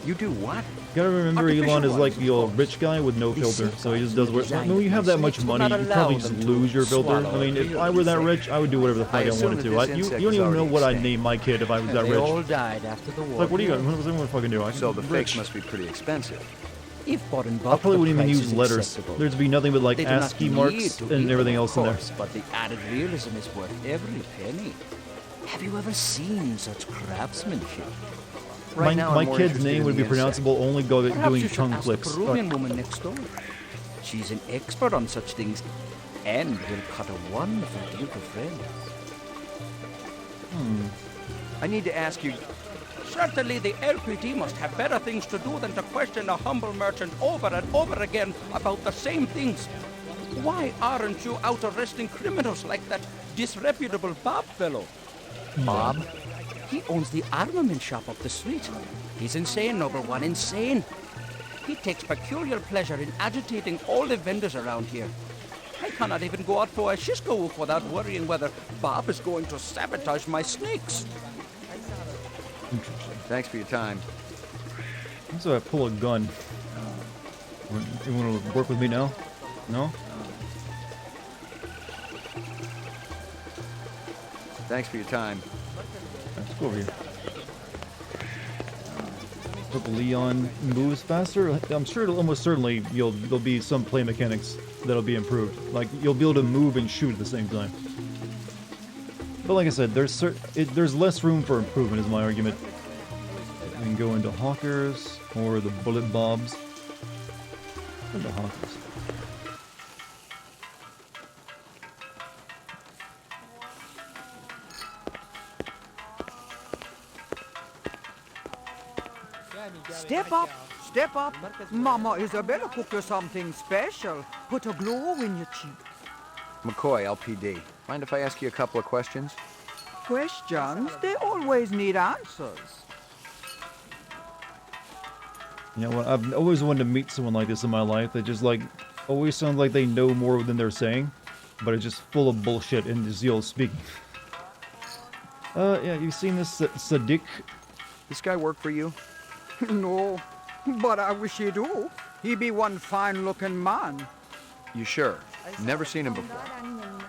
You do what? Gotta remember, Artificial Elon is like ones, the old rich guy with no filter, so he just does what. I mean, when you have that much money, you probably just lose your filter. I mean, if I were that rich, I would do whatever the fuck I wanted to. You don't even know what I'd name my kid if I was that They rich. all died after the war. Like, what do you got? What does anyone fucking do? So the fakes rich. must be pretty expensive. If bought in I bulk, probably the wouldn't even price use is letters. acceptable. There'd be nothing but like They do not ASCII need marks to and eat everything them, else of in there. course, but the added realism is worth every penny. Have you ever seen such craftsmanship? My kid's name would be pronounceable only doing Perhaps you should tongue ask clicks. the Peruvian woman next door. She's an expert on such things and will cut a wonderful deal to friends. I need to ask you, Certainly the LPD must have better things to do than to question a humble merchant over and over again about the same things. Why aren't you out arresting criminals like that disreputable Bob fellow? Bob? He owns the armament shop up the street. He's insane, number one, insane. He takes peculiar pleasure in agitating all the vendors around here. I cannot even go out for a Cisco without worrying whether Bob is going to sabotage my snakes. Interesting. thanks for your time. So I pull a gun. You want to work with me now? No? Thanks for your time. Let's go over here. Hope Leon moves faster. I'm sure it'll almost certainly there'll be some play mechanics that'll be improved. Like you'll be able to move and shoot at the same time. But like I said, there's less room for improvement is my argument. I can go into Hawkers or the Bullet Bobs. Into Hawkers. Step up, step up. Mama Isabella cooked you something special. Put a glow in your cheek. McCoy, LPD. Mind if I ask you a couple of questions? Questions, they always need answers. You know what? I've always wanted to meet someone like this in my life. That just like always sounds like they know more than they're saying, but it's just full of bullshit and zeal speaking. Yeah, you've seen this Sadiq? This guy work for you? No, but I wish he do. He be one fine-looking man. You sure? Never seen him before.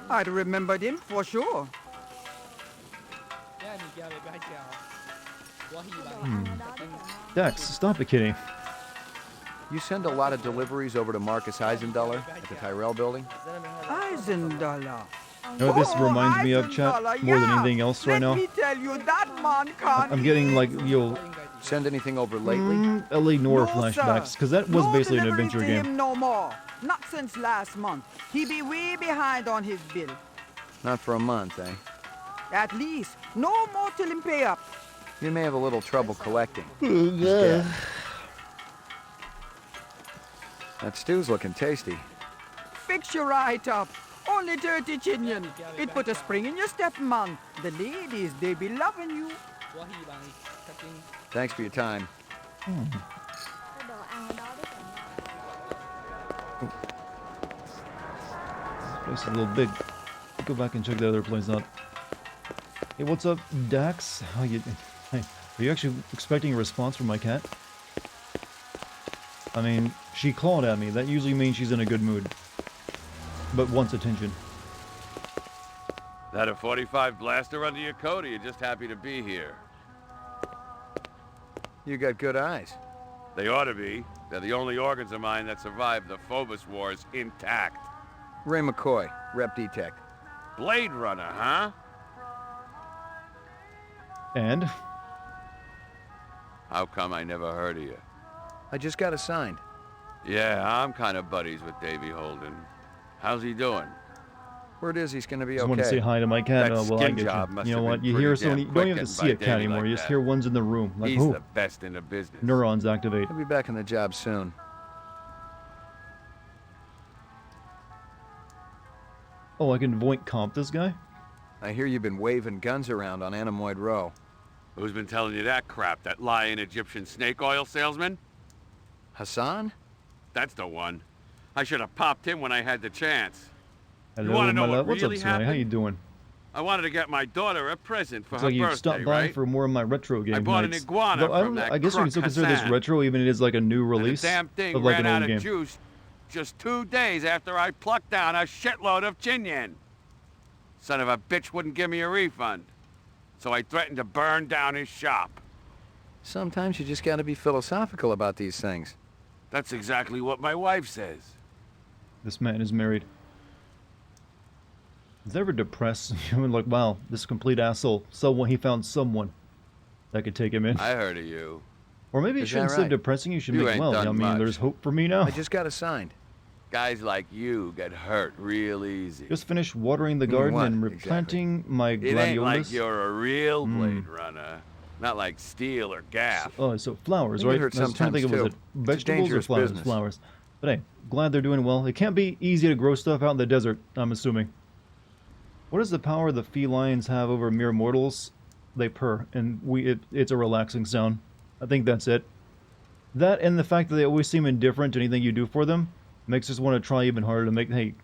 I'd remembered him for sure. Dax, stop it, kidding. You send a lot of deliveries over to Marcus Eisendaller at the Tyrell building? Eisendaller. You know what this reminds me of, chat, more than anything else right now? Let me tell you, that man can't I'm getting like, you'll send anything over lately? LA Noir flashbacks, because that was basically an adventure delivery to game. him no more. Not since last month. He be way behind on his bill. Not for a month, eh? At least. No more till him pay up. You may have a little trouble collecting. Yeah. That stew's looking tasty. Fix you right up. Only 30 chinion. It put a spring in your step, man. The ladies, they be loving you. Thanks for your time. This place is a little big. Go back and check the other place out. Hey, what's up, Dax? How you? Hey, are you actually expecting a response from my cat? I mean, she clawed at me. That usually means she's in a good mood. But wants attention. That a 45 blaster under your coat, or you just happy to be here? You got good eyes. They ought to be. They're the only organs of mine that survived the Phobos Wars intact. Ray McCoy, Rep Detect. Blade Runner, huh? And? How come I never heard of you? I just got assigned. Yeah, I'm kind of buddies with Davey Holden. How's he doing? Word is he's gonna be Just okay. want to say hi to my cat. That Well, I skin get job you. must You know have what? been You hear pretty someone. damn You don't even quick have to getting see a by cat Davey anymore. like You just that. hear ones in the room. Like, He's ooh, the best in the business. neurons activate. He'll be back on the job soon. Oh, I can voink comp this guy? I hear you've been waving guns around on Anemoid Row. Who's been telling you that crap? That lying Egyptian snake oil salesman? Hassan? That's the one. I should have popped him when I had the chance. Hello, you want to know my what love. What's really up, Sonny? How happened? you doing? I wanted to get my daughter a present for It's her like you birthday, stopped by right? for more of my retro game I bought an nights. iguana Though I from that I guess we can still consider this Hassan. retro, even if it is like a new And release the damn thing of like ran an out old of game. juice just 2 days after I plucked down a shitload of chinyen. Son of a bitch wouldn't give me a refund, so I threatened to burn down his shop. Sometimes you just gotta be philosophical about these things. That's exactly what my wife says. This man is married. Is ever depressed? You're like, wow, this complete asshole. Someone, he found someone that could take him in. I heard of you. Or maybe it Is that shouldn't say right? depressing. You should You make, ain't well, done I mean, much. there's hope for me now. I just got assigned. Guys like you get hurt real easy. Just finished watering the garden what and exactly? replanting my It ain't gladiolus. like you're a real Blade Runner. Not like steel or gaff. Oh, so flowers, You right? get hurt I was trying to think of, was sometimes, it too. It's a vegetables or dangerous flowers? business. Flowers. But hey, glad they're doing well. It can't be easy to grow stuff out in the desert, I'm assuming. What is the power the felines have over mere mortals? They purr, and it's a relaxing sound. I think that's it. That and the fact that they always seem indifferent to anything you do for them makes us want to try even harder to make, hey,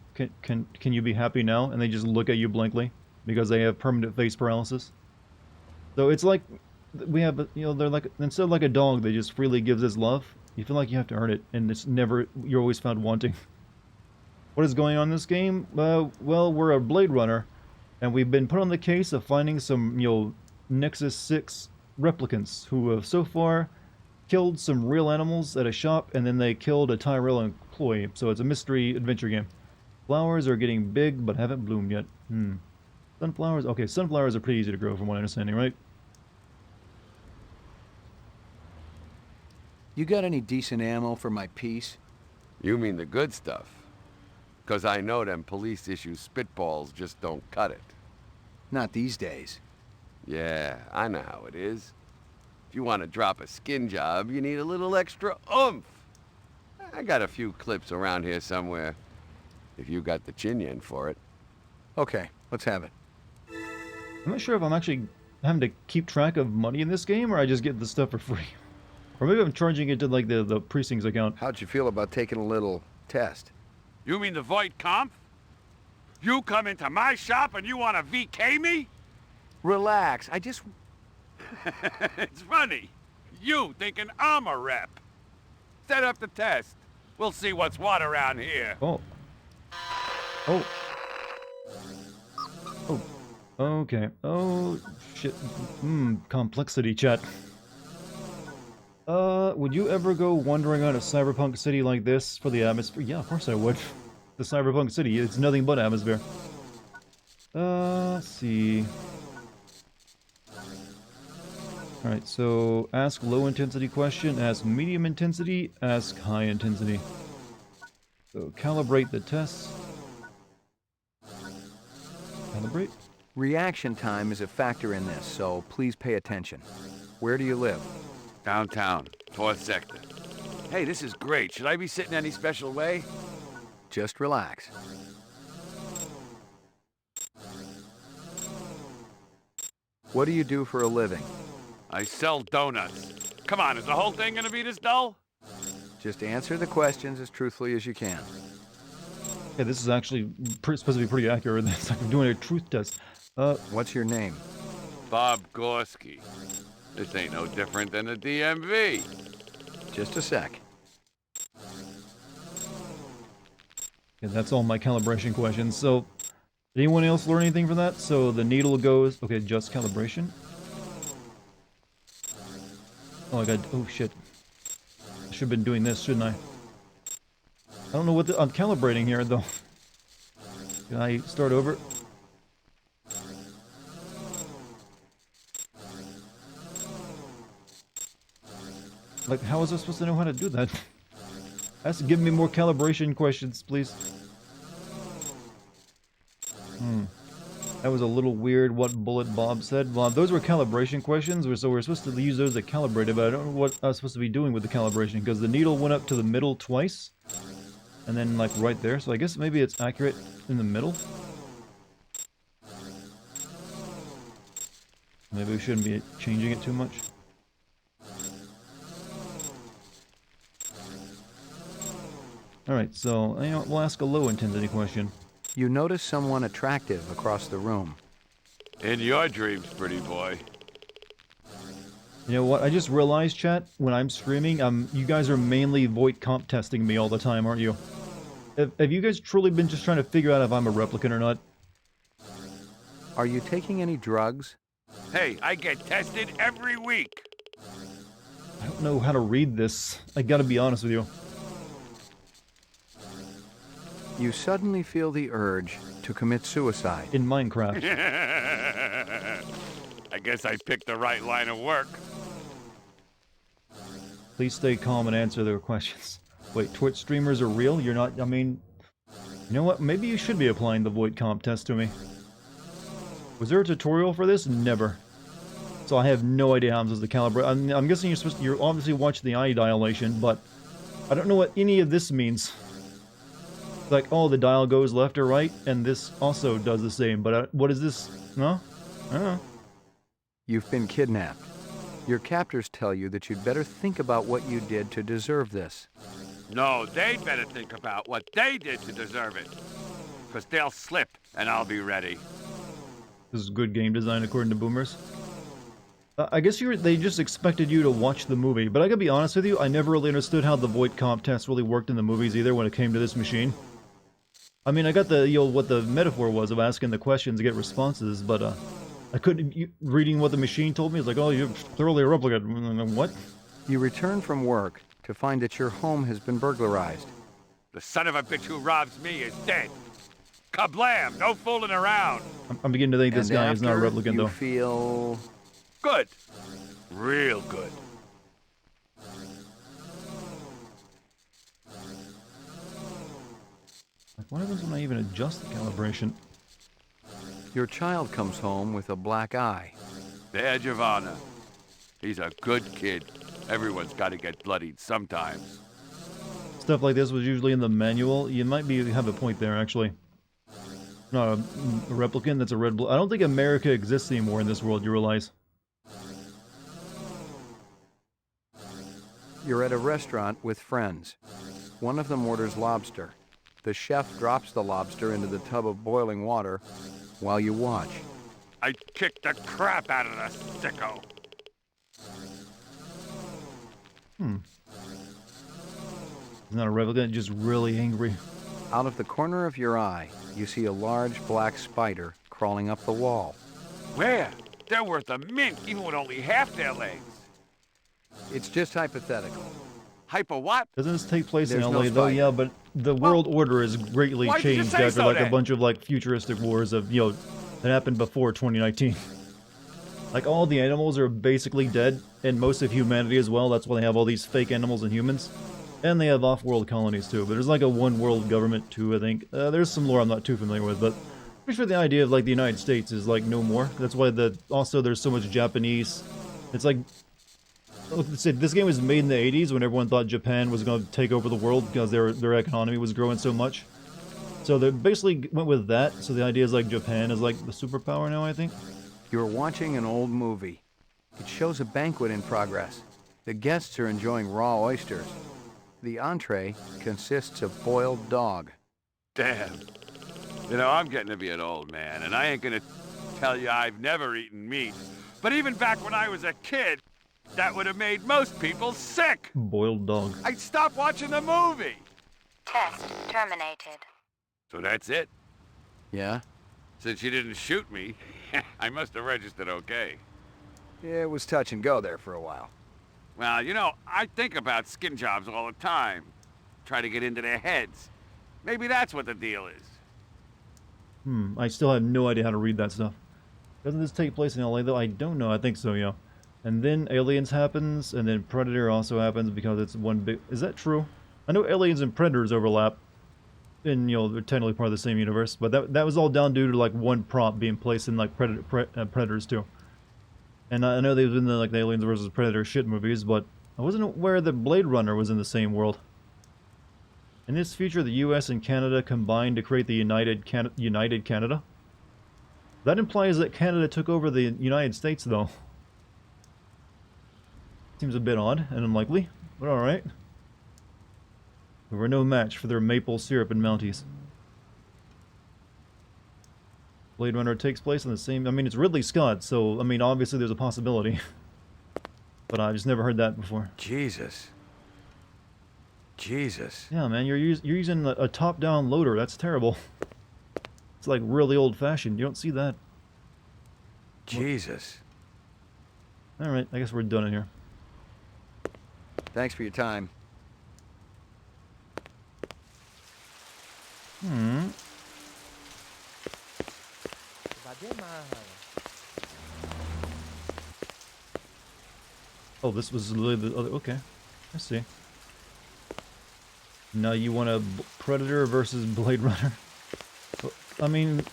can you be happy now? And they just look at you blankly because they have permanent face paralysis. So it's like we have, you know, they're like, instead of like a dog that just freely gives its love, you feel like you have to earn it, and it's never, you're always found wanting. What is going on in this game? Well, we're a Blade Runner, and we've been put on the case of finding some, you know, Nexus 6 replicants who have so far killed some real animals at a shop, and then they killed a Tyrell employee. So it's a mystery adventure game. Flowers are getting big, but haven't bloomed yet. Sunflowers? Okay, sunflowers are pretty easy to grow from what I understand, right? You got any decent ammo for my piece? You mean the good stuff? Because I know them police issue spitballs just don't cut it. Not these days. Yeah, I know how it is. If you want to drop a skin job, you need a little extra oomph. I got a few clips around here somewhere, if you got the chin-yen for it. Okay, let's have it. I'm not sure if I'm actually having to keep track of money in this game, or I just get the stuff for free. Or maybe I'm charging it to like the precincts account. How'd you feel about taking a little test? You mean the Voight Kampf? You come into my shop and you want to VK me? Relax, I just... It's funny. You thinking I'm a rep. Set up the test. We'll see what's what around here. Oh. Oh. Oh. Okay. Oh, shit. Complexity, chat. Would you ever go wandering on a cyberpunk city like this for the atmosphere? Yeah, of course I would. The cyberpunk city, it's nothing but atmosphere. Let's see. Alright, so ask low intensity question, ask medium intensity, ask high intensity. So calibrate the tests. Calibrate. Reaction time is a factor in this, so please pay attention. Where do you live? Downtown, 4th sector. Hey, this is great. Should I be sitting any special way? Just relax. What do you do for a living? I sell donuts. Come on, is the whole thing gonna be this dull? Just answer the questions as truthfully as you can. Yeah, this is actually supposed to be pretty accurate. It's like I'm doing a truth test. What's your name? Bob Gorski. This ain't no different than the DMV. Just a sec. Yeah, that's all my calibration questions. So, did anyone else learn anything from that? So the needle goes... Okay, just calibration. Oh, I got... Oh, shit. I should have been doing this, shouldn't I? I don't know what I'm calibrating here, though. Can I start over? Like, how is I supposed to know how to do that? Has to give me more calibration questions, please. That was a little weird what Bullet Bob said. Well, those were calibration questions, so we're supposed to use those to calibrate it, but I don't know what I was supposed to be doing with the calibration, because the needle went up to the middle twice, and then, like, right there, so I guess maybe it's accurate in the middle? Maybe we shouldn't be changing it too much. Alright, so, you know, we'll ask a low intensity question. You notice someone attractive across the room. In your dreams, pretty boy. You know what? I just realized, chat, when I'm streaming, you guys are mainly void comp testing me all the time, aren't you? Have you guys truly been just trying to figure out if I'm a replicant or not? Are you taking any drugs? Hey, I get tested every week. I don't know how to read this. I gotta be honest with you. You suddenly feel the urge to commit suicide. In Minecraft. I guess I picked the right line of work. Please stay calm and answer their questions. Wait, Twitch streamers are real? You're not, I mean... You know what? Maybe you should be applying the void comp test to me. Was there a tutorial for this? Never. So I have no idea how I'm supposed to calibrate. I'm guessing you're obviously watching the eye dilation, but I don't know what any of this means. Like, oh, the dial goes left or right, and this also does the same, but what is this? No? I don't know. You've been kidnapped. Your captors tell you that you'd better think about what you did to deserve this. No, they'd better think about what they did to deserve it. Because they'll slip, and I'll be ready. This is good game design according to boomers. I guess they just expected you to watch the movie, but I gotta be honest with you, I never really understood how the void comp test really worked in the movies either when it came to this machine. I mean, I got the, what the metaphor was of asking the questions to get responses, but I couldn't, reading what the machine told me, it's like, oh, you're thoroughly a replicant. What? You return from work to find that your home has been burglarized. The son of a bitch who robs me is dead. Kablam! No fooling around. I'm beginning to think this guy is not a replicant, though. You feel... good. Real good. Like, what happens when I even adjust the calibration? Your child comes home with a black eye. There, Giovanna. He's a good kid. Everyone's got to get bloodied sometimes. Stuff like this was usually in the manual. You might have a point there, actually. Not a replicant, that's a red blood. I don't think America exists anymore in this world, you realize. You're at a restaurant with friends. One of them orders lobster. The chef drops the lobster into the tub of boiling water while you watch. I kicked the crap out of the sicko. He's not a replicant, just really angry. Out of the corner of your eye, you see a large black spider crawling up the wall. Where? They're worth a mint, even with only half their legs. It's just hypothetical. Hypo what? Doesn't this take place There's in no LA though? spider. Yeah, but the world order has greatly why'd you changed say after so like then? a bunch of like futuristic wars of, that happened before 2019. Like all the animals are basically dead, and most of humanity as well. That's why they have all these fake animals and humans. And they have off-world colonies too, but there's like a one-world government too, I think. There's some lore I'm not too familiar with, but I'm pretty sure the idea of like the United States is like no more. That's why also there's so much Japanese. It's like, let's say this game was made in the 80s when everyone thought Japan was going to take over the world because their economy was growing so much. So they basically went with that. So the idea is like Japan is like the superpower now, I think. You're watching an old movie. It shows a banquet in progress. The guests are enjoying raw oysters. The entree consists of boiled dog. Damn. You know, I'm getting to be an old man, and I ain't gonna tell you I've never eaten meat. But even back when I was a kid, that would have made most people sick. Boiled dog. I'd stop watching the movie. Test terminated. So that's it? Yeah? Since you didn't shoot me, I must have registered okay. Yeah, it was touch and go there for a while. Well, you know, I think about skin jobs all the time. Try to get into their heads. Maybe that's what the deal is. I still have no idea how to read that stuff. Doesn't this take place in LA though? I don't know, I think so, yeah. And then Aliens happens, and then Predator also happens because it's one big... Is that true? I know Aliens and Predators overlap. And, they're technically part of the same universe, but that was all down due to, like, one prop being placed in, like, Predators, too. And I know they've been the, like, the Aliens vs. Predator shit movies, but I wasn't aware that Blade Runner was in the same world. In this future, the US and Canada combined to create the United Canada. That implies that Canada took over the United States, though. Seems a bit odd and unlikely, but alright. We were no match for their maple syrup and Mounties. Blade Runner takes place in the same... I mean, it's Ridley Scott, so, I mean, obviously there's a possibility. But I just never heard that before. Jesus. Jesus. Yeah, man, you're using a top-down loader. That's terrible. It's like really old-fashioned. You don't see that. Jesus. Alright, I guess we're done in here. Thanks for your time. Oh, this was literally the other... Okay, I see. Now you want a Predator versus Blade Runner? I mean,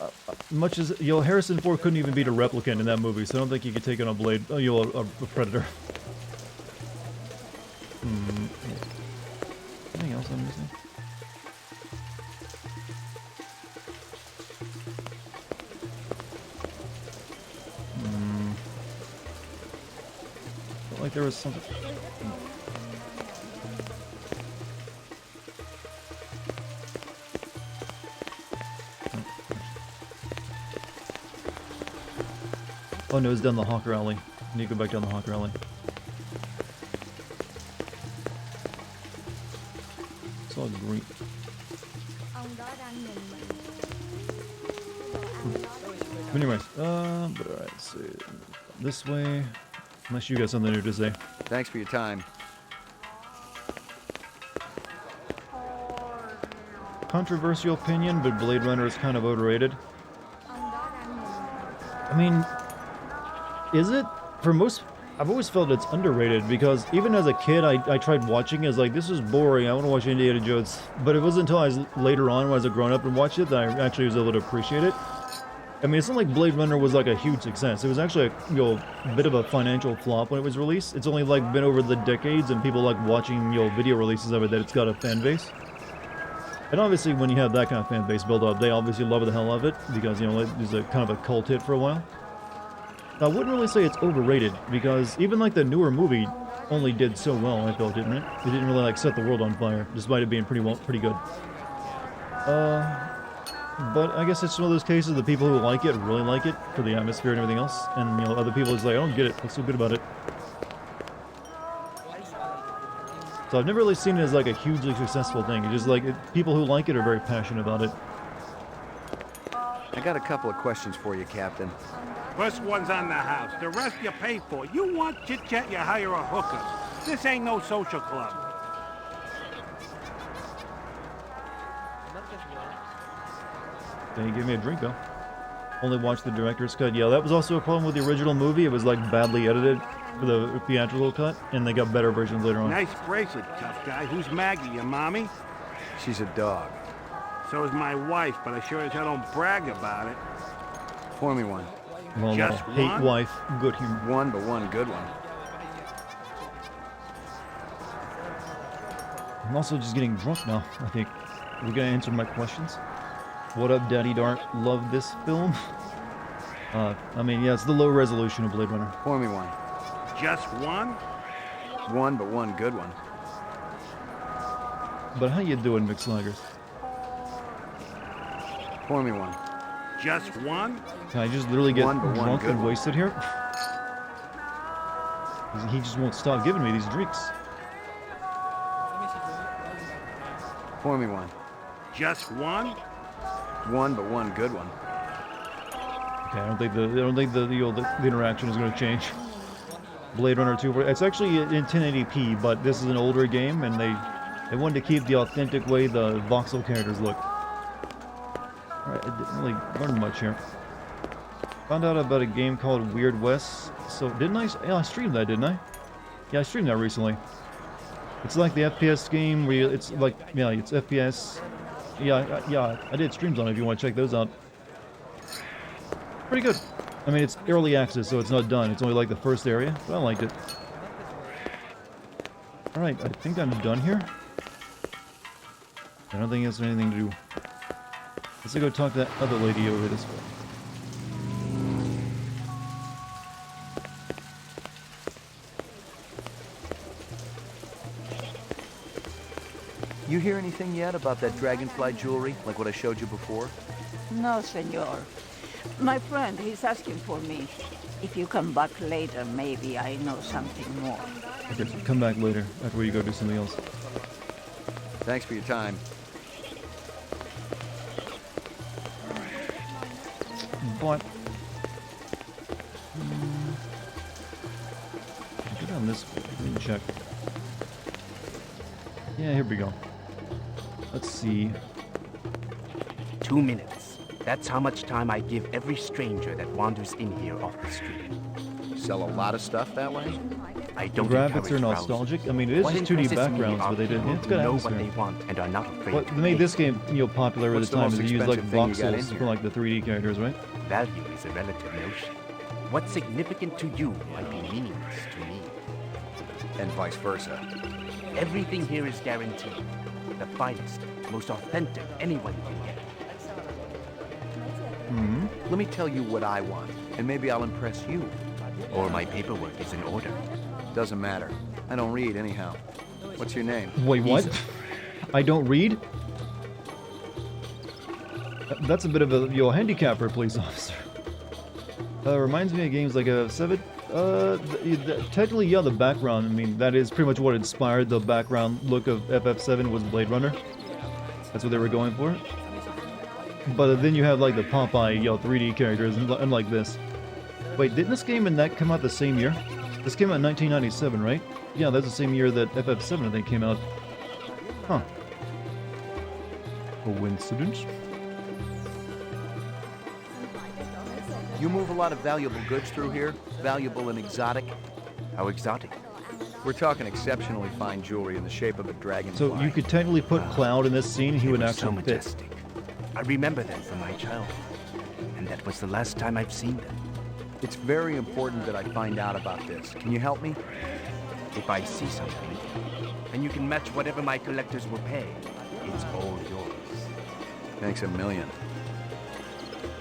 much as... Harrison Ford couldn't even beat a replicant in that movie, so I don't think he could take on a Blade... a Predator. Anything else I'm missing? Felt like there was something... Oh no, it's down the Hawker Alley. I need to go back down the Hawker Alley. It's all green. Anyways, but alright, so this way. Unless you got something new to say. Thanks for your time. Controversial opinion, but Blade Runner is kind of overrated. I mean, is it? For most, I've always felt it's underrated because even as a kid, I tried watching it. I was like, this is boring. I want to watch Indiana Jones. But it wasn't until I was later on, when I was a grown up and watched it, that I actually was able to appreciate it. I mean, it's not like Blade Runner was like a huge success. It was actually a bit of a financial flop when it was released. It's only like been over the decades and people like watching video releases of it that it's got a fan base. And obviously, when you have that kind of fan base build up, they obviously love the hell of it because it was a kind of a cult hit for a while. I wouldn't really say it's overrated because even like the newer movie only did so well. I felt, didn't it? It didn't really like set the world on fire, despite it being pretty good. But I guess it's one of those cases. The people who like it really like it for the atmosphere and everything else, and other people just like, I don't get it. What's so good about it? So I've never really seen it as like a hugely successful thing. It's just like people who like it are very passionate about it. I got a couple of questions for you, Captain. First one's on the house. The rest you pay for. You want chit-chat, you hire a hooker. This ain't no social club. They gave me a drink though. Only watched the director's cut. Yeah, that was also a problem with the original movie. It was like badly edited for the theatrical cut, and they got better versions later on. Nice bracelet, tough guy. Who's Maggie, your mommy? She's a dog. So is my wife, but I sure as hell don't brag about it. Pour me one. Well, Just hate one? wife, good humor. One, but one good one. I'm also just getting drunk now, I think. We're gonna answer my questions. What up, Daddy Dart? Love this film? I mean, yeah, it's the low resolution of Blade Runner. Pour me one. Just one? One, but one good one. But how you doing, McSlaggers? Pour me one. Just one? Can I just literally get One, but one drunk good and one. wasted here? He just won't stop giving me these drinks. Pour me one. Just one? One, but one good one. Okay, I don't think the interaction is going to change. Blade Runner 2. It's actually in 1080p, but this is an older game, and they wanted to keep the authentic way the voxel characters look. Alright, I didn't really learn much here. Found out about a game called Weird West. So didn't I? Yeah, I streamed that, didn't I? Yeah, I streamed that recently. It's like the FPS game where it's like, yeah, it's FPS. Yeah, I did streams on it if you want to check those out. Pretty good. I mean, it's early access, so it's not done. It's only like the first area, but I liked it. Alright, I think I'm done here. I don't think there's anything to do. Let's go talk to that other lady over this way. You hear anything yet about that dragonfly jewelry, like what I showed you before? No, senor. my friend, he's asking for me. If you come back later, maybe I know something more. Okay, come back later, after you go do something else. Thanks for your time. But... Go down this way, let me check. Yeah, here we go. Let's see. 2 minutes. That's how much time I give every stranger that wanders in here off the street. Sell a lot of stuff that way? I The don't graphics are nostalgic. I mean, it is What just 2D impresses me backgrounds, are but they did. people Yeah, it's good who know what atmosphere. they want and are not afraid What to made take this it. game, popular at What's the the time most is you use like expensive thing you got in voxels here? for like the 3D characters, right? Value is a relative notion. What's significant to you might be meaningless to me. And vice versa. Everything here is guaranteed. The finest, most authentic anyone can get. Hmm? Let me tell you what I want, and maybe I'll impress you. Or my paperwork is in order. Doesn't matter. I don't read anyhow. What's your name? Wait, what? I don't read? That's a bit of a handicap for a police officer. Reminds me of games like Seven. Technically, yeah, the background. I mean, that is pretty much what inspired the background look of FF7 was Blade Runner. That's what they were going for. But then you have like the Popeye, 3D characters, unlike this. Wait, didn't this game and that come out the same year? This came out in 1997, right? Yeah, that's the same year that FF7 I think came out. Huh. Coincidence? You move a lot of valuable goods through here? Valuable and exotic? How exotic? We're talking exceptionally fine jewelry in the shape of a dragonfly. So you could technically put Cloud in this scene, he would so actually fit. majestic. I remember them from my childhood, and that was the last time I've seen them. It's very important that I find out about this. Can you help me? If I see something, and you can match whatever my collectors will pay, it's all yours. Thanks a million.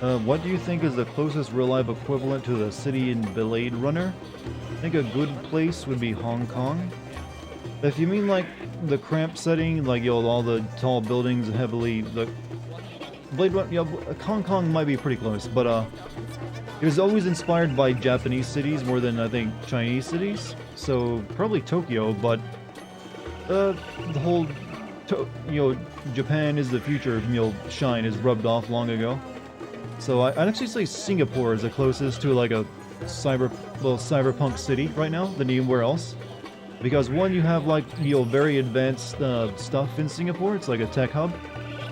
What do you think is the closest real-life equivalent to the city in Blade Runner? I think a good place would be Hong Kong. If you mean like the cramped setting, like all the tall buildings, heavily the Blade Runner, Hong Kong might be pretty close, but it was always inspired by Japanese cities more than I think Chinese cities. So probably Tokyo, but the whole Japan is the future, shine is rubbed off long ago. So I'd actually say Singapore is the closest to like a cyberpunk city right now than anywhere else. Because one, you have like very advanced stuff in Singapore. It's like a tech hub.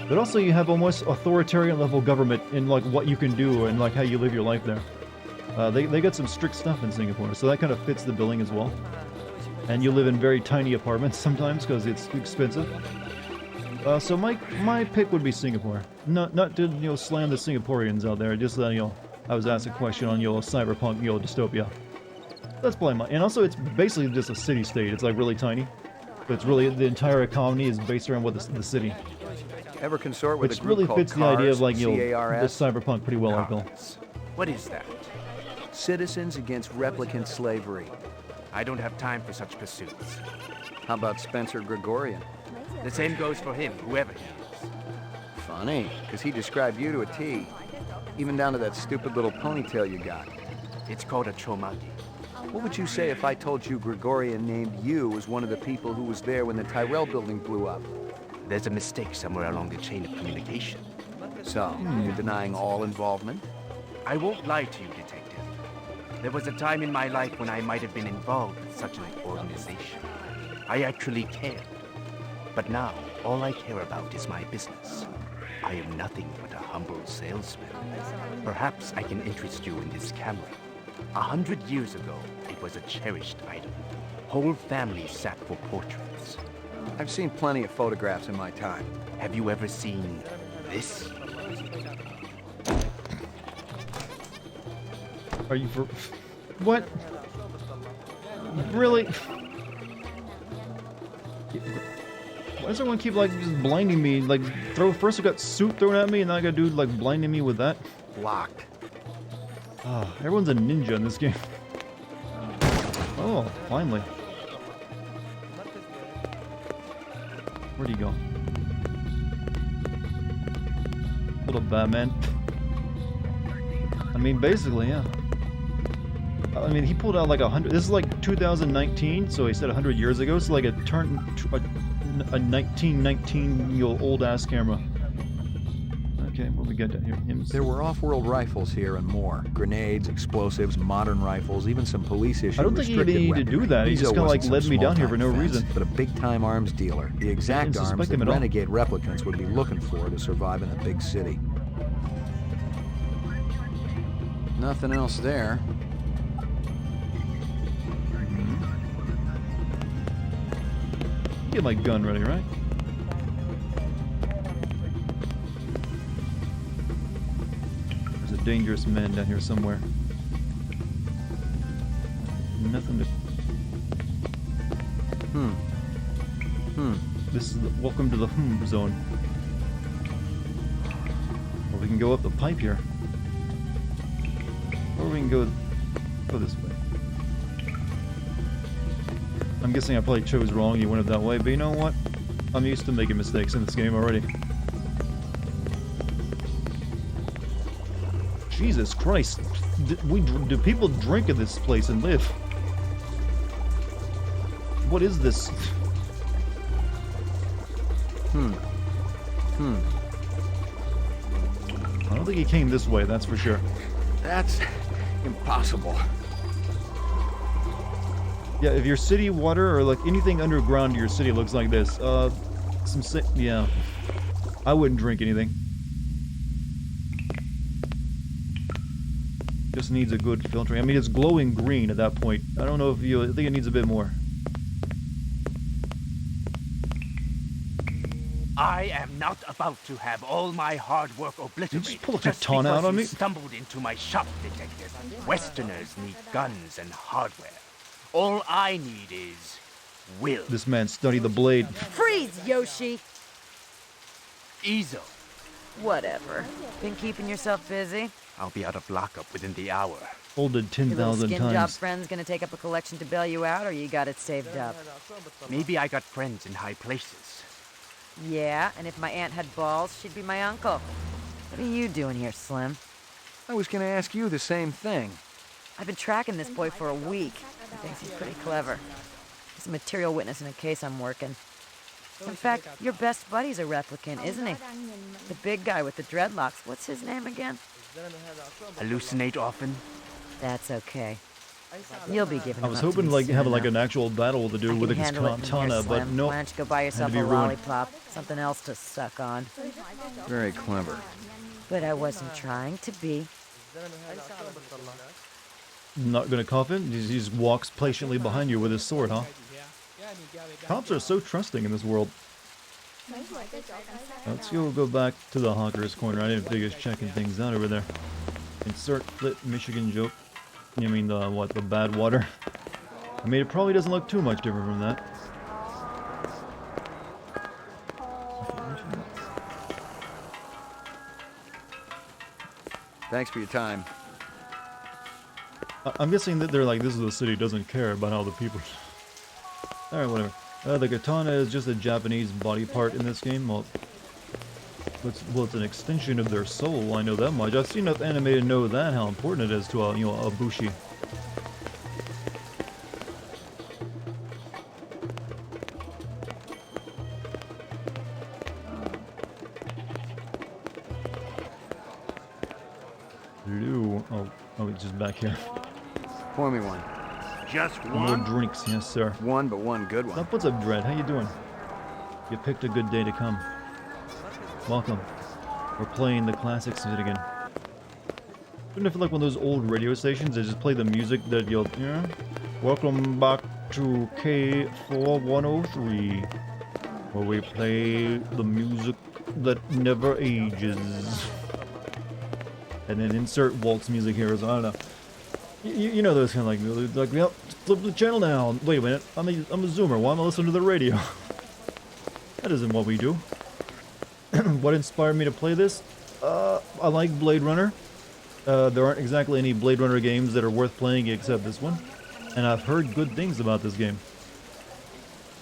But also you have almost authoritarian level government in like what you can do and like how you live your life there. They got some strict stuff in Singapore, so that kind of fits the billing as well. And you live in very tiny apartments sometimes because it's expensive. So my pick would be Singapore. Not to slam the Singaporeans out there. Just that I was asked a question on cyberpunk dystopia. That's probably my. And also it's basically just a city-state. It's like really tiny, but it's really the entire economy is based around what the city. Ever consort with Which a group really called fits the idea of like CARS? the cyberpunk pretty well, I feel. What is that? Citizens Against Replicant Slavery. I don't have time for such pursuits. How about Spencer Gregorian? The same goes for him, whoever he is. Funny, because he described you to a T. Even down to that stupid little ponytail you got. It's called a chomagi. What would you say if I told you Gregorian named you as one of the people who was there when the Tyrell building blew up? There's a mistake somewhere along the chain of communication. So, you're denying all involvement? I won't lie to you, Detective. There was a time in my life when I might have been involved with such an organization. I actually cared. But now, all I care about is my business. I am nothing but a humble salesman. Perhaps I can interest you in this camera. 100 years ago, it was a cherished item. Whole families sat for portraits. I've seen plenty of photographs in my time. Have you ever seen this? Are you for... What? Really? Why does everyone keep like just blinding me? Like first I got soup thrown at me and now I got dude like blinding me with that? Blocked. Ah, everyone's a ninja in this game. Oh, finally. Where'd he go? Little Batman. I mean, basically, yeah. I mean, he pulled out like 100. This is like 2019, so he said 100 years ago. So like a 1919-year-old ass camera. Okay, what we got down here? There were off-world rifles here and more. Grenades, explosives, modern rifles, even some police-issued I don't think he needed to do that. He just kind of like led me down here for no reason. But a big-time arms dealer. The exact arms that renegade replicants would be looking for to survive in the big city. Nothing else there. Get my gun ready, right? There's a dangerous man down here somewhere. Nothing to... This is the... Welcome to the zone. Or we can go up the pipe here. Or we can go this way. I'm guessing I probably chose wrong, you went it that way, but you know what? I'm used to making mistakes in this game already. Jesus Christ. Do people drink in this place and live? What is this? I don't think he came this way, that's for sure. That's impossible. Yeah, if your city water or like anything underground in your city looks like this, yeah. I wouldn't drink anything. Just needs a good filtering. I mean, it's glowing green at that point. I don't know if you... I think it needs a bit more. I am not about to have all my hard work obliterated. You just pull a katana out on me? Stumbled into my shop, detective. Westerners need guns and hardware. All I need is will. This man studied the blade. Freeze, Yoshi! Ezo. Whatever. Been keeping yourself busy? I'll be out of lockup within the hour. Folded 10,000 skin job times. friend's gonna take up a collection to bail you out, or you got it saved up? Maybe I got friends in high places. Yeah, and if my aunt had balls, she'd be my uncle. What are you doing here, Slim? I was gonna ask you the same thing. I've been tracking this boy for a week. He thinks he's pretty clever. He's a material witness in a case I'm working. In fact, your best buddy's a replicant, isn't he? The big guy with the dreadlocks. What's his name again? Hallucinate often? That's okay. You'll be given. I was hoping to have like an actual battle to do with his katana, but no. Why don't you go buy yourself a lollipop? Something else to suck on. Very clever. But I wasn't trying to be. Not gonna cough in? He just walks patiently behind you with his sword, huh? Cops are so trusting in this world. Let's go back to the hawker's corner. I didn't think he was checking things out over there. Insert Flint, Michigan joke. You mean the, what, the bad water? I mean, it probably doesn't look too much different from that. Thanks for your time. I'm guessing that they're like, this is a city doesn't care about how the people... Alright, whatever. The katana is just a Japanese body part in this game. Well, it's an extension of their soul, I know that much. I've seen enough anime to know that, how important it is to a bushi. Oh, it's just back here. Pour me one. Just one? More drinks, yes, sir. One, but one good one. What's up, Dread? How you doing? You picked a good day to come. Welcome. We're playing the classics again. Wouldn't it feel like one of those old radio stations that just play the music that you'll... Yeah? Welcome back to K4103, where we play the music that never ages. And then insert waltz music here, so I don't know. You know those kind of like, yep, flip the channel now. Wait a minute, I'm a zoomer. Why am I listening to the radio? That isn't what we do. What inspired me to play this? I like Blade Runner. There aren't exactly any Blade Runner games that are worth playing except this one. And I've heard good things about this game.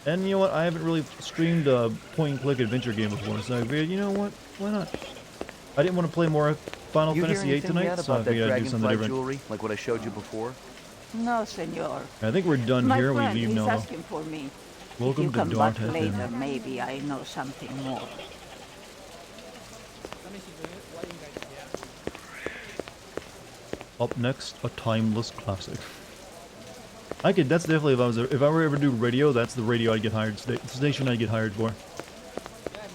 And you know what? I haven't really streamed a point-and-click adventure game before, so I figured, you know what? Why not? I didn't want to play more Final You hear Fantasy VIII anything tonight, yet so I about that figured I'd do something dragonfly different. jewelry, like what I showed you before? No, senor. I think we're done My here. We friend, leave he's now. asking for me. Welcome if to you come back Dartigan. later, maybe I know something more. Up next, a timeless classic. That's definitely if I were ever to do radio, that's the radio I'd get hired, station I'd get hired for.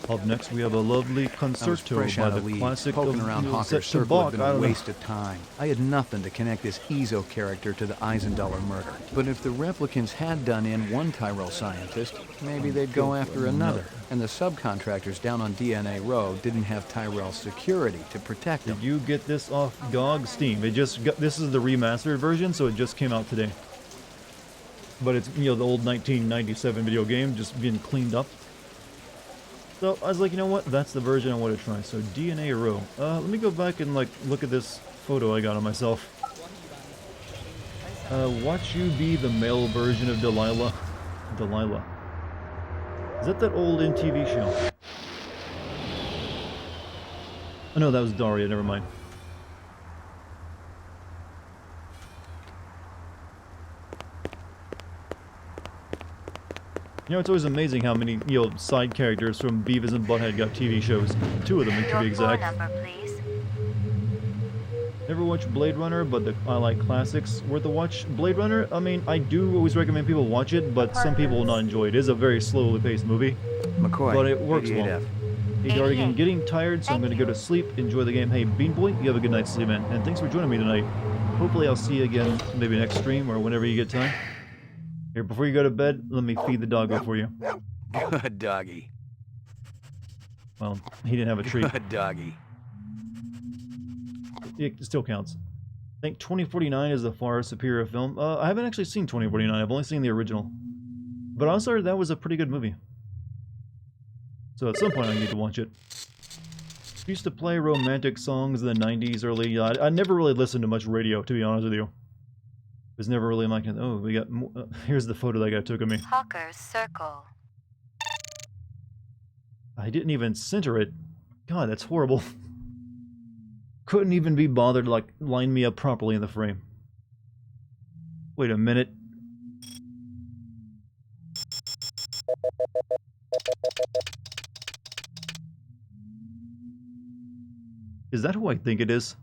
Up next, we have a lovely concerto fresh by out the of leave, classic poking of around set Hawker's to circle Bach. had been a waste of time. I had nothing to connect this Ezo character to the Eisendaler murder. But if the replicants had done in one Tyrell scientist, maybe they'd go after another. And the subcontractors down on DNA Row didn't have Tyrell's security to protect them. Did you get this off GOG Steam? This is the remastered version, so it just came out today. But it's, the old 1997 video game just being cleaned up. So I was like, you know what? That's the version I want to try. So DNA Row. Let me go back and look at this photo I got of myself. Watch you be the male version of Delilah. Delilah. Is that old MTV show? Oh no, that was Daria. Never mind. It's always amazing how many, side characters from Beavis and Butthead got TV shows. 2 of them, to be exact. Your phone number, please. Never watched Blade Runner, but I like classics. Worth a watch. Blade Runner, I mean, I do always recommend people watch it, but some people will not enjoy it. It is a very slowly paced movie. McCoy, but it works well. 88F. Hey, Dartigan, getting tired, so I'm going to go to sleep. Enjoy the game. Hey, Bean Boy, you have a good night's sleep, man. And thanks for joining me tonight. Hopefully I'll see you again, maybe next stream or whenever you get time. Here, before you go to bed, let me feed the doggo for you. Good doggy. Well, he didn't have a treat. Good doggy. It still counts. I think 2049 is the far superior film. I haven't actually seen 2049. I've only seen the original. But I also heard that was a pretty good movie. So at some point I need to watch it. Used to play romantic songs in the 90s early. I never really listened to much radio, to be honest with you. It was never really like, oh, we got more, here's the photo that guy took of me. Hawker's Circle. I didn't even center it. God, that's horrible. Couldn't even be bothered to line me up properly in the frame. Wait a minute. Is that who I think it is?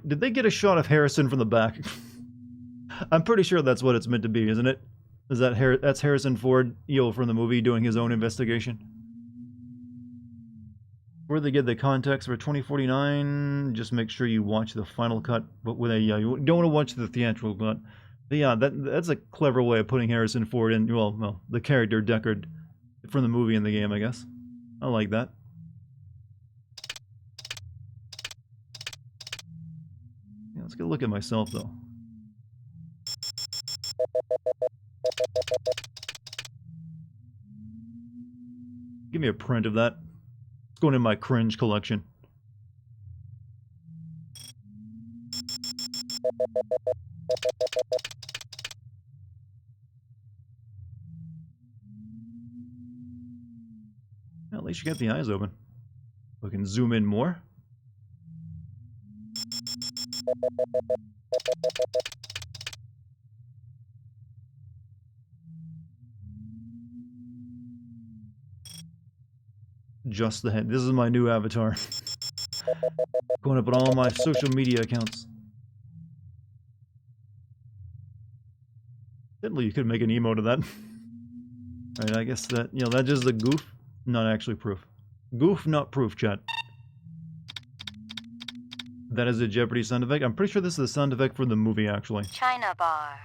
Did they get a shot of Harrison from the back? I'm pretty sure that's what it's meant to be, isn't it? Is that that's Harrison Ford, from the movie doing his own investigation? Where they get the context for 2049, just make sure you watch the final cut, but with you don't want to watch the theatrical cut. But yeah, that's a clever way of putting Harrison Ford in, well, the character Deckard from the movie in the game, I guess. I like that. Yeah, let's get a look at myself, though. Give me a print of that. It's going in my cringe collection. Well, at least you got the eyes open. We can zoom in more. Just the head. This is my new avatar. Going up on all my social media accounts. Definitely, you could make an emote of that. Alright, I guess that, that's just a goof, not actually proof. Goof, not proof, chat. That is a Jeopardy sound effect. I'm pretty sure this is the sound effect for the movie, actually. China bar.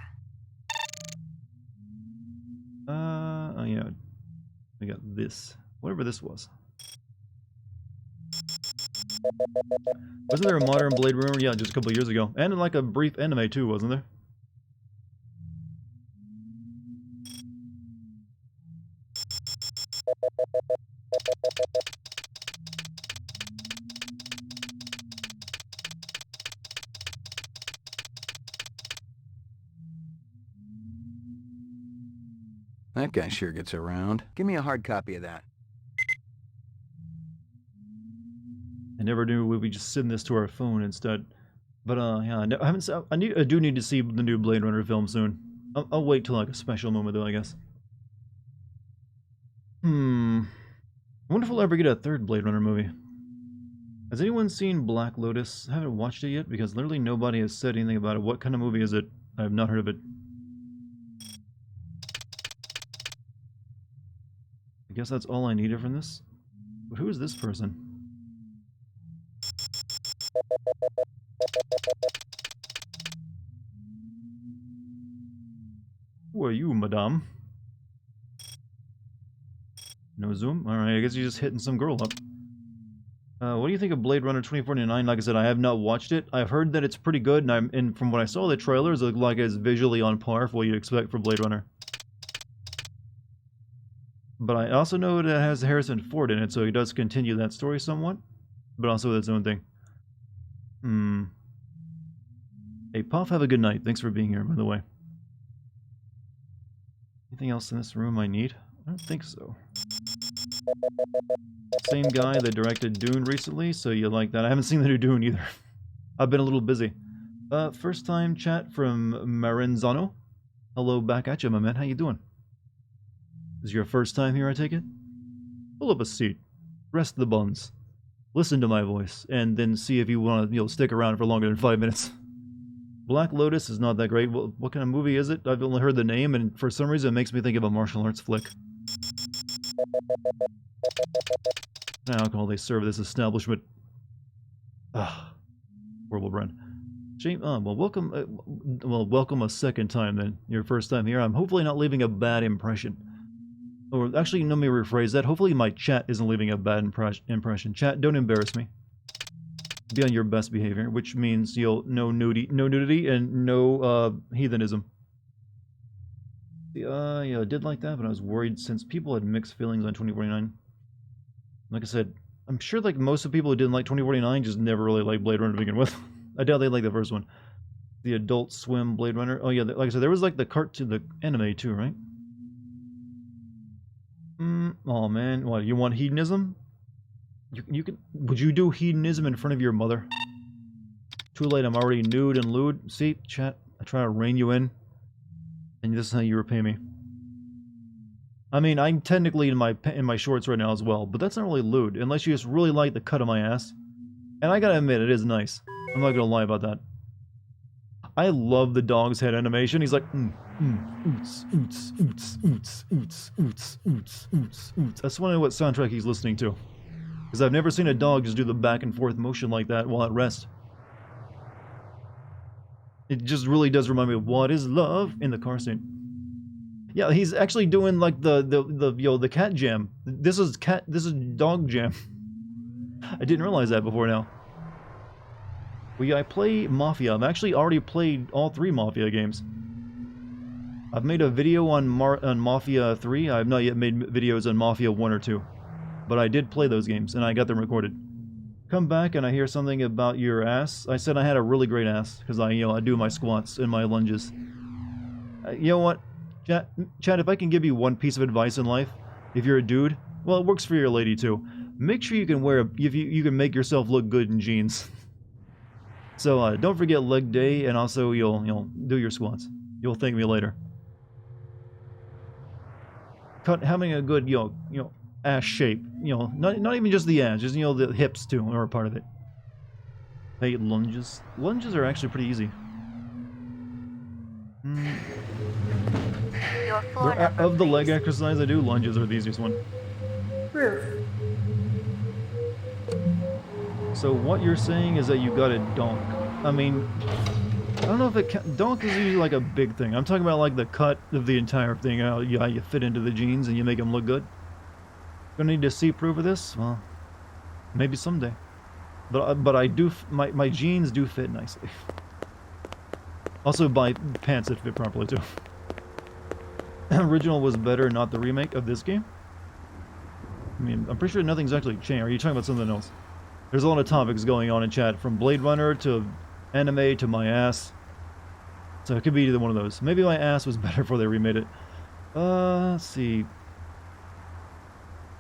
Oh yeah. I got this. Whatever this was. Wasn't there a modern Blade Runner? Yeah, just a couple of years ago. And like a brief anime too, wasn't there? That guy sure gets around. Give me a hard copy of that. I never knew we would just send this to our phone instead. But yeah, I haven't. I do need to see the new Blade Runner film soon. I'll wait till like a special moment though, I guess. I wonder if we'll ever get a third Blade Runner movie. Has anyone seen Black Lotus? I haven't watched it yet because literally nobody has said anything about it. What kind of movie is it? I have not heard of it. I guess that's all I needed from this. But who is this person? Who are you, madame? No zoom? Alright, I guess you're just hitting some girl up. What do you think of Blade Runner 2049? Like I said, I have not watched it. I've heard that it's pretty good, and from what I saw, the trailers look like it's visually on par for what you'd expect for Blade Runner. But I also know that it has Harrison Ford in it, so he does continue that story somewhat, but also with its own thing. Hey, Puff, have a good night. Thanks for being here, by the way. Anything else in this room I need? I don't think so. Same guy that directed Dune recently, so you like that. I haven't seen the new Dune either. I've been a little busy. First time chat from Marenzano. Hello back at you, my man. How you doing? This is your first time here, I take it? Pull up a seat. Rest the buns. Listen to my voice, and then see if you want to, stick around for longer than 5 minutes. Black Lotus is not that great. What kind of movie is it? I've only heard the name, and for some reason it makes me think of a martial arts flick. What alcohol they serve this establishment? Ah, horrible brand. Shame. Well, welcome a second time then. Your first time here. I'm hopefully not leaving a bad impression. Or actually, let me rephrase that. Hopefully my chat isn't leaving a bad impression. Chat, don't embarrass me. Be on your best behavior, which means no nudity and no heathenism. Yeah, I did like that, but I was worried since people had mixed feelings on 2049. Like I said, I'm sure like most of the people who didn't like 2049 just never really liked Blade Runner to begin with. I doubt they liked the first one. The Adult Swim Blade Runner. Oh yeah, like I said, there was like the the anime too, right? Oh man, what, you want hedonism? You can. Would you do hedonism in front of your mother? Too late, I'm already nude and lewd. See, chat, I try to rein you in, and this is how you repay me. I mean, I'm technically in my shorts right now as well, but that's not really lewd, unless you just really like the cut of my ass. And I gotta admit, it is nice. I'm not gonna lie about that. I love the dog's head animation. He's like, oots, oots, oots, oots, oots, oots, oots, oots, oots. That's wondering what soundtrack he's listening to. Because I've never seen a dog just do the back and forth motion like that while at rest. It just really does remind me of What is Love in the car scene. Yeah, he's actually doing like the cat jam. This is dog jam. I didn't realize that before now. Well, yeah, I play Mafia. I've actually already played all 3 Mafia games. I've made a video on Mafia 3. I have not yet made videos on Mafia 1 or 2. But I did play those games, and I got them recorded. Come back and I hear something about your ass. I said I had a really great ass, because I do my squats and my lunges. You know what? Chad, if I can give you one piece of advice in life, if you're a dude, well, it works for your lady too. Make sure you can you can make yourself look good in jeans. So don't forget leg day, and also you'll do your squats. You'll thank me later. Having a good ass shape, not even just the ass, just the hips too are a part of it. Hey, lunges. Lunges are actually pretty easy. Of the leg exercise I do, lunges are the easiest one. Roof. So what you're saying is that you got a donk. I mean, I don't know if it donk is usually like a big thing. I'm talking about like the cut of the entire thing, how you fit into the jeans and you make them look good. Gonna need to see proof of this? Well, maybe someday. But I do, my jeans do fit nicely. Also buy pants that fit properly too. Original was better, not the remake of this game. I mean, I'm pretty sure nothing's actually changed. Are you talking about something else? There's a lot of topics going on in chat, from Blade Runner to anime to my ass. So it could be either one of those. Maybe my ass was better before they remade it. Let's see. I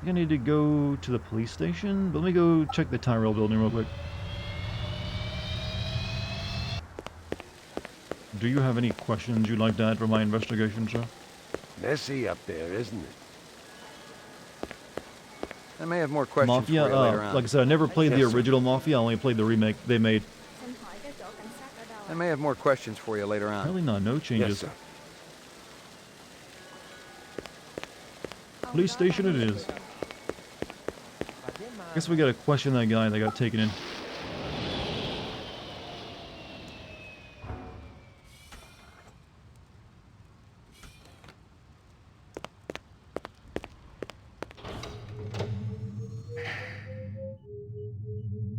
think I need to go to the police station, but let me go check the Tyrell building real quick. Do you have any questions you'd like to add for my investigation, sir? Messy up there, isn't it? I may have more questions Mafia, for you later on. like I said, I never played the Yes, sir. original Mafia, I only played the remake they made. I may have more questions for you later on. Really not, no changes. Yes, sir. Police station it is. Guess we gotta question that guy that got taken in.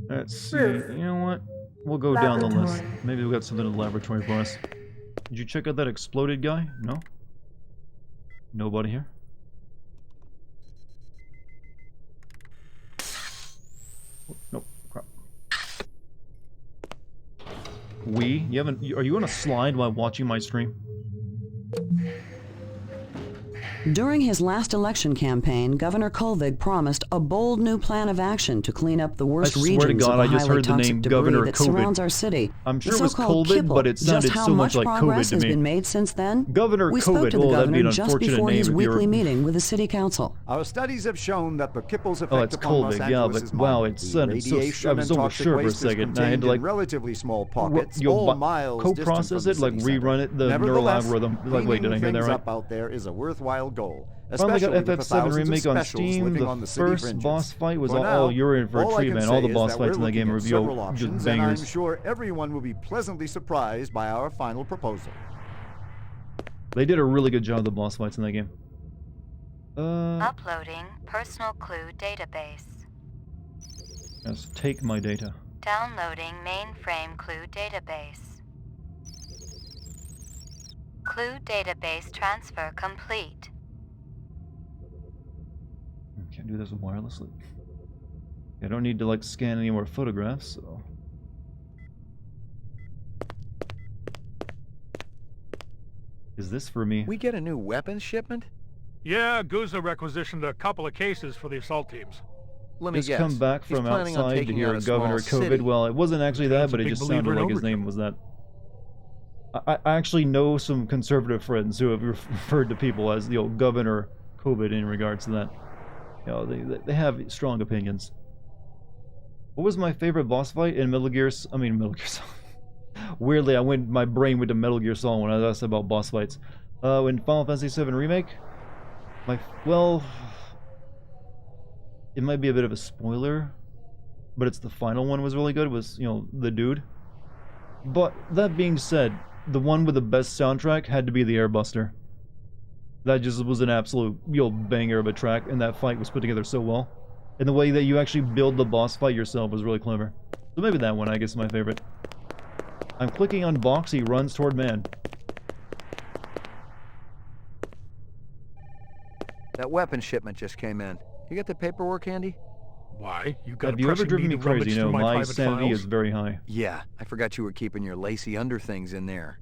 Let's see. You know what? We'll go down the list. Maybe we got something in the laboratory for us. Did you check out that exploded guy? No? Nobody here? Oh, nope. Crap. You haven't. Are you on a slide while watching my stream? During his last election campaign, Governor Kolvig promised a bold new plan of action to clean up the worst regions of the highly toxic debris that surrounds our city. I'm sure it was COVID, but it sounded so much like COVID to me. Just how much progress has been made since then? Governor We spoke COVID. to the Oh, that'd be an governor just unfortunate before name his if you were- weekly meeting with the city council. Our studies have shown that the Kipple's effect Oh, it's upon Los COVID, yeah, Angeles but is wow, mild. it sounded so. Radiation I was and almost toxic sure for a waste is second. I had contained to like in relatively small pockets, miles distant from co-process the it, like city center. rerun it, the neural Nevertheless, algorithm. Like, wait, did I hear that cleaning right? things up out there is a worthwhile goal. Finally got Especially with the FF7 thousands of remake on specials Steam. living The on the city first fringes. boss fight was For all, now, oh, you're in for a all I treat, can man. say All the is boss that fights in we're that game looking are at several just options, and I'm bangers. sure everyone will be pleasantly surprised by our final proposal. They did a really good job of the boss fights in that game. Uploading personal clue database. Let's take my data. Downloading mainframe clue database. Clue database transfer complete. Can't do this wirelessly. I don't need to like scan any more photographs, so. Is this for me? We get a new weapons shipment? Yeah, Guza requisitioned a couple of cases for the assault teams. Let me Just guess. come back He's from planning on outside to taking hear out a small Governor COVID. city. Well, it wasn't actually that, Sounds a but it big just believer sounded in like his overtime. name was that. I actually know some conservative friends who have referred to people as, Governor COVID in regards to that. They have strong opinions. What was my favorite boss fight in Metal Gear Solid? Weirdly, my brain went to Metal Gear Solid when I asked about boss fights. In Final Fantasy VII Remake, it might be a bit of a spoiler, but it's the final one was really good, was, the dude. But that being said, the one with the best soundtrack had to be the Airbuster. That just was an absolute, banger of a track, and that fight was put together so well. And the way that you actually build the boss fight yourself was really clever. So maybe that one, I guess, is my favorite. I'm clicking on box, he runs toward man. That weapons shipment just came in. You got the paperwork handy? Why? You got Have you ever driven me crazy? My sanity is very high. Yeah, I forgot you were keeping your lacy underthings in there.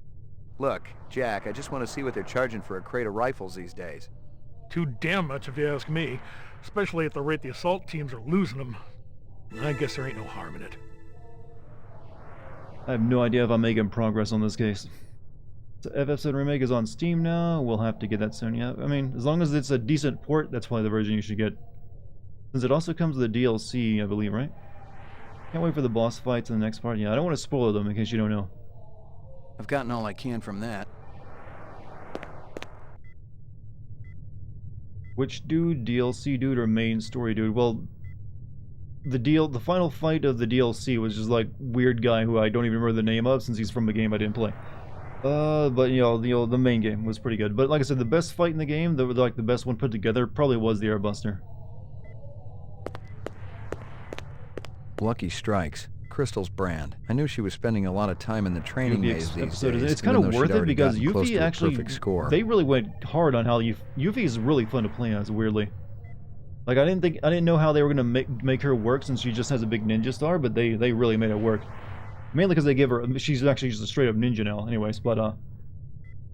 Look, Jack, I just want to see what they're charging for a crate of rifles these days. Too damn much if you ask me, especially at the rate the assault teams are losing them. I guess there ain't no harm in it. I have no idea if I'm making progress on this case. So FF7 Remake is on Steam now. We'll have to get that soon, yeah. I mean, as long as it's a decent port, that's probably the version you should get. Since it also comes with the DLC, I believe, right? Can't wait for the boss fights in the next part. Yeah, I don't want to spoil them in case you don't know. I've gotten all I can from that. Which dude? DLC dude or main story dude? Well, the final fight of the DLC was just like weird guy who I don't even remember the name of since he's from a game I didn't play. But the main game was pretty good. But like I said, the best fight in the game, the best one put together, probably was the Airbuster. Lucky Strikes. Crystal's brand. I knew she was spending a lot of time in the training maze these days. It's kind of worth it because Yuffie actually, score. they really went hard on how Yuffie is really fun to play as, weirdly. Like I didn't know how they were gonna make her work since she just has a big ninja star, but they really made it work. Mainly because they give her, she's actually just a straight up ninja now anyways, but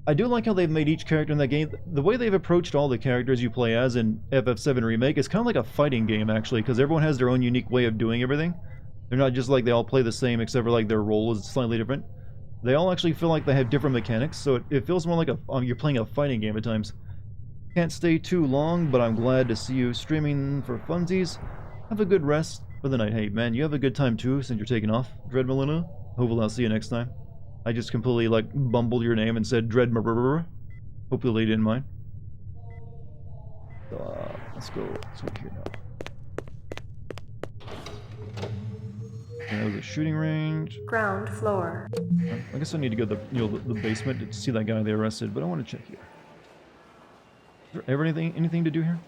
I do like how they've made each character in that game. The way they've approached all the characters you play as in FF7 Remake is kind of like a fighting game, actually, because everyone has their own unique way of doing everything. They're not just like they all play the same, except for like their role is slightly different. They all actually feel like they have different mechanics, so it feels more like you're playing a fighting game at times. Can't stay too long, but I'm glad to see you streaming for funsies. Have a good rest for the night. Hey, man, you have a good time too, since you're taking off, Dread Melina. Hopefully I'll see you next time. I just completely, like, bumbled your name and said Dread Merrrr. Hopefully you didn't mind. So, let's go here now. And that was a shooting range. Ground floor. I guess I need to go to the basement to see that guy they arrested, but I want to check here. Is there ever anything to do here?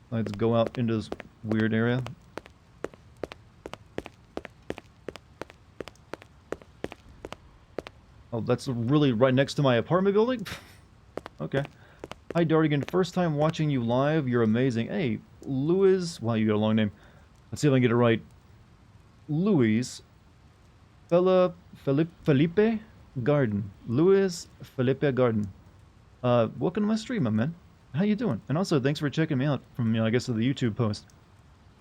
Let's go out into this weird area. Oh, that's really right next to my apartment building? Okay. Hi, Dartigan. First time watching you live. You're amazing. Hey, Louis. Wow, you got a long name. Let's see if I can get it right. Louis Felipe Garden. Louis Felipe Garden. Welcome to my stream, my man. How you doing? And also, thanks for checking me out from, I guess, the YouTube post.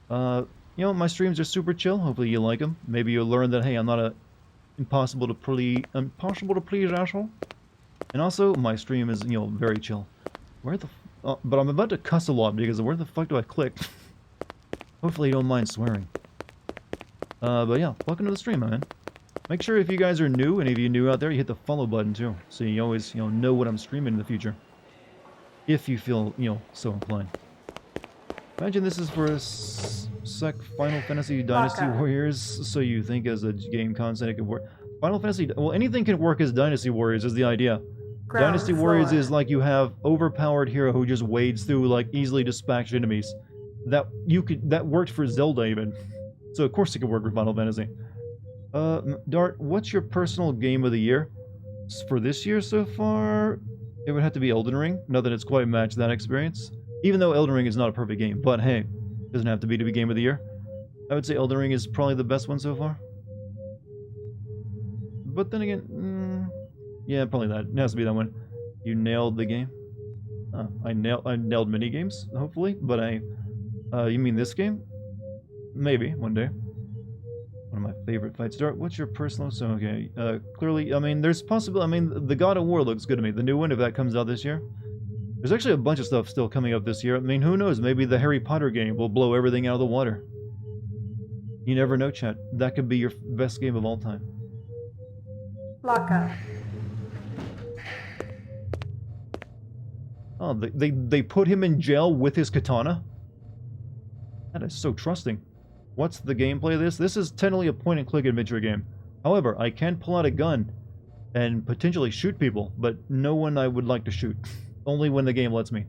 My streams are super chill. Hopefully you like them. Maybe you'll learn that, hey, I'm not a impossible to please asshole. And also, my stream is, very chill. Where the but I'm about to cuss a lot because where the fuck do I click? Hopefully you don't mind swearing. But yeah, welcome to the stream, man. Make sure if you guys are new, any of you new out there, you hit the follow button too. So you always, know what I'm streaming in the future. If you feel, so inclined. Imagine this is for a Final Fantasy Dynasty Warriors, so you think as a game concept it could work. Final Fantasy, well, anything can work as Dynasty Warriors is the idea. Dynasty Warriors is like you have overpowered hero who just wades through like easily dispatched enemies. That worked for Zelda even. So of course it could work for Final Fantasy. Dart, what's your personal game of the year? For this year so far, it would have to be Elden Ring. Not that it's quite matched that experience. Even though Elden Ring is not a perfect game. But hey, it doesn't have to be game of the year. I would say Elden Ring is probably the best one so far. But then again, yeah, probably that. It has to be that one. You nailed the game. I nailed mini games, hopefully. But you mean this game? Maybe, one day. One of my favorite fights. Dart, what's your personal... So, okay, clearly, I mean, there's possible... I mean, the God of War looks good to me. The new one, if that comes out this year. There's actually a bunch of stuff still coming up this year. I mean, who knows? Maybe the Harry Potter game will blow everything out of the water. You never know, chat. That could be your best game of all time. Lockup. Oh, they put him in jail with his katana? That is so trusting. What's the gameplay of this? This is technically a point-and-click adventure game. However, I can pull out a gun and potentially shoot people, but no one I would like to shoot. Only when the game lets me.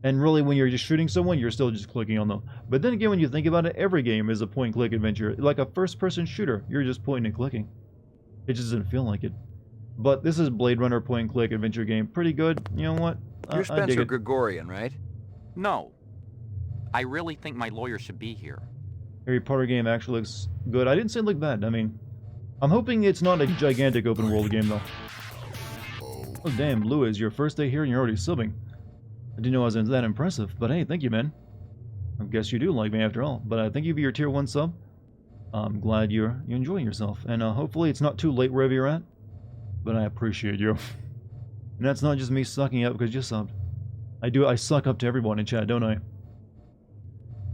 And really, when you're just shooting someone, you're still just clicking on them. But then again, when you think about it, every game is a point-and-click adventure. Like a first-person shooter, you're just pointing and clicking. It just doesn't feel like it. But this is Blade Runner point-and-click adventure game. Pretty good. You know what? You're Spencer Gregorian, right? No. I really think my lawyer should be here. Harry Potter game actually looks good. I didn't say it looked bad. I mean, I'm hoping it's not a gigantic open world game though. Oh damn, Louis, your first day here and you're already subbing. I didn't know I was that impressive, but hey, thank you, man. I guess you do like me after all. But thank you for your tier 1 sub. I'm glad you're enjoying yourself, and hopefully it's not too late wherever you're at. But I appreciate you. And that's not just me sucking up because you subbed. I suck up to everyone in chat, don't I?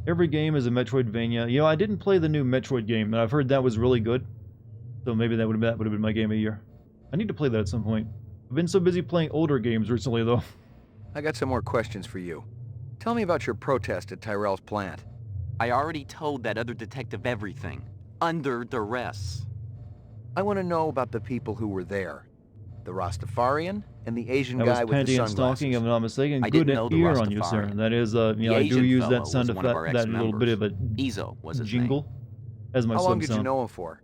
Every game is a Metroidvania. I didn't play the new Metroid game, and I've heard that was really good. So maybe that would have been my game of the year. I need to play that at some point. I've been so busy playing older games recently, though. I got some more questions for you. Tell me about your protest at Tyrell's plant. I already told that other detective everything. Under duress. I want to know about the people who were there. The Rastafarian and the Asian guy with the sunglasses. Stalking, if I'm not mistaken. Good ear on you, sir. That is, I do use that sound effect, that little bit of a Izo was his jingle name. as my How long sub did sound. you know him for?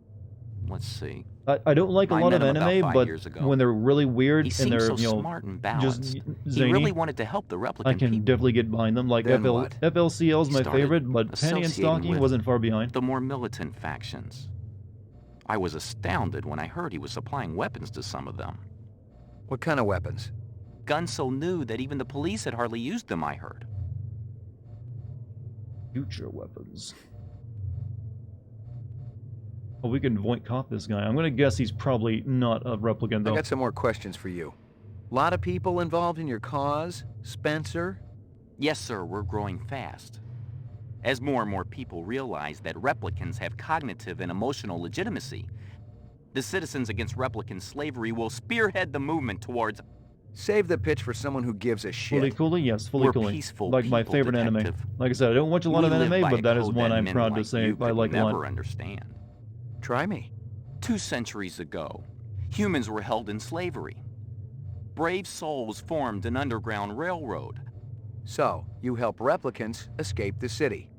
let's see. I don't like a lot of anime, but when they're really weird and they're, so smart and balanced. just zany, he really wanted to help the replicant I can people. definitely get behind them. Like FLCL is my favorite, but Penny and Stalking wasn't far behind. The more militant factions. I was astounded when I heard he was supplying weapons to some of them. What kind of weapons? Guns so new that even the police had hardly used them, I heard. Future weapons. Oh, we can Voight Koth this guy. I'm gonna guess he's probably not a replicant, though. I got some more questions for you. Lot of people involved in your cause, Spencer? Yes, sir, we're growing fast. As more and more people realize that replicants have cognitive and emotional legitimacy, the Citizens Against Replicant Slavery will spearhead the movement towards... Save the pitch for someone who gives a shit. Fully Cooley? Yes, Fully Cooley. Peaceful like my favorite detective. anime. Like I said, I don't watch a lot of anime, but that is one I'm proud to say I like a lot. Never understand. Try me. 2 centuries ago, humans were held in slavery. Brave souls formed an underground railroad. So, you help replicants escape the city.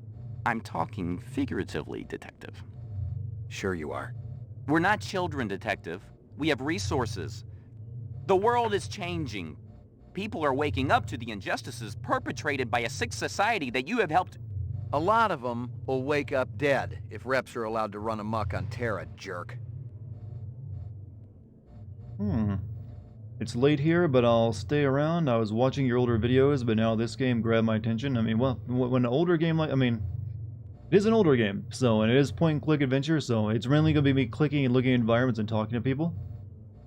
I'm talking figuratively, Detective. Sure you are. We're not children, Detective. We have resources. The world is changing. People are waking up to the injustices perpetrated by a sick society that you have helped... A lot of them will wake up dead if reps are allowed to run amok on Terra, jerk. It's late here, but I'll stay around. I was watching your older videos, but now this game grabbed my attention. I mean, well, when an older game like... I mean, it is an older game, so, and it is point-and-click adventure, so it's mainly going to be me clicking and looking at environments and talking to people.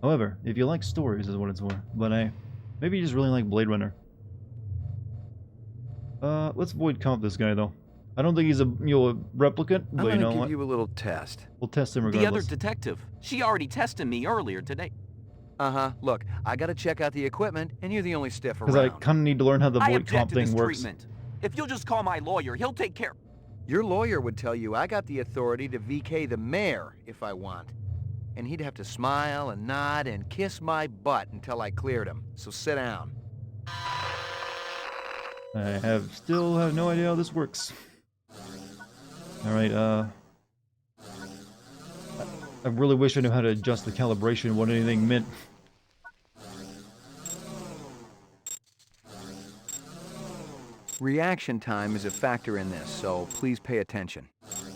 However, if you like stories is what it's for. But maybe you just really like Blade Runner. Let's Voight Koth this guy, though. I don't think he's a replicant, but you know what? I'm gonna give you a little test. We'll test him regardless. The other detective. She already tested me earlier today. Uh-huh. Look, I gotta check out the equipment, and you're the only stiff around. Because I kind of need to learn how the Voight Koth thing works. Treatment. If you'll just call my lawyer, he'll take care... Your lawyer would tell you I got the authority to VK the mayor if I want. And he'd have to smile and nod and kiss my butt until I cleared him. So sit down. I still have no idea how this works. Alright, I really wish I knew how to adjust the calibration, what anything meant. Reaction time is a factor in this, so please pay attention.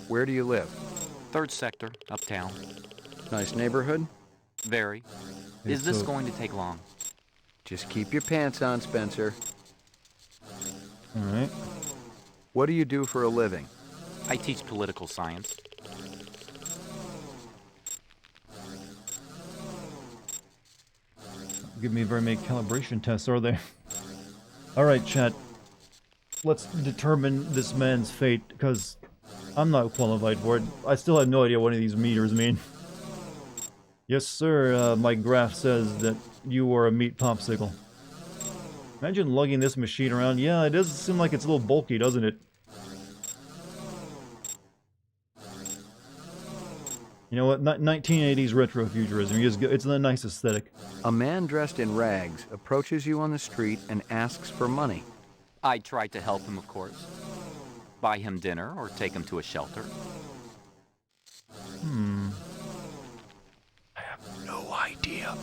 Where do you live? 3rd sector, uptown. Nice neighborhood? Very. Is this going to take long? Just keep your pants on, Spencer. Alright. What do you do for a living? I teach political science. Give me very many calibration tests, are they? Alright, chat. Let's determine this man's fate, because I'm not qualified for it. I still have no idea what any of these meters mean. Yes, sir, my graph says that you are a meat popsicle. Imagine lugging this machine around. Yeah, it does seem like it's a little bulky, doesn't it? You know what? 1980s retrofuturism. It's the nice aesthetic. A man dressed in rags approaches you on the street and asks for money. I try to help him, of course. Buy him dinner or take him to a shelter. I have no idea.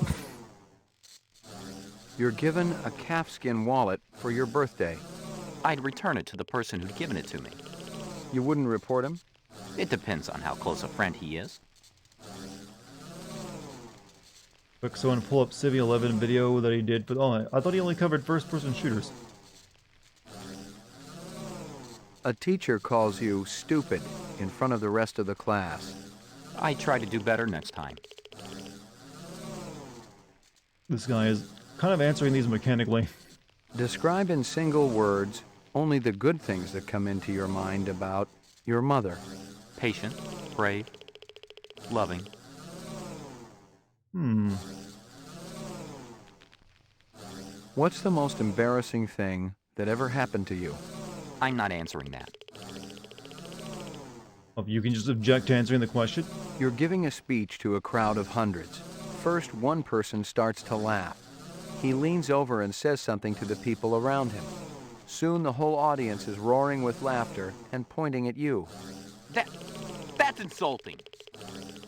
You're given a calfskin wallet for your birthday. I'd return it to the person who'd given it to me. You wouldn't report him? It depends on how close a friend he is. Quick, so I want to pull up Civ 11 video that he did, but oh, I thought he only covered first-person shooters. A teacher calls you stupid in front of the rest of the class. I try to do better next time. This guy is kind of answering these mechanically. Describe in single words only the good things that come into your mind about your mother. Patient, brave, loving. What's the most embarrassing thing that ever happened to you? I'm not answering that. Oh, you can just object to answering the question? You're giving a speech to a crowd of hundreds. First, one person starts to laugh. He leans over and says something to the people around him. Soon the whole audience is roaring with laughter and pointing at you. That's insulting.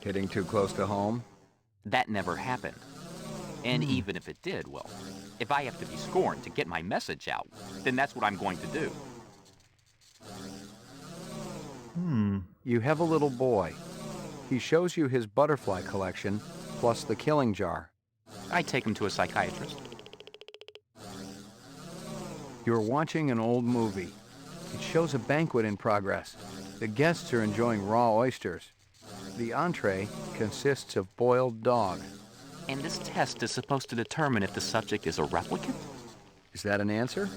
Hitting too close to home? That never happened. And even if it did, well, if I have to be scorned to get my message out, then that's what I'm going to do. You have a little boy. He shows you his butterfly collection, plus the killing jar. I take him to a psychiatrist. You're watching an old movie. It shows a banquet in progress. The guests are enjoying raw oysters. The entree consists of boiled dog. And this test is supposed to determine if the subject is a replicant? Is that an answer?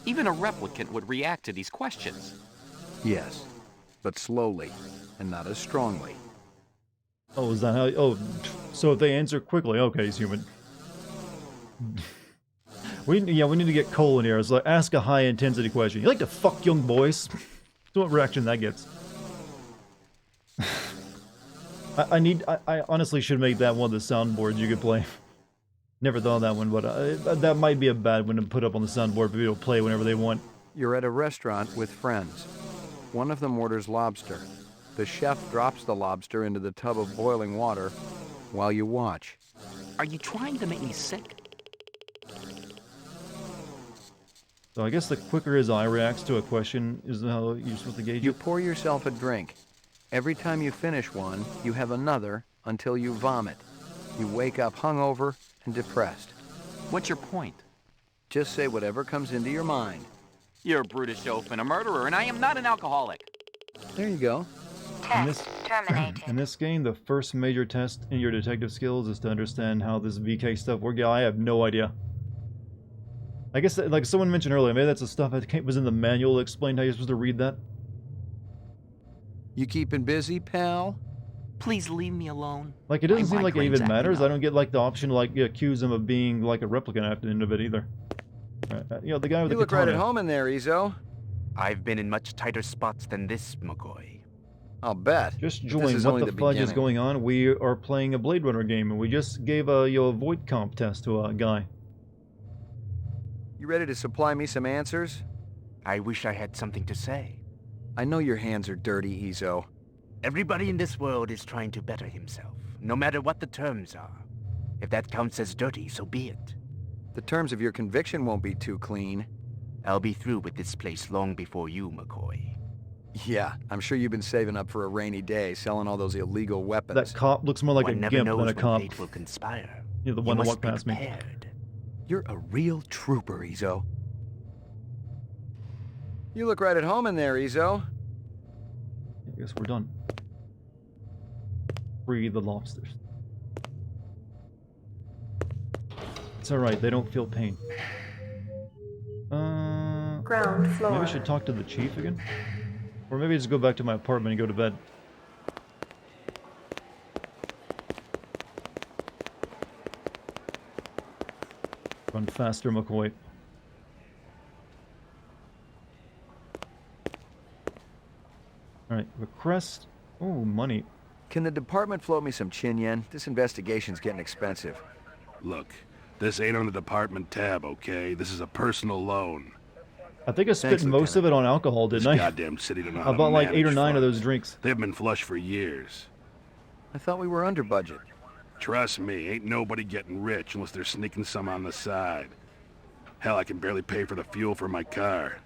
Even a replicant would react to these questions. Yes, but slowly, and not as strongly. Oh, is that how... Oh, so if they answer quickly, okay, he's human. we need to get Cole in here. It's like, ask a high-intensity question. You like to fuck young boys? That's what reaction that gets. I honestly should make that one of the soundboards you could play. Never thought of that one, but that might be a bad one to put up on the soundboard for people to play whenever they want. You're at a restaurant with friends. One of them orders lobster. The chef drops the lobster into the tub of boiling water while you watch. Are you trying to make me sick? So I guess the quicker his eye reacts to a question is how you're supposed to gauge You it. pour yourself a drink. Every time you finish one, you have another until you vomit. You wake up hungover and depressed. What's your point? Just say whatever comes into your mind. You're a brutish oaf and a murderer, and I am not an alcoholic. There you go. In this game, the first major test in your detective skills is to understand how this VK stuff works. Yeah, I have no idea. I guess, like someone mentioned earlier, maybe that's the stuff that was in the manual that explained how you're supposed to read that. You keeping busy, pal? Please leave me alone. Like, it doesn't seem like it even matters. Up. I don't get, like, the option to, like, accuse him of being, like, a replicant after the end of it, either. You know, the guy with the katana. You look right at home in there, Izzo. I've been in much tighter spots than this, McCoy. I'll bet. Just join what the fudge is going on. We are playing a Blade Runner game, and we just gave a void comp test to a guy. You ready to supply me some answers? I wish I had something to say. I know your hands are dirty, Izzo. Everybody in this world is trying to better himself, no matter what the terms are. If that counts as dirty, so be it. The terms of your conviction won't be too clean. I'll be through with this place long before you, McCoy. Yeah, I'm sure you've been saving up for a rainy day, selling all those illegal weapons. That cop looks more like a gimp than a cop. Fate will conspire. You're the one that walked past me. You're a real trooper, Izzo. You look right at home in there, Izzo. I guess we're done. Free the lobsters. It's alright, they don't feel pain. Ground floor. Maybe I should talk to the chief again? Or maybe just go back to my apartment and go to bed. Run faster, McCoy. Alright, request. Oh, money. Can the department float me some chin yen? This investigation's getting expensive. Look, this ain't on the department tab, okay? This is a personal loan. I think I spent most of it on alcohol, didn't I? This goddamn city don't know how I bought to like 8 or manage 9 of funds. those drinks. They've been flush for years. I thought we were under budget. Trust me, ain't nobody getting rich unless they're sneaking some on the side. Hell, I can barely pay for the fuel for my car.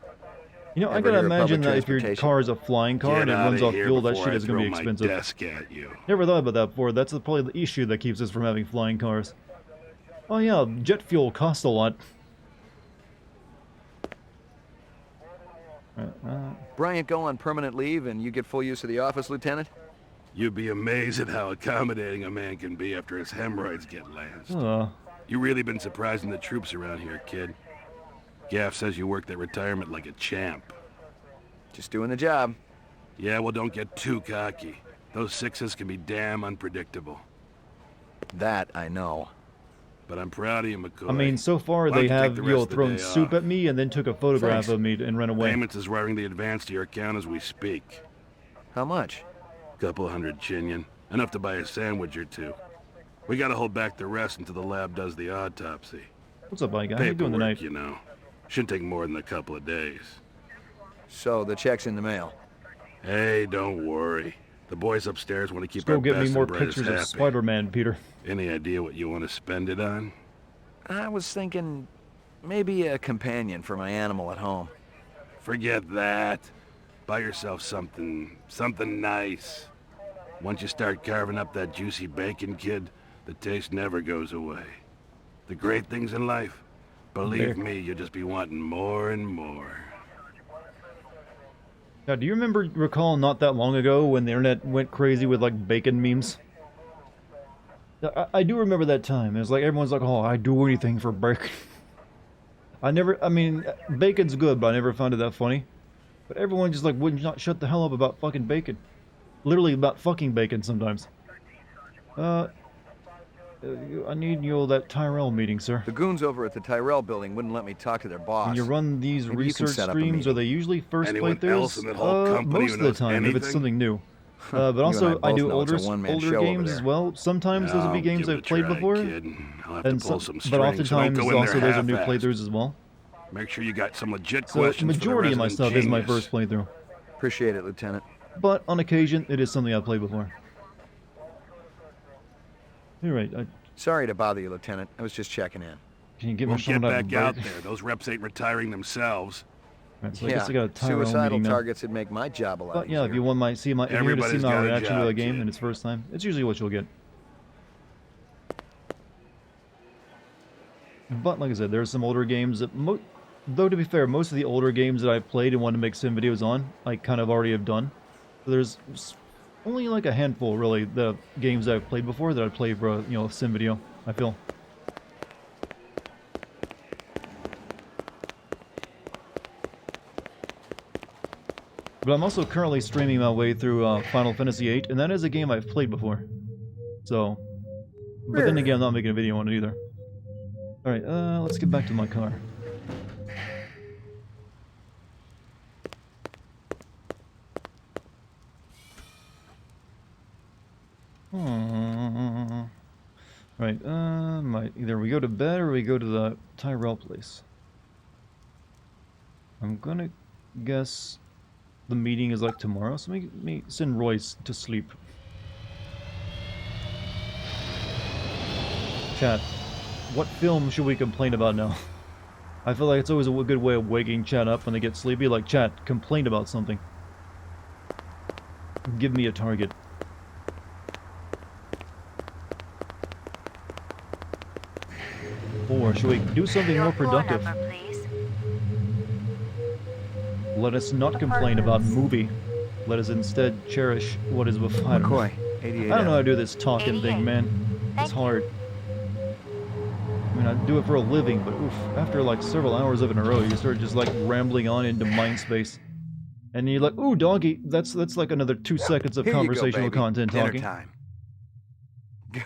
You know, I gotta imagine that if your car is a flying car and it runs off fuel, that shit is gonna be expensive. Desk at you. Never thought about that before. That's probably the issue that keeps us from having flying cars. Oh yeah, jet fuel costs a lot. Bryant go on permanent leave and you get full use of the office, Lieutenant? You'd be amazed at how accommodating a man can be after his hemorrhoids get lanced. You really been surprising the troops around here, kid. Gaff says you worked that retirement like a champ. Just doing the job. Yeah, well, don't get too cocky. Those sixes can be damn unpredictable. That I know. But I'm proud of you, McCoy. I mean, so far they have, thrown soup at me and then took a photograph of me and ran away. Payments is wiring the advance to your account as we speak. How much? Couple hundred chinyan. Enough to buy a sandwich or two. We gotta hold back the rest until the lab does the autopsy. What's up, buddy guy? How you doing tonight? You know. Shouldn't take more than a couple of days. So, the check's in the mail? Hey, don't worry. The boys upstairs want to keep Just go our get me best more and brightest pictures of happy. Spider-Man, Peter. Any idea what you want to spend it on? I was thinking maybe a companion for my animal at home. Forget that. Buy yourself something nice. Once you start carving up that juicy bacon, kid, the taste never goes away. The great things in life, believe me, you'll just be wanting more and more. Now, do you recall not that long ago when the internet went crazy with like bacon memes? I do remember that time. It was like everyone's like, "Oh, I'd do anything for bacon." I mean, bacon's good, but I never found it that funny. But everyone just like would not shut the hell up about fucking bacon. Literally about fucking bacon sometimes. I need that Tyrell meeting, sir. The goons over at the Tyrell building wouldn't let me talk to their boss. When you run these Maybe research streams, are they usually first playthroughs? Most of the time, if it's something new. But also, I do older games as well. Sometimes those will be games I've played before. But oftentimes, also those are new playthroughs as well. Make sure you got some legit So, questions. majority of my stuff is my first playthrough. Appreciate it, Lieutenant. But on occasion, it is something I've played before. You're right. Sorry to bother you, Lieutenant. I was just checking in. Can you get We'll me get someone back out there. Those reps ain't retiring themselves. Right, so I guess I got a Tyrell suicidal meeting targets would make my job a lot But yeah, easier. if you want if you're here to see my got a reaction to job, a game kid. in its first time, it's usually what you'll get. But like I said, there are some older games that, though to be fair, most of the older games that I've played and want to make sim videos on, I kind of already have done. So there's only like a handful, really, the games that I've played before that I'd play for a sim video, I feel. But I'm also currently streaming my way through Final Fantasy VIII, and that is a game I've played before. So, but then again, I'm not making a video on it either. Alright, let's get back to my car. Right, either we go to bed or we go to the Tyrell place. I'm gonna guess the meeting is like tomorrow, so let me send Royce to sleep. Chat, what film should we complain about now? I feel like it's always a good way of waking chat up when they get sleepy. Like, chat, complain about something. Give me a target. Or should we do something more productive? Let us not complain about movie. Let us instead cherish what is before us. McCoy, I don't know how to do this talking thing, man. It's hard. I mean, I do it for a living, but oof, after like several hours of it in a row, you start just like rambling on into mind space. And you're like, ooh, doggy, that's like another 2 seconds of conversational content Dinner talking. time.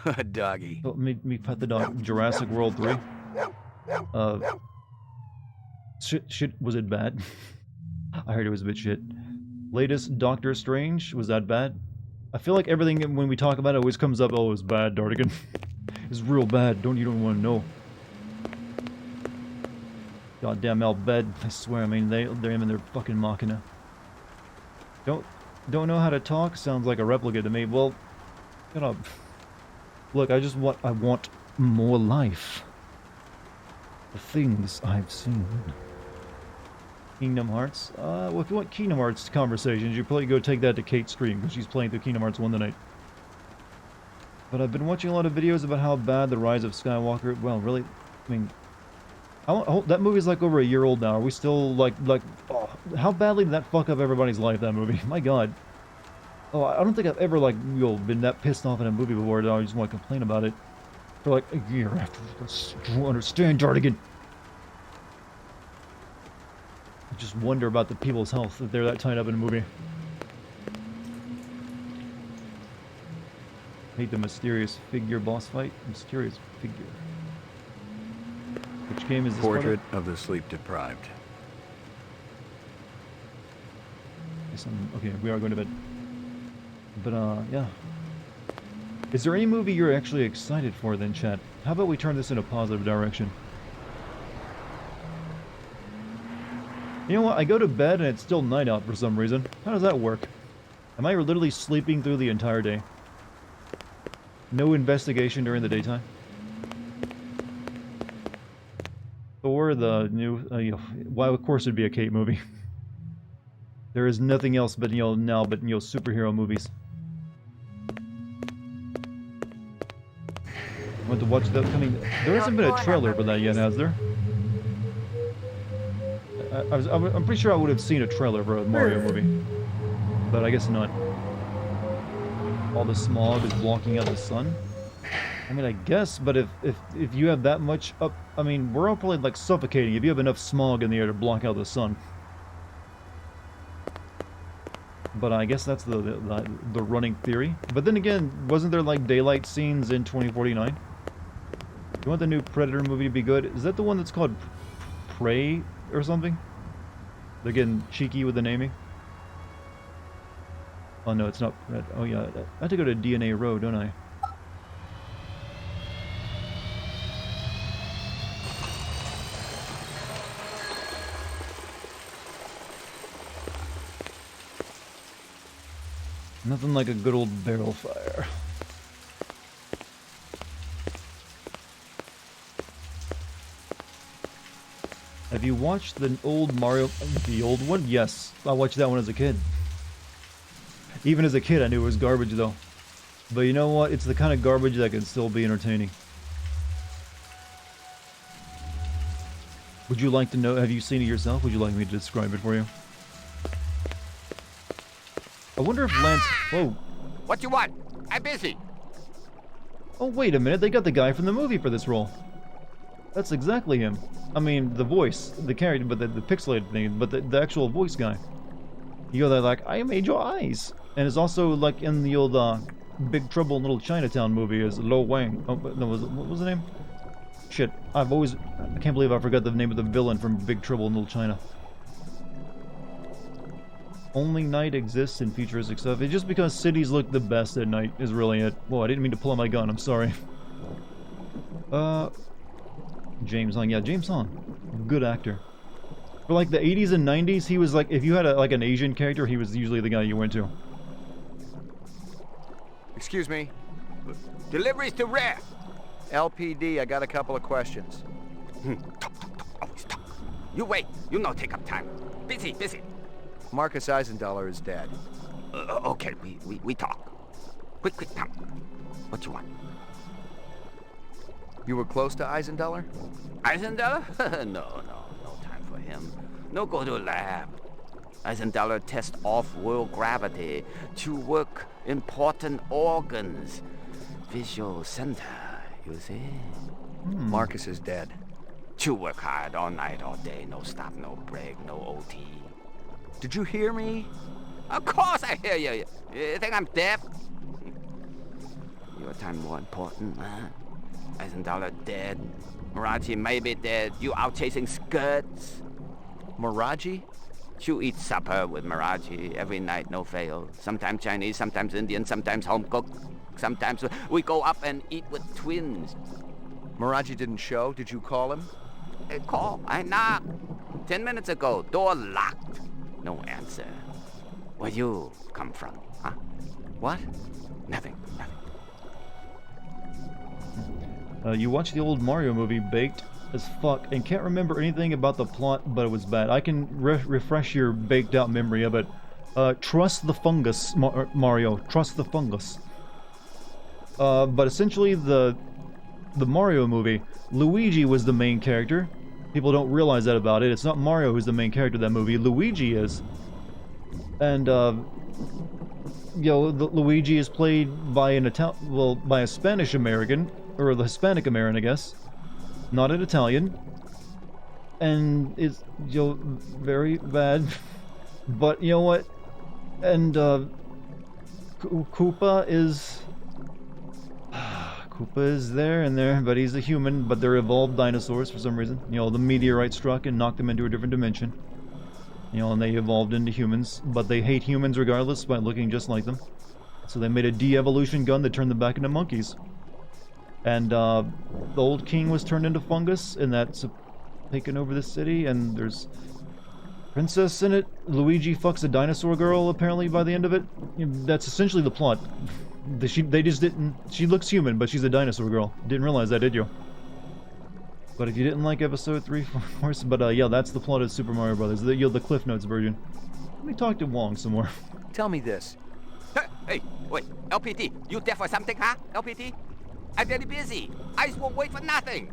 Good doggy. Oh, me pet the dog. Jurassic World 3. Shit, was it bad? I heard it was a bit shit. Latest Doctor Strange, was that bad? I feel like everything when we talk about it always comes up, oh, it's bad, Dartigan. It's real bad, you don't want to know. Goddamn Albed, I swear, I mean, they're in their fucking machina. Don't know how to talk? Sounds like a replica to me. Well, shut up. Look, I want more life. The things I've seen. Kingdom Hearts? Well, if you want Kingdom Hearts conversations, you probably go take that to Kate's stream, because she's playing through Kingdom Hearts 1 tonight. But I've been watching a lot of videos about how bad The Rise of Skywalker... Well, really, I mean... that movie's like over a year old now. Are we still, like... Oh, how badly did that fuck up everybody's life, that movie? My god. Oh, I don't think I've ever, like, been that pissed off in a movie before that I just want to complain about it. For, like, a year after. Do you understand, Dartigan? I just wonder about the people's health if they're that tied up in a movie. Hate the mysterious figure boss fight. Mysterious figure. Which game is this? Portrait of the sleep deprived. Okay, we are going to bed. But yeah. Is there any movie you're actually excited for then, chat? How about we turn this in a positive direction? You know what? I go to bed and it's still night out for some reason. How does that work? Am I literally sleeping through the entire day? No investigation during the daytime? Thor, the new... well, of course it'd be a Kate movie. There is nothing else but, now but, superhero movies. I went to watch the upcoming... There hasn't been a trailer for that yet, has there? I'm pretty sure I would have seen a trailer for a Mario movie. But I guess not. All the smog is blocking out the sun. I mean, I guess, but if you have that much up... I mean, we're all probably, like, suffocating if you have enough smog in the air to block out the sun. But I guess that's the running theory. But then again, wasn't there, like, daylight scenes in 2049? You want the new Predator movie to be good? Is that the one that's called Prey or something? They're getting cheeky with the naming. Oh no, it's not Pred. Oh yeah, I have to go to DNA Row, don't I? Nothing like a good old barrel fire. Have you watched the old Mario... The old one? Yes. I watched that one as a kid. Even as a kid, I knew it was garbage, though. But you know what? It's the kind of garbage that can still be entertaining. Would you like to know... Have you seen it yourself? Would you like me to describe it for you? I wonder if Lance... Whoa. What you want? I'm busy. Oh, wait a minute. They got the guy from the movie for this role. That's exactly him. I mean, the voice, the character, but the pixelated thing, but the actual voice guy. You go there like, I made your eyes. And it's also like in the old Big Trouble in Little Chinatown movie as Lo Wang. Oh, no, what was the name? Shit, I can't believe I forgot the name of the villain from Big Trouble in Little China. Only night exists in futuristic stuff. It's just because cities look the best at night is really it. Whoa, I didn't mean to pull out my gun, I'm sorry. James Hong. Yeah, James Hong. Good actor. For like the 80s and 90s, he was like, if you had like an Asian character, he was usually the guy you went to. Excuse me. Deliveries to where? LPD, I got a couple of questions. Talk. Always talk. You wait. You no take up time. Busy. Marcus Eisendaler is dead. Okay, we talk. Quick, come. What you want? You were close to Eisendaler? Eisendaler? No time for him. No go to lab. Eisendaler test off-world gravity to work important organs. Visual center, you see? Marcus is dead. To work hard all night, all day, no stop, no break, no OT. Did you hear me? Of course I hear you. You think I'm deaf? Your time more important, huh? Eisendaler dead. Maraji may be dead. You out chasing skirts. Maraji? You eat supper with Maraji every night, no fail. Sometimes Chinese, sometimes Indian, sometimes home cooked. Sometimes we go up and eat with twins. Maraji didn't show. Did you call him? Call? I knocked. 10 minutes ago. Door locked. No answer. Where you come from, huh? What? Nothing. You watched the old Mario movie, baked as fuck, and can't remember anything about the plot, but it was bad. I can refresh your baked out memory of it. Trust the fungus, Mario. Trust the fungus. But essentially, the Mario movie, Luigi was the main character. People don't realize that about it. It's not Mario who's the main character of that movie. Luigi is. And, Luigi is played by by a Spanish American, or the Hispanic American, I guess. Not an Italian. And it's, very bad. But, you know what? And, Koopa is there, but he's a human, but they're evolved dinosaurs for some reason. The meteorite struck and knocked them into a different dimension. And they evolved into humans, but they hate humans regardless by looking just like them. So they made a de-evolution gun that turned them back into monkeys. And the old king was turned into fungus, and that's taken over the city, and there's princess in it. Luigi fucks a dinosaur girl, apparently, by the end of it. That's essentially the plot. They just didn't... She looks human, but she's a dinosaur girl. Didn't realize that, did you? But if you didn't like episode 3, 4... But, yeah, that's the plot of Super Mario Brothers. The Cliff Notes version. Let me talk to Wong some more. Tell me this. Hey, wait, LPT, you there for something, huh, LPT? I'm very busy. Eyes won't wait for nothing.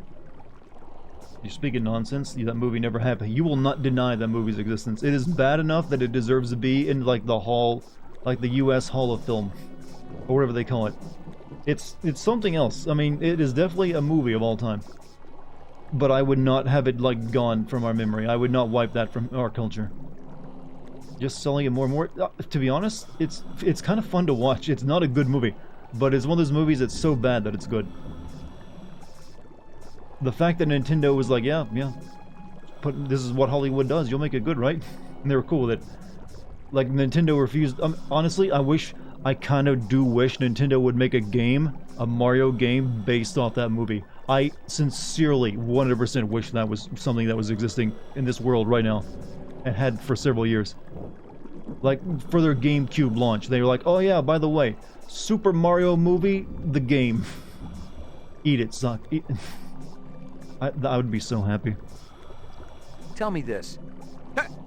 You're speaking nonsense. That movie never happened. You will not deny that movie's existence. It is bad enough that it deserves to be in, like, the hall... Like, the U.S. Hall of Film. Or whatever they call it. It's something else. I mean, it is definitely a movie of all time. But I would not have it, like, gone from our memory. I would not wipe that from our culture. Just selling it more and more. To be honest, it's kind of fun to watch. It's not a good movie. But it's one of those movies that's so bad that it's good. The fact that Nintendo was like, yeah, this is what Hollywood does. You'll make it good, right? And they were cool with it. Like, Nintendo refused... honestly, I kind of do wish Nintendo would make a Mario game based off that movie. I sincerely, 100% wish that was something that was existing in this world right now. And had for several years. Like, for their GameCube launch, they were like, oh yeah, by the way, Super Mario movie, the game. Eat it, suck. Eat it. I would be so happy. Tell me this.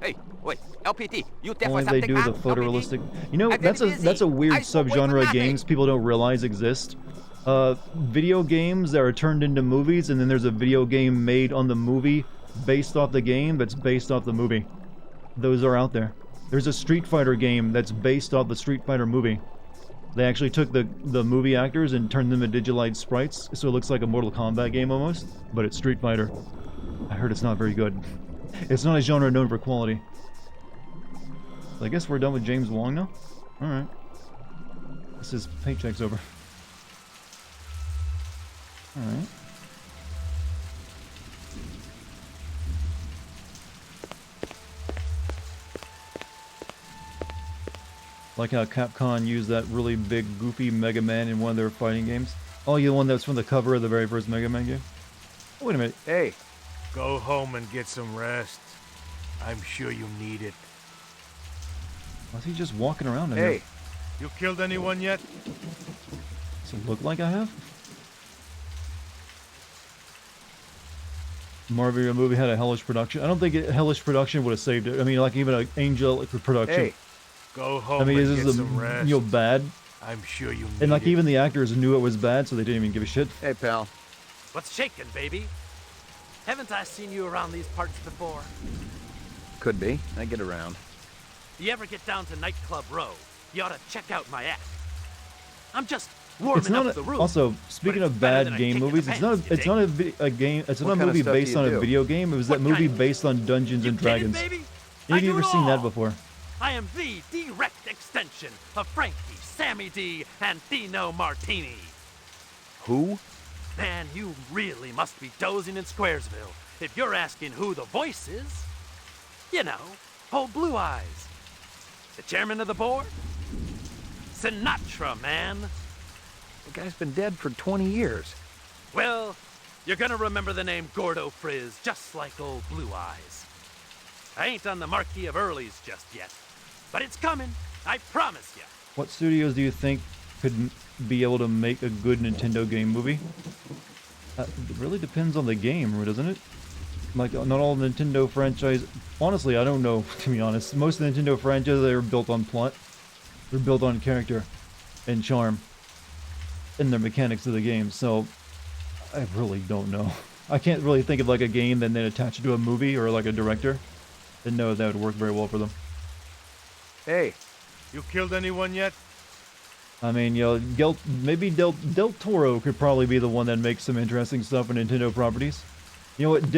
Hey, wait, LPT, you there Only for something, they do huh? the photorealistic... LPT? You know, that's a weird subgenre of games people don't realize exist. Video games that are turned into movies, and then there's a video game made on the movie based off the game that's based off the movie. Those are out there. There's a Street Fighter game that's based off the Street Fighter movie. They actually took the movie actors and turned them into digitalized sprites, so it looks like a Mortal Kombat game almost, but it's Street Fighter. I heard it's not very good. It's not a genre known for quality. So I guess we're done with James Wong now? Alright. This is paycheck's over. Alright. Like how Capcom used that really big, goofy Mega Man in one of their fighting games. Oh, you the one that's from the cover of the very first Mega Man game? Oh, wait a minute. Hey, go home and get some rest. I'm sure you need it. Why's he just walking around in Hey, here? you killed anyone yet? Does it look like I have? Mario movie had a hellish production. I don't think hellish production would have saved it. I mean, like even an angelic production. Hey, go home I mean, and this get is some rest. You know, bad. I'm sure you need And like it. even the actors knew it was bad, so they didn't even give a shit. Hey, pal. What's shaking, baby? Haven't I seen you around these parts before? Could be. I get around. You ever get down to Nightclub Row, you ought to check out my act. I'm just It's warming not up the room. also, speaking of bad game movies, it's not a game. It's not a movie based on a video game. It was that movie based on Dungeons and Dragons. Baby? Have you ever seen that before? I am the direct extension of Frankie, Sammy D, and Dino Martini. Who? Man, you really must be dozing in Squaresville if you're asking who the voice is. You know, old Blue Eyes. The chairman of the board? Sinatra, man. The guy's been dead for 20 years. Well, you're gonna remember the name Gordo Frizz just like old Blue Eyes. I ain't on the Marquis of Early's just yet, but it's coming, I promise you. What studios do you think could be able to make a good Nintendo game movie? It really depends on the game, doesn't it? Like, not all Nintendo franchise... Honestly, I don't know, to be honest. Most of the Nintendo franchises are built on plot. They're built on character and charm. And their mechanics of the game, so... I really don't know. I can't really think of like a game and then attach it to a movie or like a director. And know that would work very well for them. Hey, you killed anyone yet? I mean, you know, maybe Del Toro could probably be the one that makes some interesting stuff for Nintendo properties. You know what,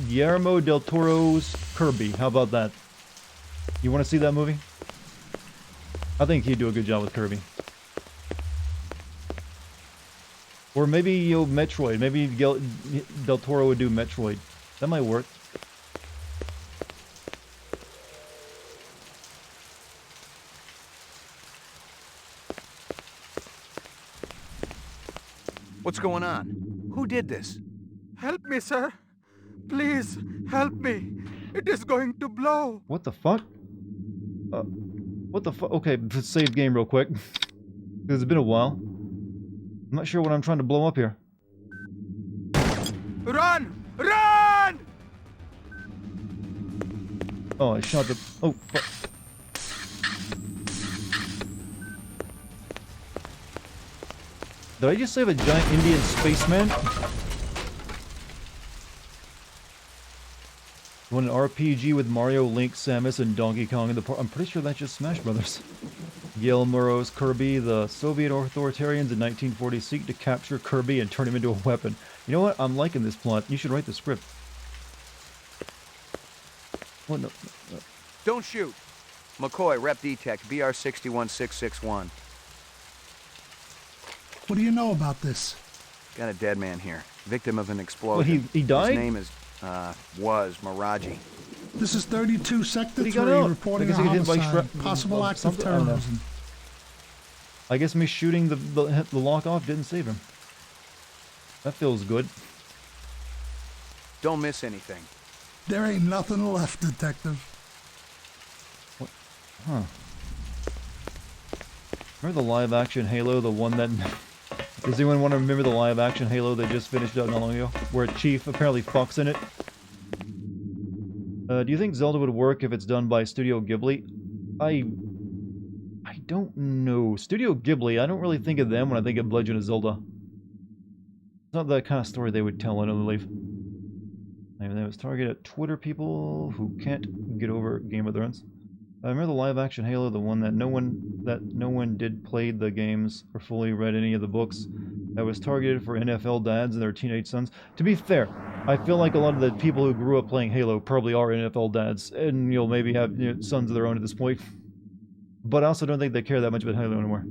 Guillermo Del Toro's Kirby. How about that? You want to see that movie? I think he'd do a good job with Kirby. Or maybe, Metroid. Maybe Del Toro would do Metroid. That might work. What's going on? Who did this? Help me, sir. Please, help me. It is going to blow. What the fuck? What the fuck? Okay, save game real quick. Because it's been a while. I'm not sure what I'm trying to blow up here. Run! Run! Oh, I shot the... Oh, fuck. Did I just save a giant Indian spaceman? You want an RPG with Mario, Link, Samus, and Donkey Kong in the park? I'm pretty sure that's just Smash Brothers. Gail Murrow's Kirby, the Soviet authoritarians in 1940 seek to capture Kirby and turn him into a weapon. You know what? I'm liking this plot. You should write the script. What? No. Don't shoot. McCoy, Rep Detect, BR 61661. What do you know about this? Got a dead man here. Victim of an explosion. Well, he died? His name is, was Miraji. This is 32 Sector 3 reporting a homicide. Possible act of terrorism. I guess me shooting the lock off didn't save him. That feels good. Don't miss anything. There ain't nothing left, Detective. What? Huh. Remember the live-action Halo, the one that... Does anyone want to remember the live-action Halo that just finished out not long ago? Where Chief apparently fucks in it? Do you think Zelda would work if it's done by Studio Ghibli? I don't know. Studio Ghibli, I don't really think of them when I think of Legend of Zelda. It's not that kind of story they would tell, I don't believe. I mean, that was targeted at Twitter people who can't get over Game of Thrones. I remember the live-action Halo, the one that no one did play the games or fully read any of the books. That was targeted for NFL dads and their teenage sons. To be fair, I feel like a lot of the people who grew up playing Halo probably are NFL dads, and you'll maybe have sons of their own at this point. But I also don't think they care that much about Halo anymore.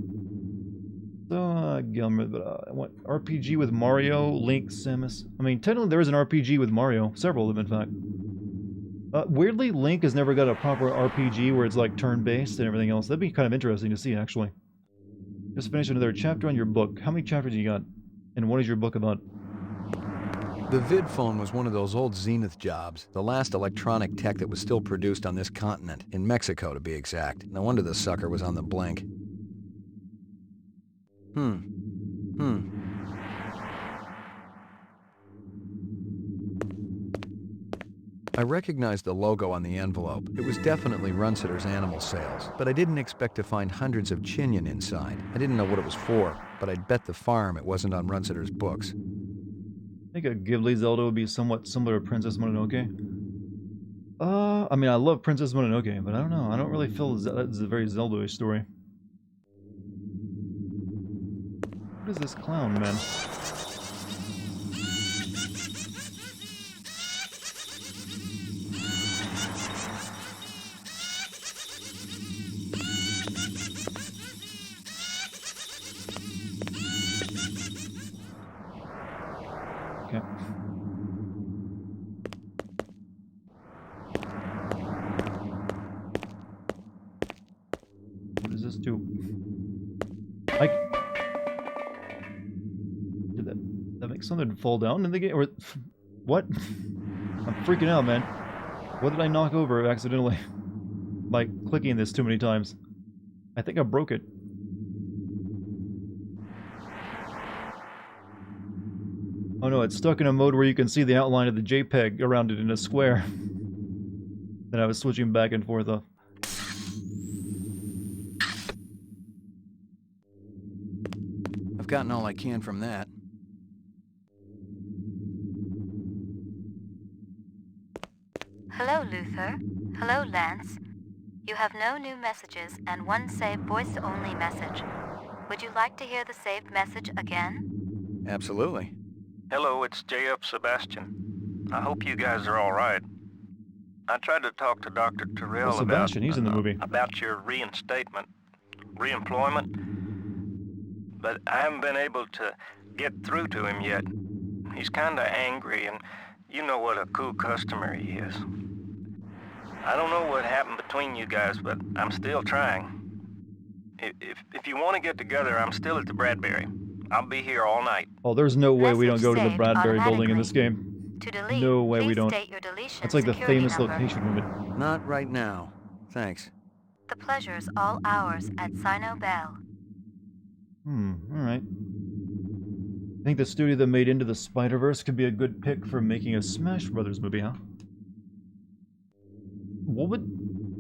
So, Gilmer, but I want RPG with Mario, Link, Samus. I mean, technically there is an RPG with Mario. Several of them, in fact. Weirdly, Link has never got a proper RPG where it's like turn-based and everything else. That'd be kind of interesting to see, actually. Just finished another chapter on your book. How many chapters you got? And what is your book about? The vid phone was one of those old Zenith jobs, the last electronic tech that was still produced on this continent, in Mexico to be exact. No wonder the sucker was on the blink. I recognized the logo on the envelope. It was definitely Runsitter's animal sales, but I didn't expect to find hundreds of chinion inside. I didn't know what it was for, but I'd bet the farm it wasn't on Runsitter's books. I think a Ghibli Zelda would be somewhat similar to Princess Mononoke. I mean, I love Princess Mononoke, but I don't know. I don't really feel that's a very Zelda-ish story. What is this clown, man? Something fall down in the game? Or what? I'm freaking out, man. What did I knock over accidentally? By clicking this too many times. I think I broke it. Oh no, it's stuck in a mode where you can see the outline of the JPEG around it in a square. Then I was switching back and forth. I've gotten all I can from that. Hello, Luther. Hello, Lance. You have no new messages and one saved voice-only message. Would you like to hear the saved message again? Absolutely. Hello, it's J.F. Sebastian. I hope you guys are all right. I tried to talk to Dr. Terrell Sebastian, he's in the movie. About your reemployment, but I haven't been able to get through to him yet. He's kinda angry, and you know what a cool customer he is. I don't know what happened between you guys, but I'm still trying. If you want to get together, I'm still at the Bradbury. I'll be here all night. Oh, there's no way we don't go to the Bradbury building in this game. To delete, no way we don't. state your deletion That's like the famous number. location limit. Not right now. Thanks. The pleasure's all ours at Sino Bell. Alright. I think the studio that made Into the Spider-Verse could be a good pick for making a Smash Brothers movie, huh? What would...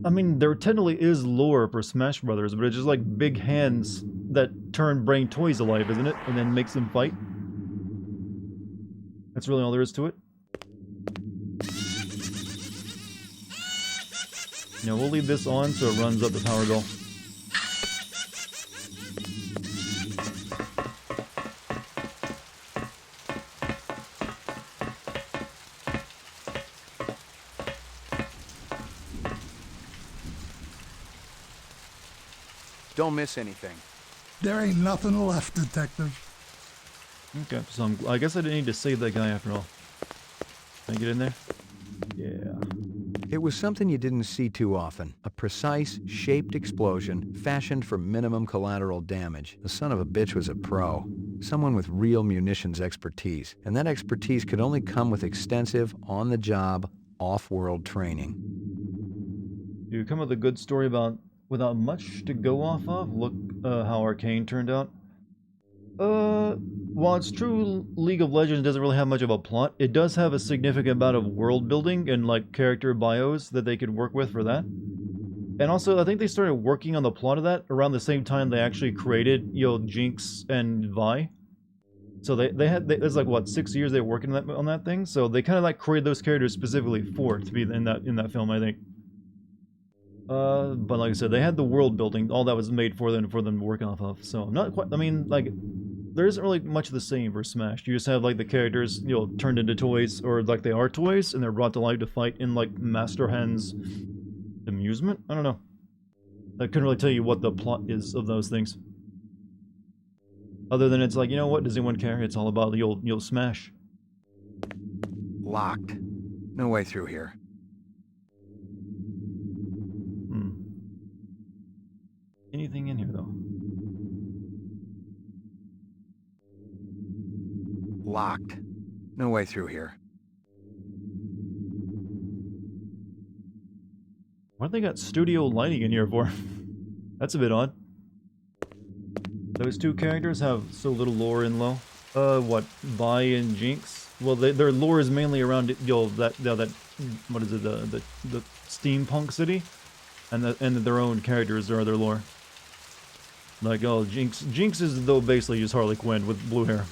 I mean, there technically is lore for Smash Brothers, but it's just like big hands that turn brain toys alive, isn't it? And then makes them fight? That's really all there is to it? Now we'll leave this on so it runs up the power bill. Don't miss anything. There ain't nothing left, Detective. Okay, so I guess I didn't need to save that guy after all. Can I get in there? Yeah. It was something you didn't see too often. A precise, shaped explosion fashioned for minimum collateral damage. The son of a bitch was a pro. Someone with real munitions expertise. And that expertise could only come with extensive, on-the-job, off-world training. You come with a good story about without much to go off of. Look how Arcane turned out. While it's true League of Legends doesn't really have much of a plot, it does have a significant amount of world building and like character bios that they could work with for that. And also, I think they started working on the plot of that around the same time they actually created, you know, Jinx and Vi. So it was like what, 6 years they were working on that thing. So they kind of like created those characters specifically to be in that film, I think. But like I said, they had the world building, all that was made for them to work off of. So not quite. I mean, like, there isn't really much of the same for Smash. You just have like the characters, you know, turned into toys, or like they are toys, and they're brought to life to fight in like Master Hand's amusement. I don't know. I couldn't really tell you what the plot is of those things. Other than it's like, you know what? Does anyone care? It's all about the old Smash. Locked. No way through here. Anything in here, though? Locked. No way through here. What have they got studio lighting in here for? That's a bit odd. Those two characters have so little lore in low. What? Vi and Jinx? Well, their lore is mainly around, you know, that what is it? The steampunk city, and their own characters are their lore. Like, oh, Jinx is though basically just Harley Quinn with blue hair.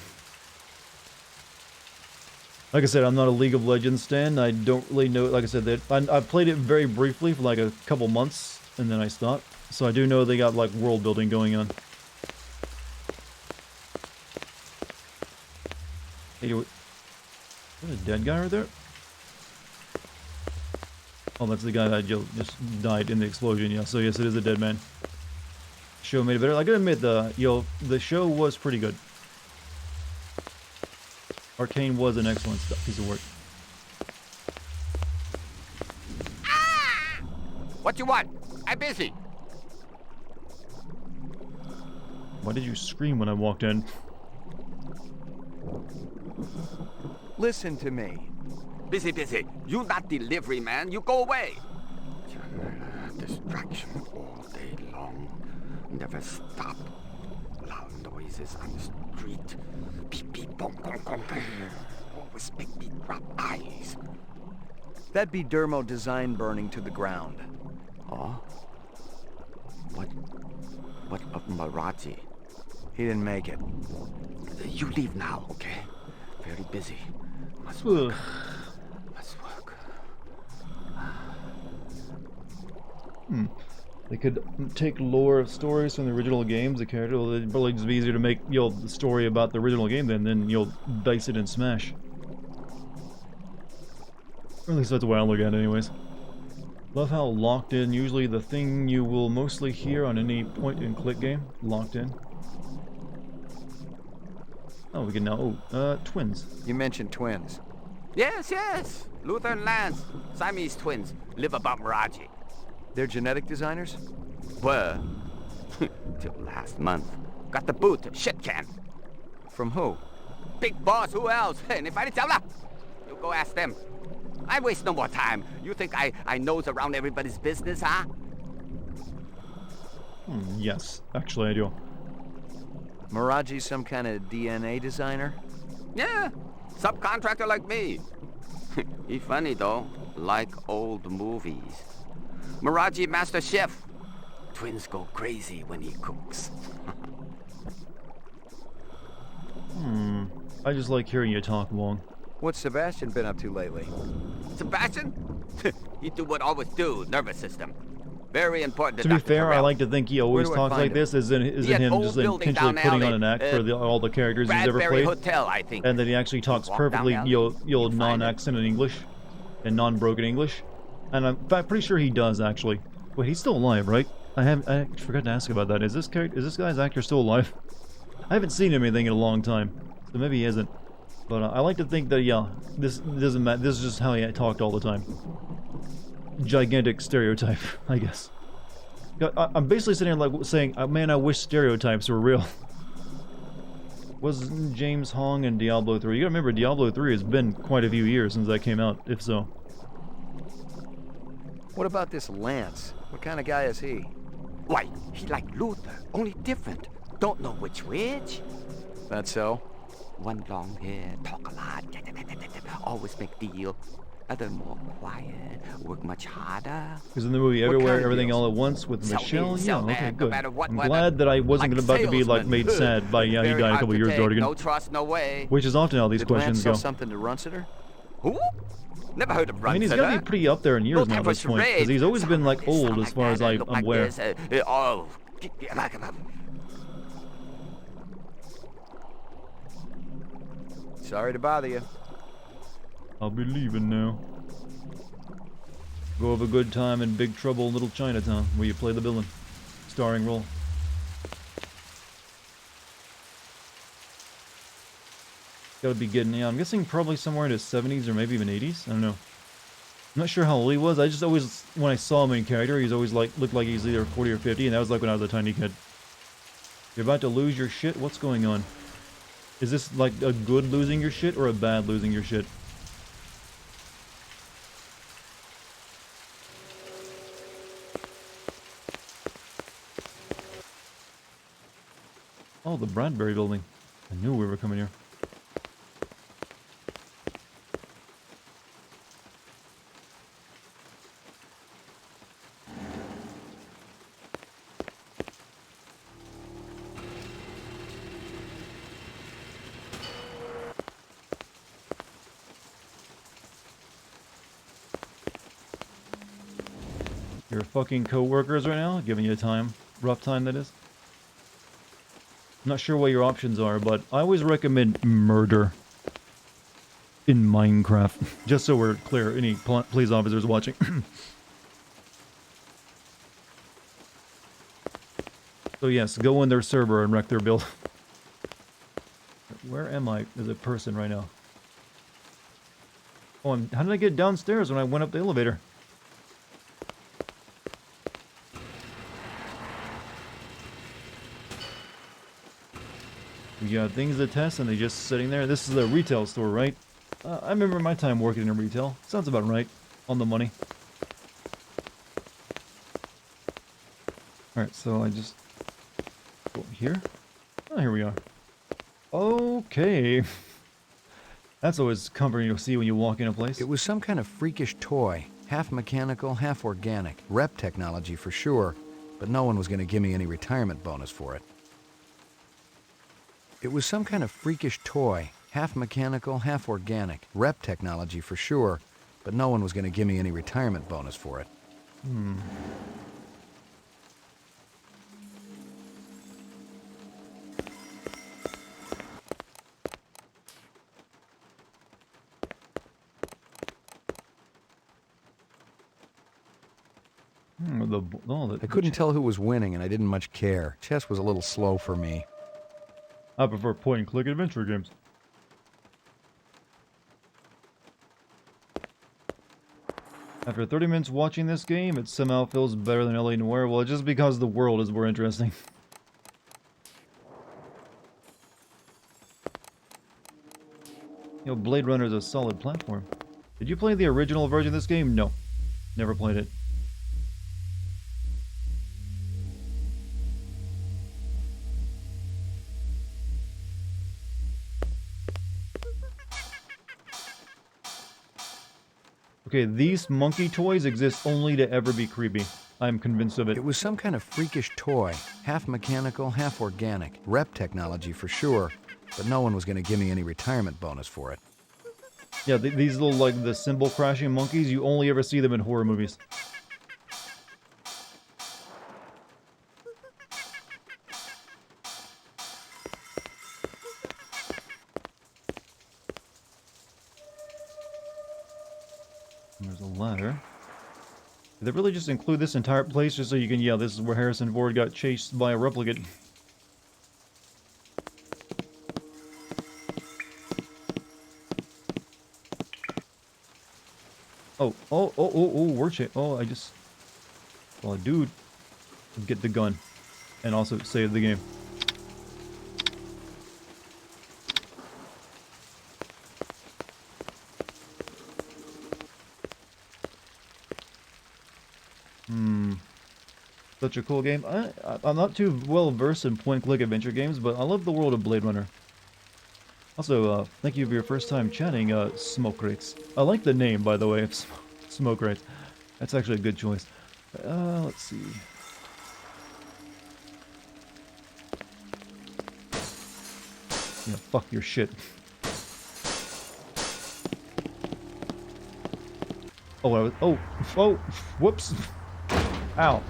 Like I said, I'm not a League of Legends stan. I don't really know. Like I said, I played it very briefly for like a couple months, and then I stopped. So I do know they got like world building going on. Hey, what a dead guy right there? Oh, that's the guy that just died in the explosion. Yeah, so yes, it is a dead man. Show made it better. I gotta admit, the show was pretty good. Arcane was an excellent piece of work. What you want? I'm busy. Why did you scream when I walked in? Listen to me. Busy. You not delivery man. You go away. Distraction all day long. Never stop. Loud noises on the street. Beep, beep, boom, boom, boom, boom. Always make me drop eyes. That'd be Dermo design burning to the ground. Oh? What of Marathi? He didn't make it. You leave now, okay? Very busy. Must work. Must work. They could take lore of stories from the original games, the character. Well, it'd probably just be easier to make, you know, the story about the original game than you'll dice it in Smash. Or at least that's the way I look at it anyways. Love how locked in, usually the thing you will mostly hear on any point-and-click game. Locked in. Oh, we can now... twins. You mentioned twins. Yes. Luther and Lance. Siamese twins. Live above Marathi. They're genetic designers? Were. Till last month. Got the boot. Shit can. From who? Big boss. Who else? You go ask them. I waste no more time. You think I nose around everybody's business, huh? Yes, actually I do. Miraji's some kind of DNA designer? Yeah, subcontractor like me. He funny though, like old movies. Miraji master chef. Twins go crazy when he cooks. I just like hearing you talk long. What's Sebastian been up to lately? Sebastian? He do what always do, nervous system. Very important to be fair, I like to think he always talks like this, is in him just intentionally putting on an act for all the characters he's ever played. Hotel, I think. And then he actually talks perfectly, non-accent in English and non-broken English. And I'm pretty sure he does actually. Wait, he's still alive, right? I forgot to ask about that. Is this guy's actor still alive? I haven't seen him anything in a long time, so maybe he isn't. But I like to think that this doesn't matter. This is just how he talked all the time. Gigantic stereotype, I guess. I'm basically sitting here like saying, man, I wish stereotypes were real. Was James Hong in Diablo 3? You gotta remember, Diablo 3 has been quite a few years since that came out, if so. What about this Lance? What kind of guy is he? Why, he like Luther, only different. Don't know which. That's so? One long hair, talk a lot, always make deal. Other more quiet, work much harder. Because in the movie Everywhere, Everything All at Once with Michelle, yeah, okay, good. I'm glad that I wasn't about to be like made sad by he died a couple years ago. No trust, no way. Which is often how these questions go. Something to Runciter? Who? Never heard of Runciter. I mean, he's got to be pretty up there in years now at this point, because he's always been like old as far as I'm aware. Oh, sorry to bother you. I'll be leaving now. Go have a good time in Big Trouble in Little Chinatown, where you play the villain. Starring role. Gotta be getting, I'm guessing probably somewhere in his 70s or maybe even 80s. I don't know. I'm not sure how old he was. I just always, when I saw him in character, he's always like, looked like he's either 40 or 50, and that was like when I was a tiny kid. You're about to lose your shit? What's going on? Is this like a good losing your shit or a bad losing your shit? Oh, the Bradbury building. I knew we were coming here. Your fucking co-workers right now, giving you a time. Rough time, that is. I'm not sure what your options are, but I always recommend murder in Minecraft. Just so we're clear, any police officers watching. So yes, go in their server and wreck their build. Where am I as a person right now? Oh, how did I get downstairs when I went up the elevator? We got things to test and they're just sitting there. This is a retail store, right? I remember my time working in retail. Sounds about right. On the money. Alright, so I just go here. Oh, here we are. Okay. That's always comforting to see when you walk in a place. It was some kind of freakish toy. Half mechanical, half organic. Rep technology for sure, but no one was going to give me any retirement bonus for it. It was some kind of freakish toy. Half mechanical, half organic. Rep technology for sure, but no one was going to give me any retirement bonus for it. I couldn't tell who was winning, and I didn't much care. Chess was a little slow for me. I prefer point-and-click adventure games. After 30 minutes watching this game, it somehow feels better than LA Noire. Well, just because the world is more interesting. You know, Blade Runner is a solid platform. Did you play the original version of this game? No. Never played it. Okay, these monkey toys exist only to ever be creepy. I'm convinced of it. It was some kind of freakish toy. Half mechanical, half organic. Rep technology for sure. But no one was going to give me any retirement bonus for it. Yeah, these little, like, the cymbal crashing monkeys, you only ever see them in horror movies. There's a ladder. Did they really just include this entire place just so you can, yeah, this is where Harrison Ford got chased by a replicant. I just... Well, dude, get the gun. And also save the game. Such a cool game. I'm not too well versed in point-click adventure games, but I love the world of Blade Runner. Also, thank you for your first time chatting, Smoke Rates. I like the name, by the way, Smoke Rates. That's actually a good choice. Let's see. Yeah, fuck your shit. Oh, whoops. Ow.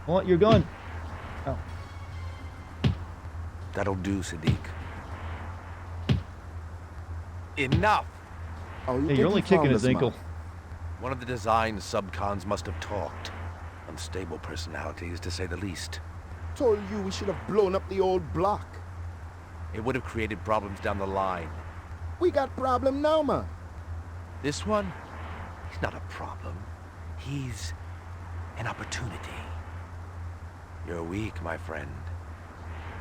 I want your gun. Ow. That'll do, Sadiq. Enough! Oh, you're only kicking his ankle. One of the design subcons must have talked. Unstable personalities, to say the least. Told you we should have blown up the old block. It would have created problems down the line. We got problem now, man. This one? He's not a problem. He's an opportunity. You're weak, my friend.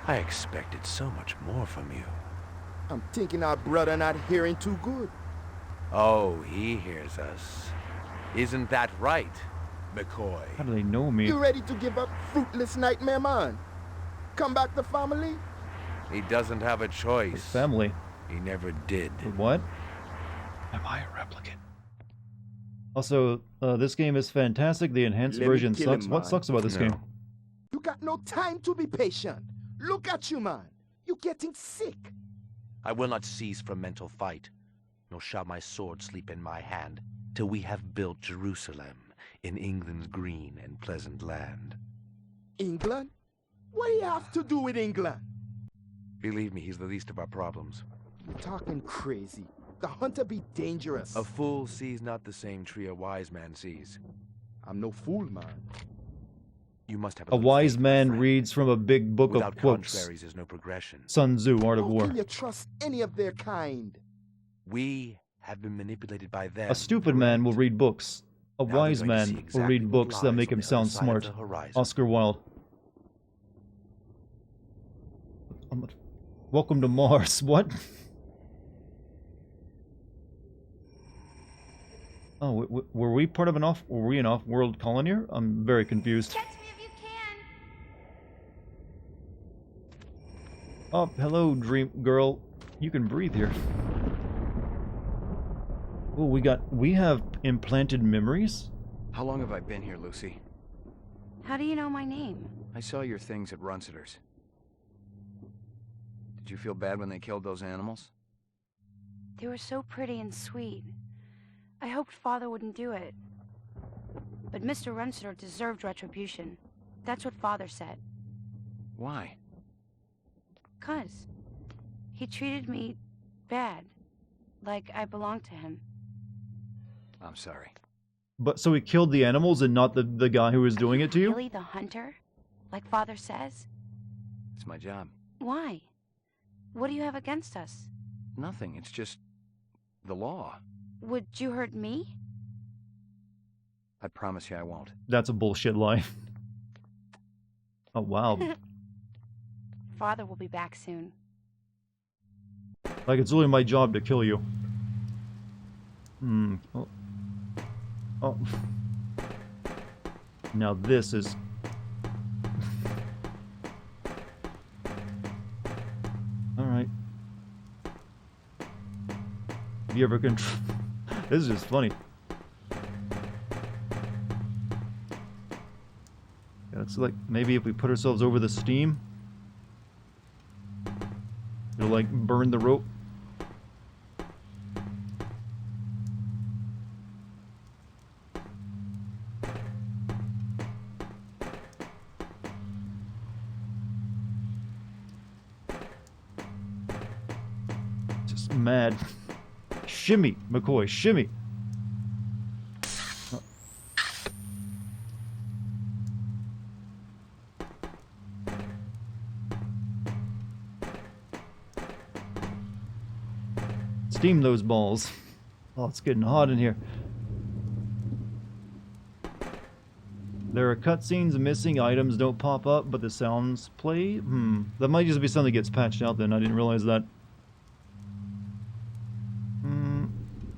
I expected so much more from you. I'm thinking our brother not hearing too good. Oh, he hears us. Isn't that right, McCoy? How do they know me? You ready to give up fruitless nightmare, man? Come back to family? He doesn't have a choice. His family. He never did. What? Am I a replicant? Also, this game is fantastic. The enhanced version sucks. What sucks about this game? You got no time to be patient. Look at you, man. You're getting sick. I will not cease from mental fight, nor shall my sword sleep in my hand, till we have built Jerusalem in England's green and pleasant land. England? What do you have to do with England? Believe me, he's the least of our problems. You're talking crazy. The hunter be dangerous. A fool sees not the same tree a wise man sees. I'm no fool, man. You must have a wise man reads from a big book Without of quotes. Contraries is no progression. Sun Tzu, Art of How War. can you trust any of their kind? We have been manipulated by them. A stupid man will read books. A wise man will read books that make him sound smart. Oscar Wilde. Welcome to Mars. What? Oh, were we part of an off-world colony? I'm very confused. Catch me if you can. Oh, hello, dream girl. You can breathe here. Oh, we have implanted memories? How long have I been here, Lucy? How do you know my name? I saw your things at Runciter's. Did you feel bad when they killed those animals? They were so pretty and sweet. I hoped Father wouldn't do it. But Mr. Runciter deserved retribution. That's what Father said. Why? 'Cause he treated me bad. Like I belonged to him. I'm sorry. But so he killed the animals and not the guy who was doing it to you? Really the hunter? Like Father says? It's my job. Why? What do you have against us? Nothing. It's just the law. Would you hurt me? I promise you I won't. That's a bullshit lie. Oh, wow. Father will be back soon. Like it's really my job to kill you. Oh. Oh. Now this is... Alright. Have you ever control... This is just funny. Yeah, it's like, maybe if we put ourselves over the steam, it'll like burn the rope. Just mad. Shimmy, McCoy, shimmy. Steam those balls. Oh, it's getting hot in here. There are cutscenes, missing items don't pop up, but the sounds play? That might just be something that gets patched out then. I didn't realize that.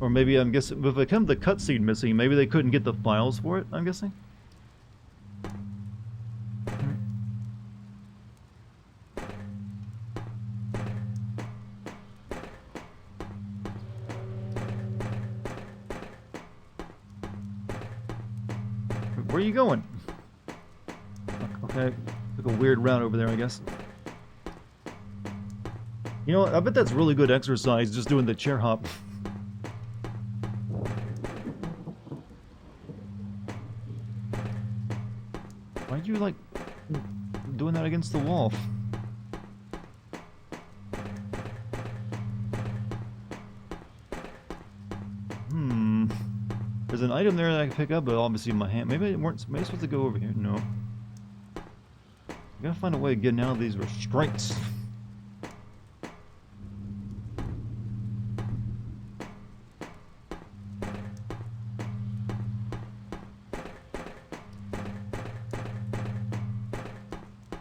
Or maybe, I'm guessing, if it comes the cutscene missing, maybe they couldn't get the files for it, I'm guessing? Where are you going? Okay, took a weird route over there, I guess. You know what? I bet that's really good exercise, just doing the chair hop. Why'd you, like, doing that against the wall? There's an item there that I can pick up, but obviously my hand... Maybe I weren't supposed to go over here. No. I gotta find a way of getting out of these restraints.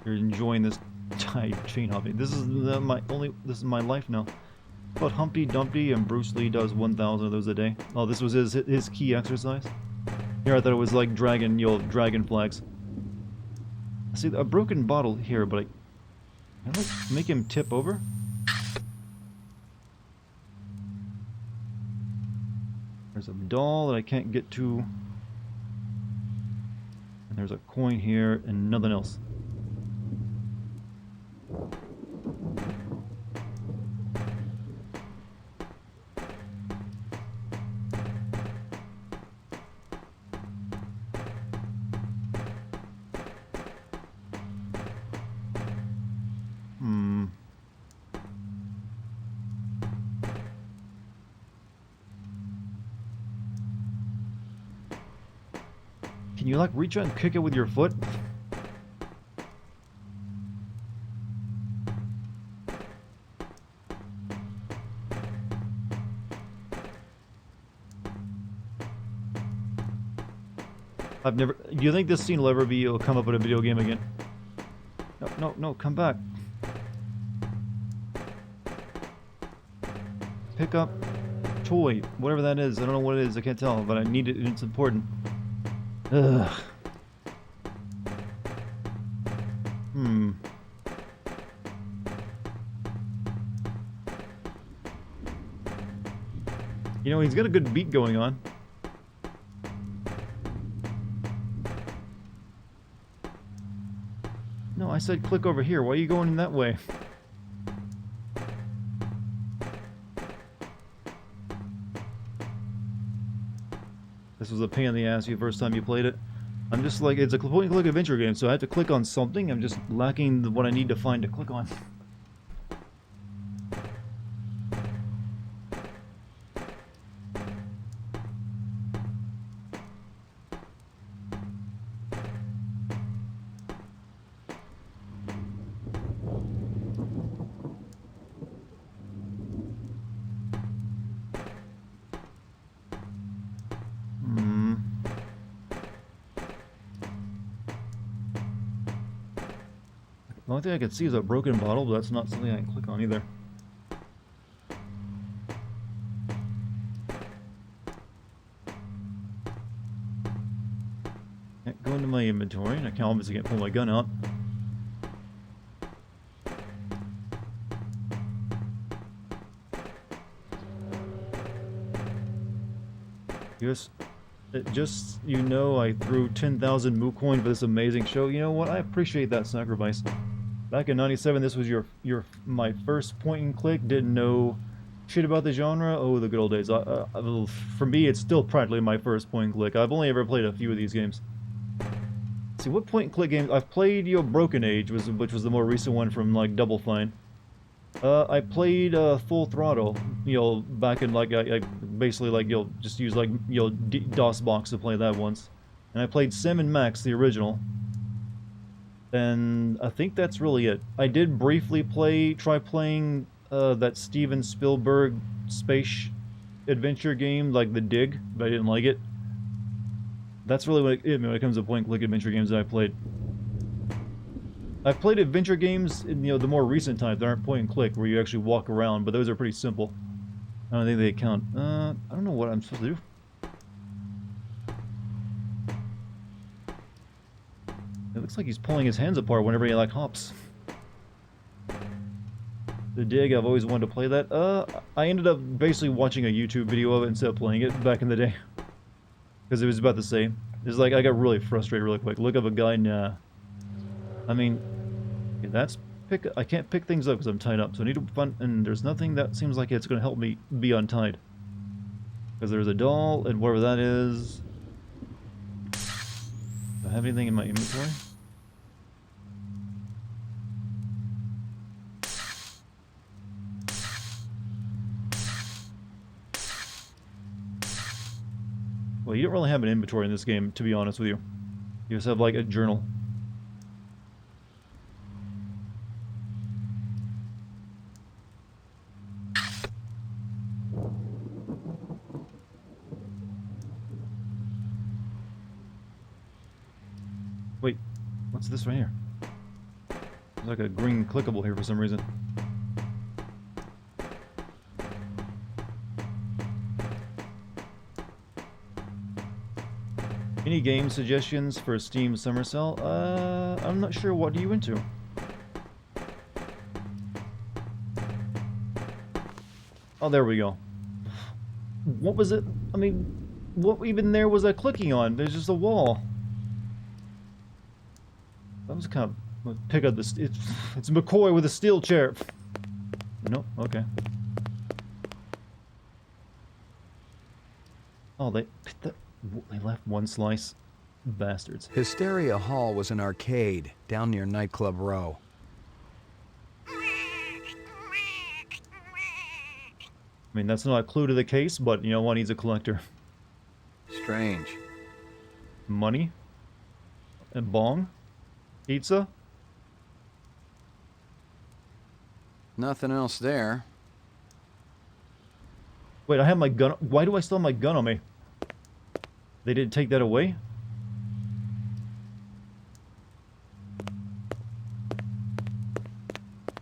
You're enjoying this chain hopping. This is This is my life now. But Humpty Dumpty and Bruce Lee does 1,000 of those a day. Oh, this was his key exercise. Here, I thought it was like dragon flags. I see a broken bottle here, but can I like make him tip over? There's a doll that I can't get to. And there's a coin here and nothing else. Can you like reach out and kick it with your foot? I've never... Do you think this scene will ever will come up in a video game again? No, come back. Pick up toy, whatever that is. I don't know what it is, I can't tell, but I need it and it's important. Ugh. You know, he's got a good beat going on. No, I said click over here. Why are you going in that way? This was a pain in the ass the first time you played it. I'm just like, it's a point-and-click adventure game, so I have to click on something. I'm just lacking what I need to find to click on. The only thing I can see is a broken bottle, but that's not something I can click on either. Can't go into my inventory, and I can obviously can't pull my gun out. Just, you know, I threw 10,000 moo coin for this amazing show. You know what? I appreciate that sacrifice. Back in '97, this was my first point and click. Didn't know shit about the genre. Oh, the good old days. For me, it's still practically my first point and click. I've only ever played a few of these games. Let's see, what point and click games? I've played, you know, Broken Age, which was the more recent one from, like, Double Fine. I played Full Throttle, you know, back in, like, I basically, like, you'll just use, like, you know, DOSBox to play that once. And I played Sam & Max, the original. And I think that's really it. I did briefly try playing that Steven Spielberg space adventure game, like The Dig, but I didn't like it. That's really what when it comes to point-and-click adventure games that I played. I've played adventure games in, you know, the more recent times that aren't point-and-click, where you actually walk around, but those are pretty simple. I don't think they count. I don't know what I'm supposed to do. It looks like he's pulling his hands apart whenever he, like, hops. The Dig, I've always wanted to play that. I ended up basically watching a YouTube video of it instead of playing it back in the day. Because it was about the same. It's like, I got really frustrated really quick. Look up a guy, nah. I mean, that's I can't pick things up because I'm tied up, so I need to find, and there's nothing that seems like it's going to help me be untied. Because there's a doll, and whatever that is. Do I have anything in my inventory? Well, you don't really have an inventory in this game, to be honest with you. You just have, like, a journal. Wait, what's this right here? There's like a green clickable here for some reason. Any game suggestions for Steam Summer Sale? I'm not sure. What are you into? Oh, there we go. What was it? I mean, what even there was I clicking on? There's just a wall. That was kind of... Pick up this... It's McCoy with a steel chair. Nope, okay. Oh, they left one slice. Bastards. Hysteria Hall was an arcade down near Nightclub Row. I mean, that's not a clue to the case, but you know what? He's a collector. Strange. Money? And bong? Pizza? Nothing else there. Wait, I have my gun. Why do I still have my gun on me? They didn't take that away?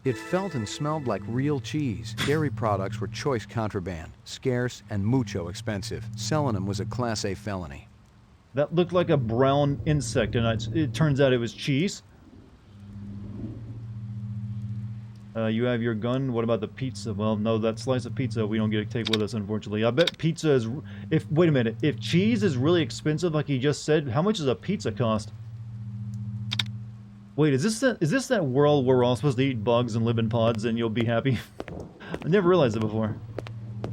It felt and smelled like real cheese. Dairy products were choice contraband, scarce and mucho expensive. Selling them was a Class A felony. That looked like a brown insect, and it turns out it was cheese. You have your gun. What about the pizza? Well, no, that slice of pizza we don't get to take with us, unfortunately. I bet pizza is... Wait a minute. If cheese is really expensive, like he just said, how much does a pizza cost? Wait, is this that world where we're all supposed to eat bugs and live in pods and you'll be happy? I never realized it before.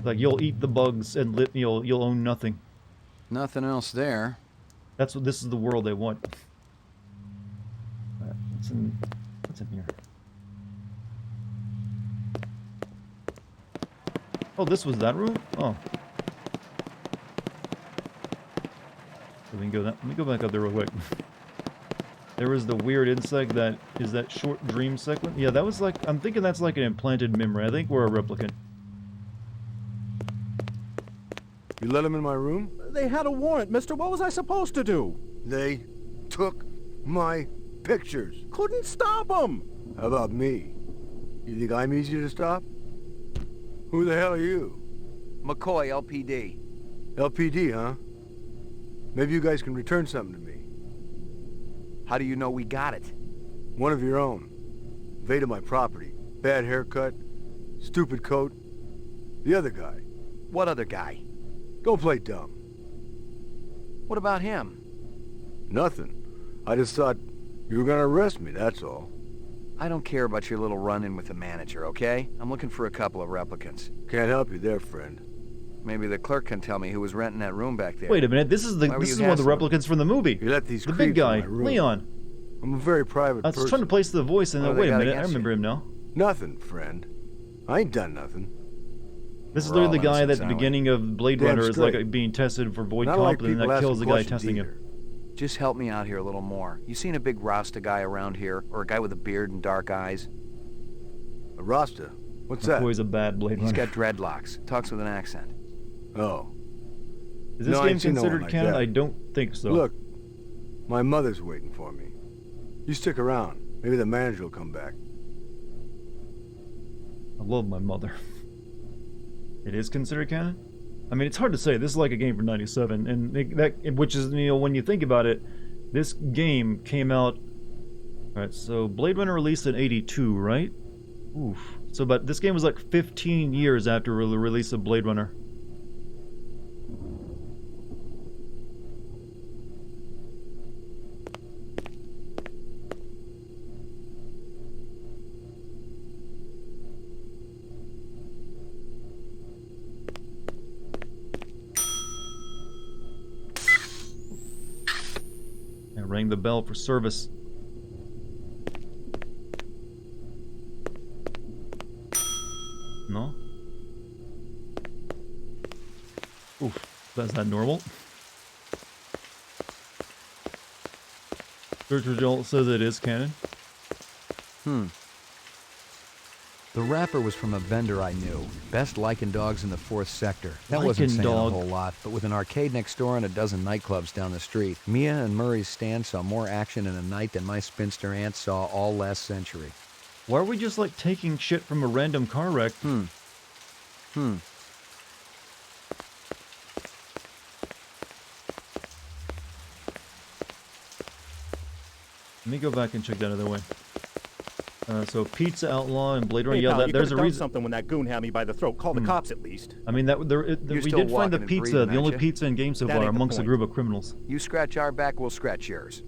Like, you'll eat the bugs and you'll own nothing. Nothing else there. This is the world they want. What's in here? Oh, this was that room? Oh. So we can go let me go back up there real quick. There was the weird insect that is that short dream sequence. Yeah, that was like, I'm thinking that's like an implanted memory. I think we're a replicant. You let him in my room? They had a warrant, mister. What was I supposed to do? They took my pictures. Couldn't stop them. How about me? You think I'm easy to stop? Who the hell are you? McCoy, LPD. LPD, huh? Maybe you guys can return something to me. How do you know we got it? One of your own. Invaded my property. Bad haircut. Stupid coat. The other guy. What other guy? Don't play dumb. What about him? Nothing. I just thought you were gonna arrest me, that's all. I don't care about your little run-in with the manager, okay? I'm looking for a couple of replicants. Can't help you there, friend. Maybe the clerk can tell me who was renting that room back there. Wait a minute, this is one of the replicants from the movie. You let these the big guy, Leon. I'm a very private person. I was trying to place the voice in. Wait a minute, I remember him now. Nothing, friend. I ain't done nothing. This is literally the guy that at the beginning of Blade Runner is like being tested for void comp, and that kills the guy testing him. Just help me out here a little more. You seen a big Rasta guy around here, or a guy with a beard and dark eyes? A Rasta? What's that? McCoy's a bad Blade Runner. He's got dreadlocks. Talks with an accent. Oh. Is this game considered canon? I don't think so. Look, my mother's waiting for me. You stick around. Maybe the manager will come back. I love my mother. It is considered canon? I mean, it's hard to say. This is like a game from '97, and which is, you know, when you think about it, this game came out. All right, so Blade Runner released in '82, right? Oof. So, but this game was like 15 years after the release of Blade Runner. Rang the bell for service. No? Oof, that's not normal. Search result says it is canon. The wrapper was from a vendor I knew. Best lichen dogs in the 4th sector. That Lichen wasn't saying dog. a whole lot, but with an arcade next door and a dozen nightclubs down the street, Mia and Murray's stand saw more action in a night than my spinster aunt saw all last century. Why are we just like taking shit from a random car wreck? Let me go back and check that other way. So Pizza Outlaw and Blade Runner. Hey, Yeah, pal, there's a reason. Something when that goon had me by the throat. Call the cops at least. I mean, we did find the pizza, the only pizza in game so far amongst a group of criminals. You scratch our back, we'll scratch yours.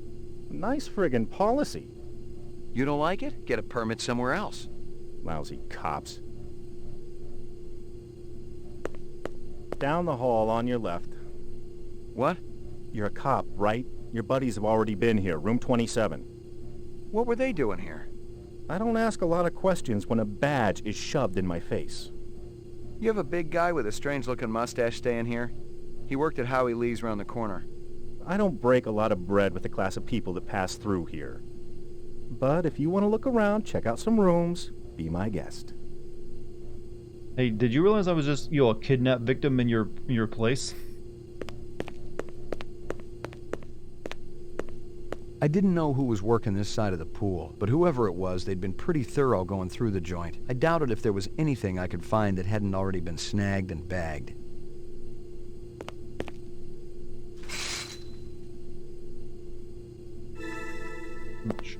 Nice friggin' policy. You don't like it? Get a permit somewhere else. Lousy cops. Down the hall on your left. What? You're a cop, right? Your buddies have already been here, room 27. What were they doing here? I don't ask a lot of questions when a badge is shoved in my face. You have a big guy with a strange-looking mustache staying here? He worked at Howie Lee's around the corner. I don't break a lot of bread with the class of people that pass through here. But if you want to look around, check out some rooms, be my guest. Hey, did you realize I was just, a kidnapped victim in your place? I didn't know who was working this side of the pool, but whoever it was, they'd been pretty thorough going through the joint. I doubted if there was anything I could find that hadn't already been snagged and bagged.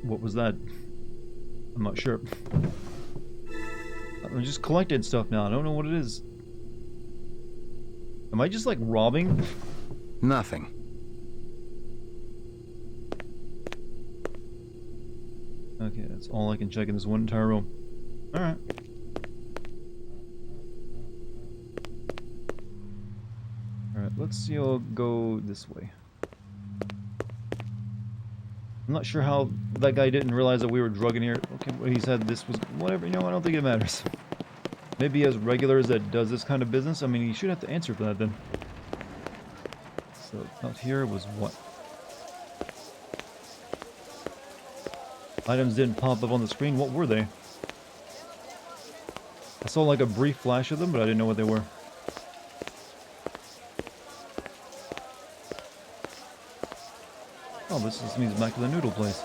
What was that? I'm not sure. I'm just collecting stuff now. I don't know what it is. Am I just like robbing? Nothing. Okay, that's all I can check in this one entire room. Alright. Alright, let's see. I'll go this way. I'm not sure how that guy didn't realize that we were drugging here. Okay, well, he said this was whatever. You know, I don't think it matters. Maybe as regulars that does this kind of business. I mean, he should have to answer for that then. So out here was what? Items didn't pop up on the screen. What were they? I saw like a brief flash of them, but I didn't know what they were. Oh, this just means back to the noodle place.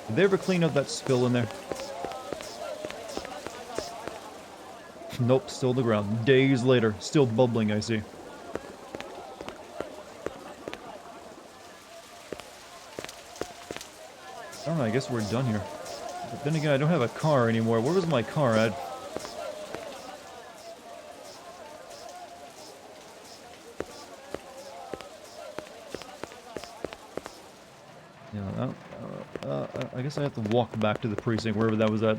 Did they ever clean up that spill in there? Nope, still the ground. Days later, still bubbling, I see. I don't know, I guess we're done here. But then again, I don't have a car anymore. Where was my car at? Yeah, I guess I have to walk back to the precinct, wherever that was at.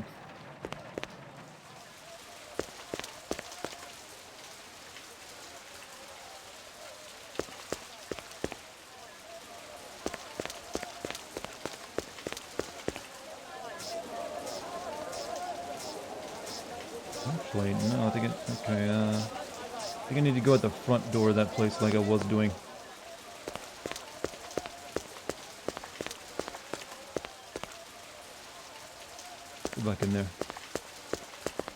Actually, no, I think okay, I think I need to go at the front door of that place like I was doing. Go back in there.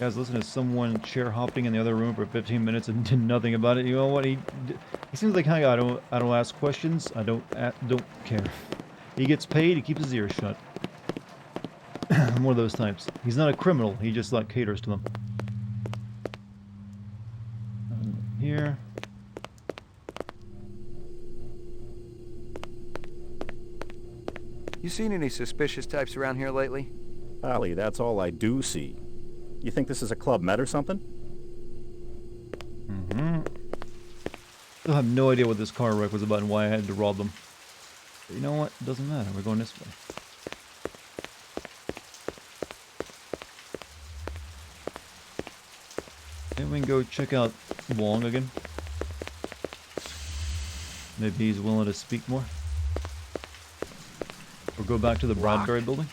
Guys, listen to someone chair hopping in the other room for 15 minutes and did nothing about it. You know what? He seems like kind of I don't ask questions. I don't care. He gets paid. He keeps his ears shut. I'm one of those types. He's not a criminal. He just like caters to them. Here. You seen any suspicious types around here lately? Ollie, that's all I do see. You think this is a Club Med or something? Mm-hmm. Still have no idea what this car wreck was about and why I had to rob them. But you know what? It doesn't matter. We're going this way. Then we can go check out Wong again. Maybe he's willing to speak more. Or go back to the Bradbury building.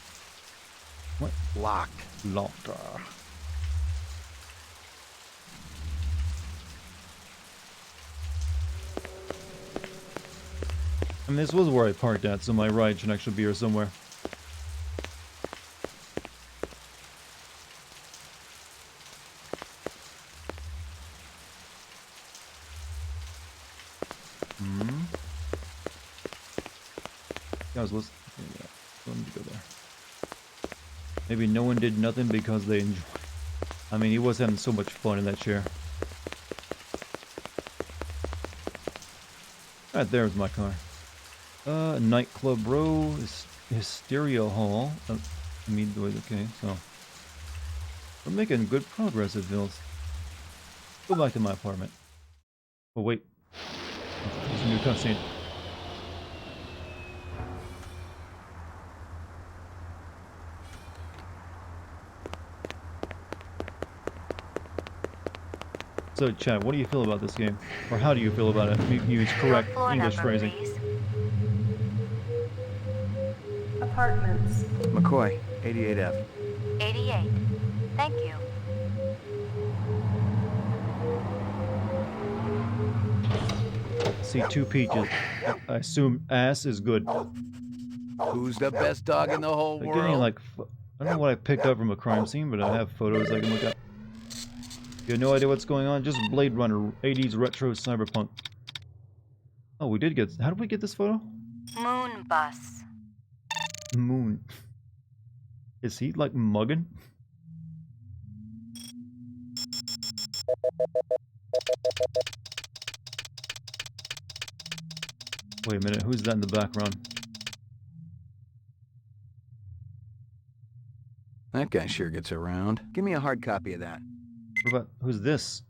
What? Locked. Locked. I mean, this was where I parked at, so my ride should actually be here somewhere. Guys, let's... Yeah, don't need to go there. Maybe no one did nothing because they enjoyed... I mean, he was having so much fun in that chair. Alright, there's my car. Nightclub Row, Hysteria Hall. I mean, okay, so... We're making good progress, it feels. Go back to my apartment. Oh, wait. There's a new cutscene. So, Chad, what do you feel about this game? Or how do you feel about it? Use correct English phrasing. Please. Apartments. McCoy, 88F. 88. Thank you. See two peaches. I assume ass is good. Who's the best dog in the whole They're getting world? like, I don't know what I picked up from a crime scene, but I have photos I can look at. You have no idea what's going on? Just Blade Runner, 80s retro cyberpunk. Oh, we did get... How did we get this photo? Moon bus. Moon. Is he, like, mugging? Wait a minute, who's that in the background? That guy sure gets around. Give me a hard copy of that. What about... Who's this?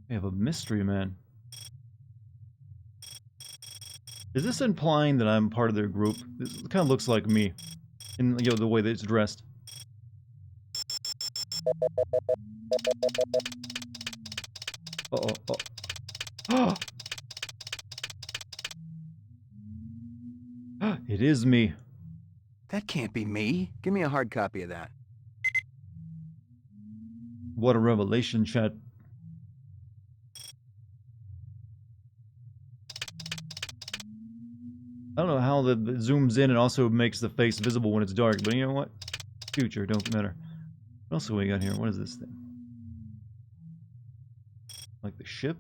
We have a mystery man. Is this implying that I'm part of their group? This kind of looks like me. In, you know, the way that it's dressed. Uh-oh. Oh. It is me. That can't be me. Give me a hard copy of that. What a revelation, Chad. I don't know how the zooms in and also makes the face visible when it's dark, but you know what? Future, don't matter. What else have we got here? What is this thing? Like the ship?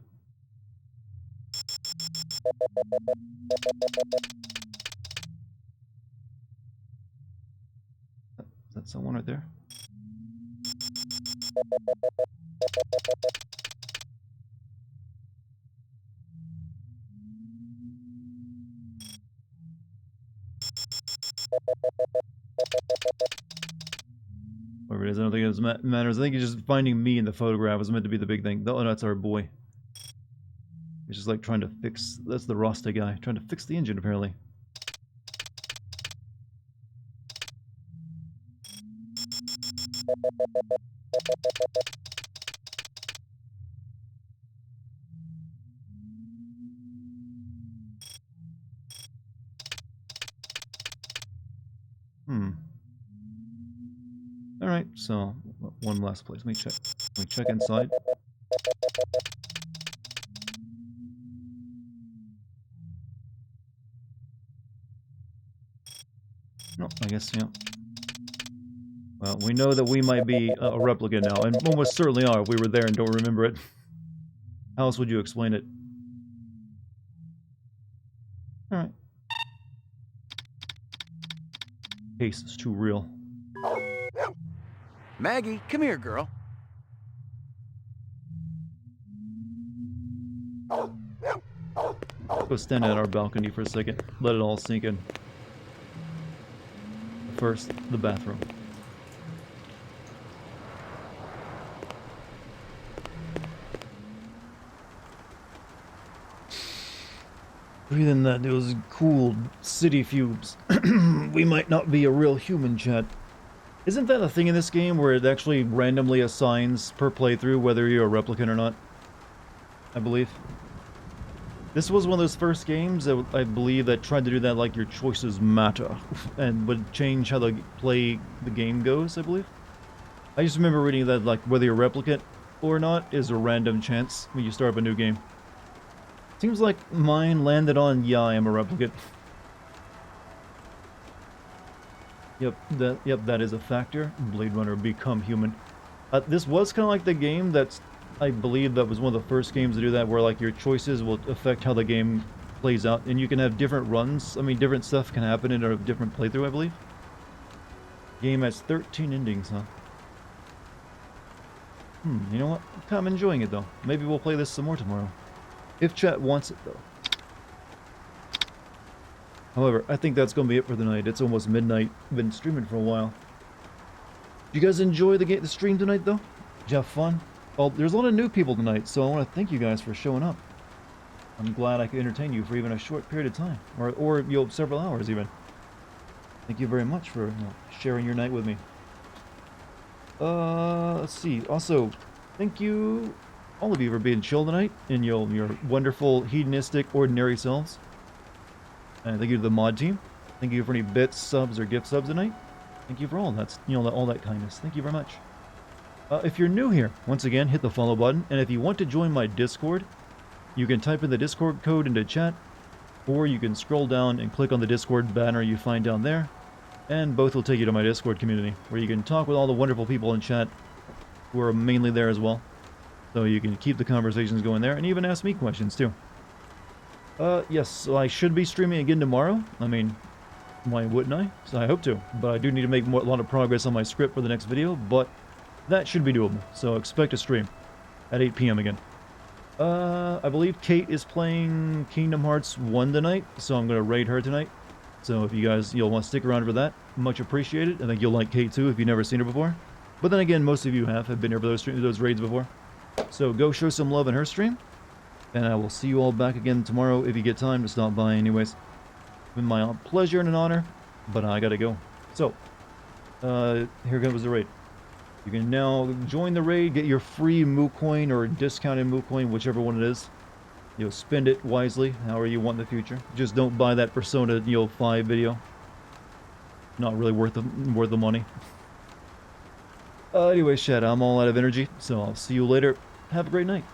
Is that someone right there? Whatever it is, I don't think it matters. I think it's just finding me in the photograph was meant to be the big thing. Oh, that's our boy. He's just like trying to fix... That's the Rasta guy. Trying to fix the engine, apparently. Alright, so one last place. Let me check inside. No, I guess, yeah. Well, we know that we might be a replica now, and almost certainly are if we were there and don't remember it. How else would you explain it? Alright. Case is too real. Maggie, come here, girl. Go stand at our balcony for a second. Let it all sink in. First, the bathroom. Breathe in those cool city fumes. We might not be a real human, chat. Isn't that a thing in this game where it actually randomly assigns per playthrough whether you're a replicant or not? I believe. This was one of those first games that I believe that tried to do that, like your choices matter, and would change how the game goes, I believe. I just remember reading that, like, whether you're a replicant or not is a random chance when you start up a new game. Seems like mine landed on, yeah, I am a replicant. Yep, that is a factor. Blade Runner become human. This was kind of like the game that's, I believe that was one of the first games to do that, where like your choices will affect how the game plays out, and you can have different runs. I mean, different stuff can happen in a different playthrough, I believe. Game has 13 endings, huh? You know what? I'm enjoying it though. Maybe we'll play this some more tomorrow. If chat wants it though. However, I think that's going to be it for the night. It's almost midnight. Been streaming for a while. Did you guys enjoy the stream tonight, though? Did you have fun? Well, there's a lot of new people tonight, so I want to thank you guys for showing up. I'm glad I could entertain you for even a short period of time, or you know, several hours even. Thank you very much for sharing your night with me. Let's see. Also, thank you, all of you, for being chill tonight in your wonderful, hedonistic, ordinary selves. And thank you to the mod team. Thank you for any bits, subs, or gift subs tonight. Thank you for all that, all that kindness. Thank you very much. If you're new here, once again, hit the follow button. And if you want to join my Discord, you can type in the Discord code into chat, or you can scroll down and click on the Discord banner you find down there, and both will take you to my Discord community, where you can talk with all the wonderful people in chat who are mainly there as well. So you can keep the conversations going there, and even ask me questions too. Yes, so I should be streaming again tomorrow. I mean, why wouldn't I? So I hope to, but I do need to make a lot of progress on my script for the next video, but that should be doable. So expect a stream at 8 p.m. again. I believe Kate is playing Kingdom Hearts 1 tonight, so I'm going to raid her tonight. So if you guys, you'll want to stick around for that, much appreciated. I think you'll like Kate too if you've never seen her before. But then again, most of you have been here for those raids before. So go show some love in her stream. And I will see you all back again tomorrow if you get time to stop by anyways. It's been my pleasure and an honor, but I gotta go. So, here goes the raid. You can now join the raid, get your free Moo Coin or discounted Moo Coin, whichever one it is. You'll spend it wisely, however you want in the future. Just don't buy that Persona 5 video. Not really worth the money. Anyway, chat, I'm all out of energy, so I'll see you later. Have a great night.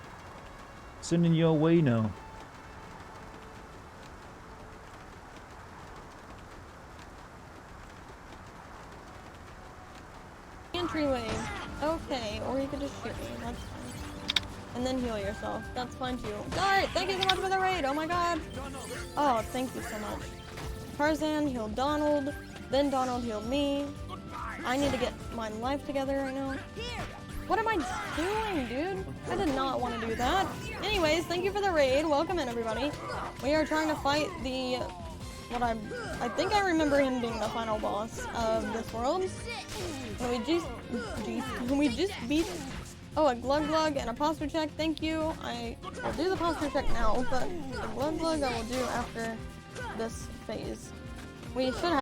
Sending you away now. just shoot me. That's fine. And then heal yourself. That's fine too. Dart, thank you so much for the raid. Oh my god. Oh, thank you so much. Tarzan healed Donald. Then Donald healed me. I need to get my life together right now. What am I doing, dude? I did not want to do that. Anyways, thank you for the raid. Welcome in, everybody. We are trying to fight the... I think I remember him being the final boss of this world. And we just beat... Oh, a glug glug and a posture check. Thank you. I will do the posture check now, but the glug glug I will do after this phase. We should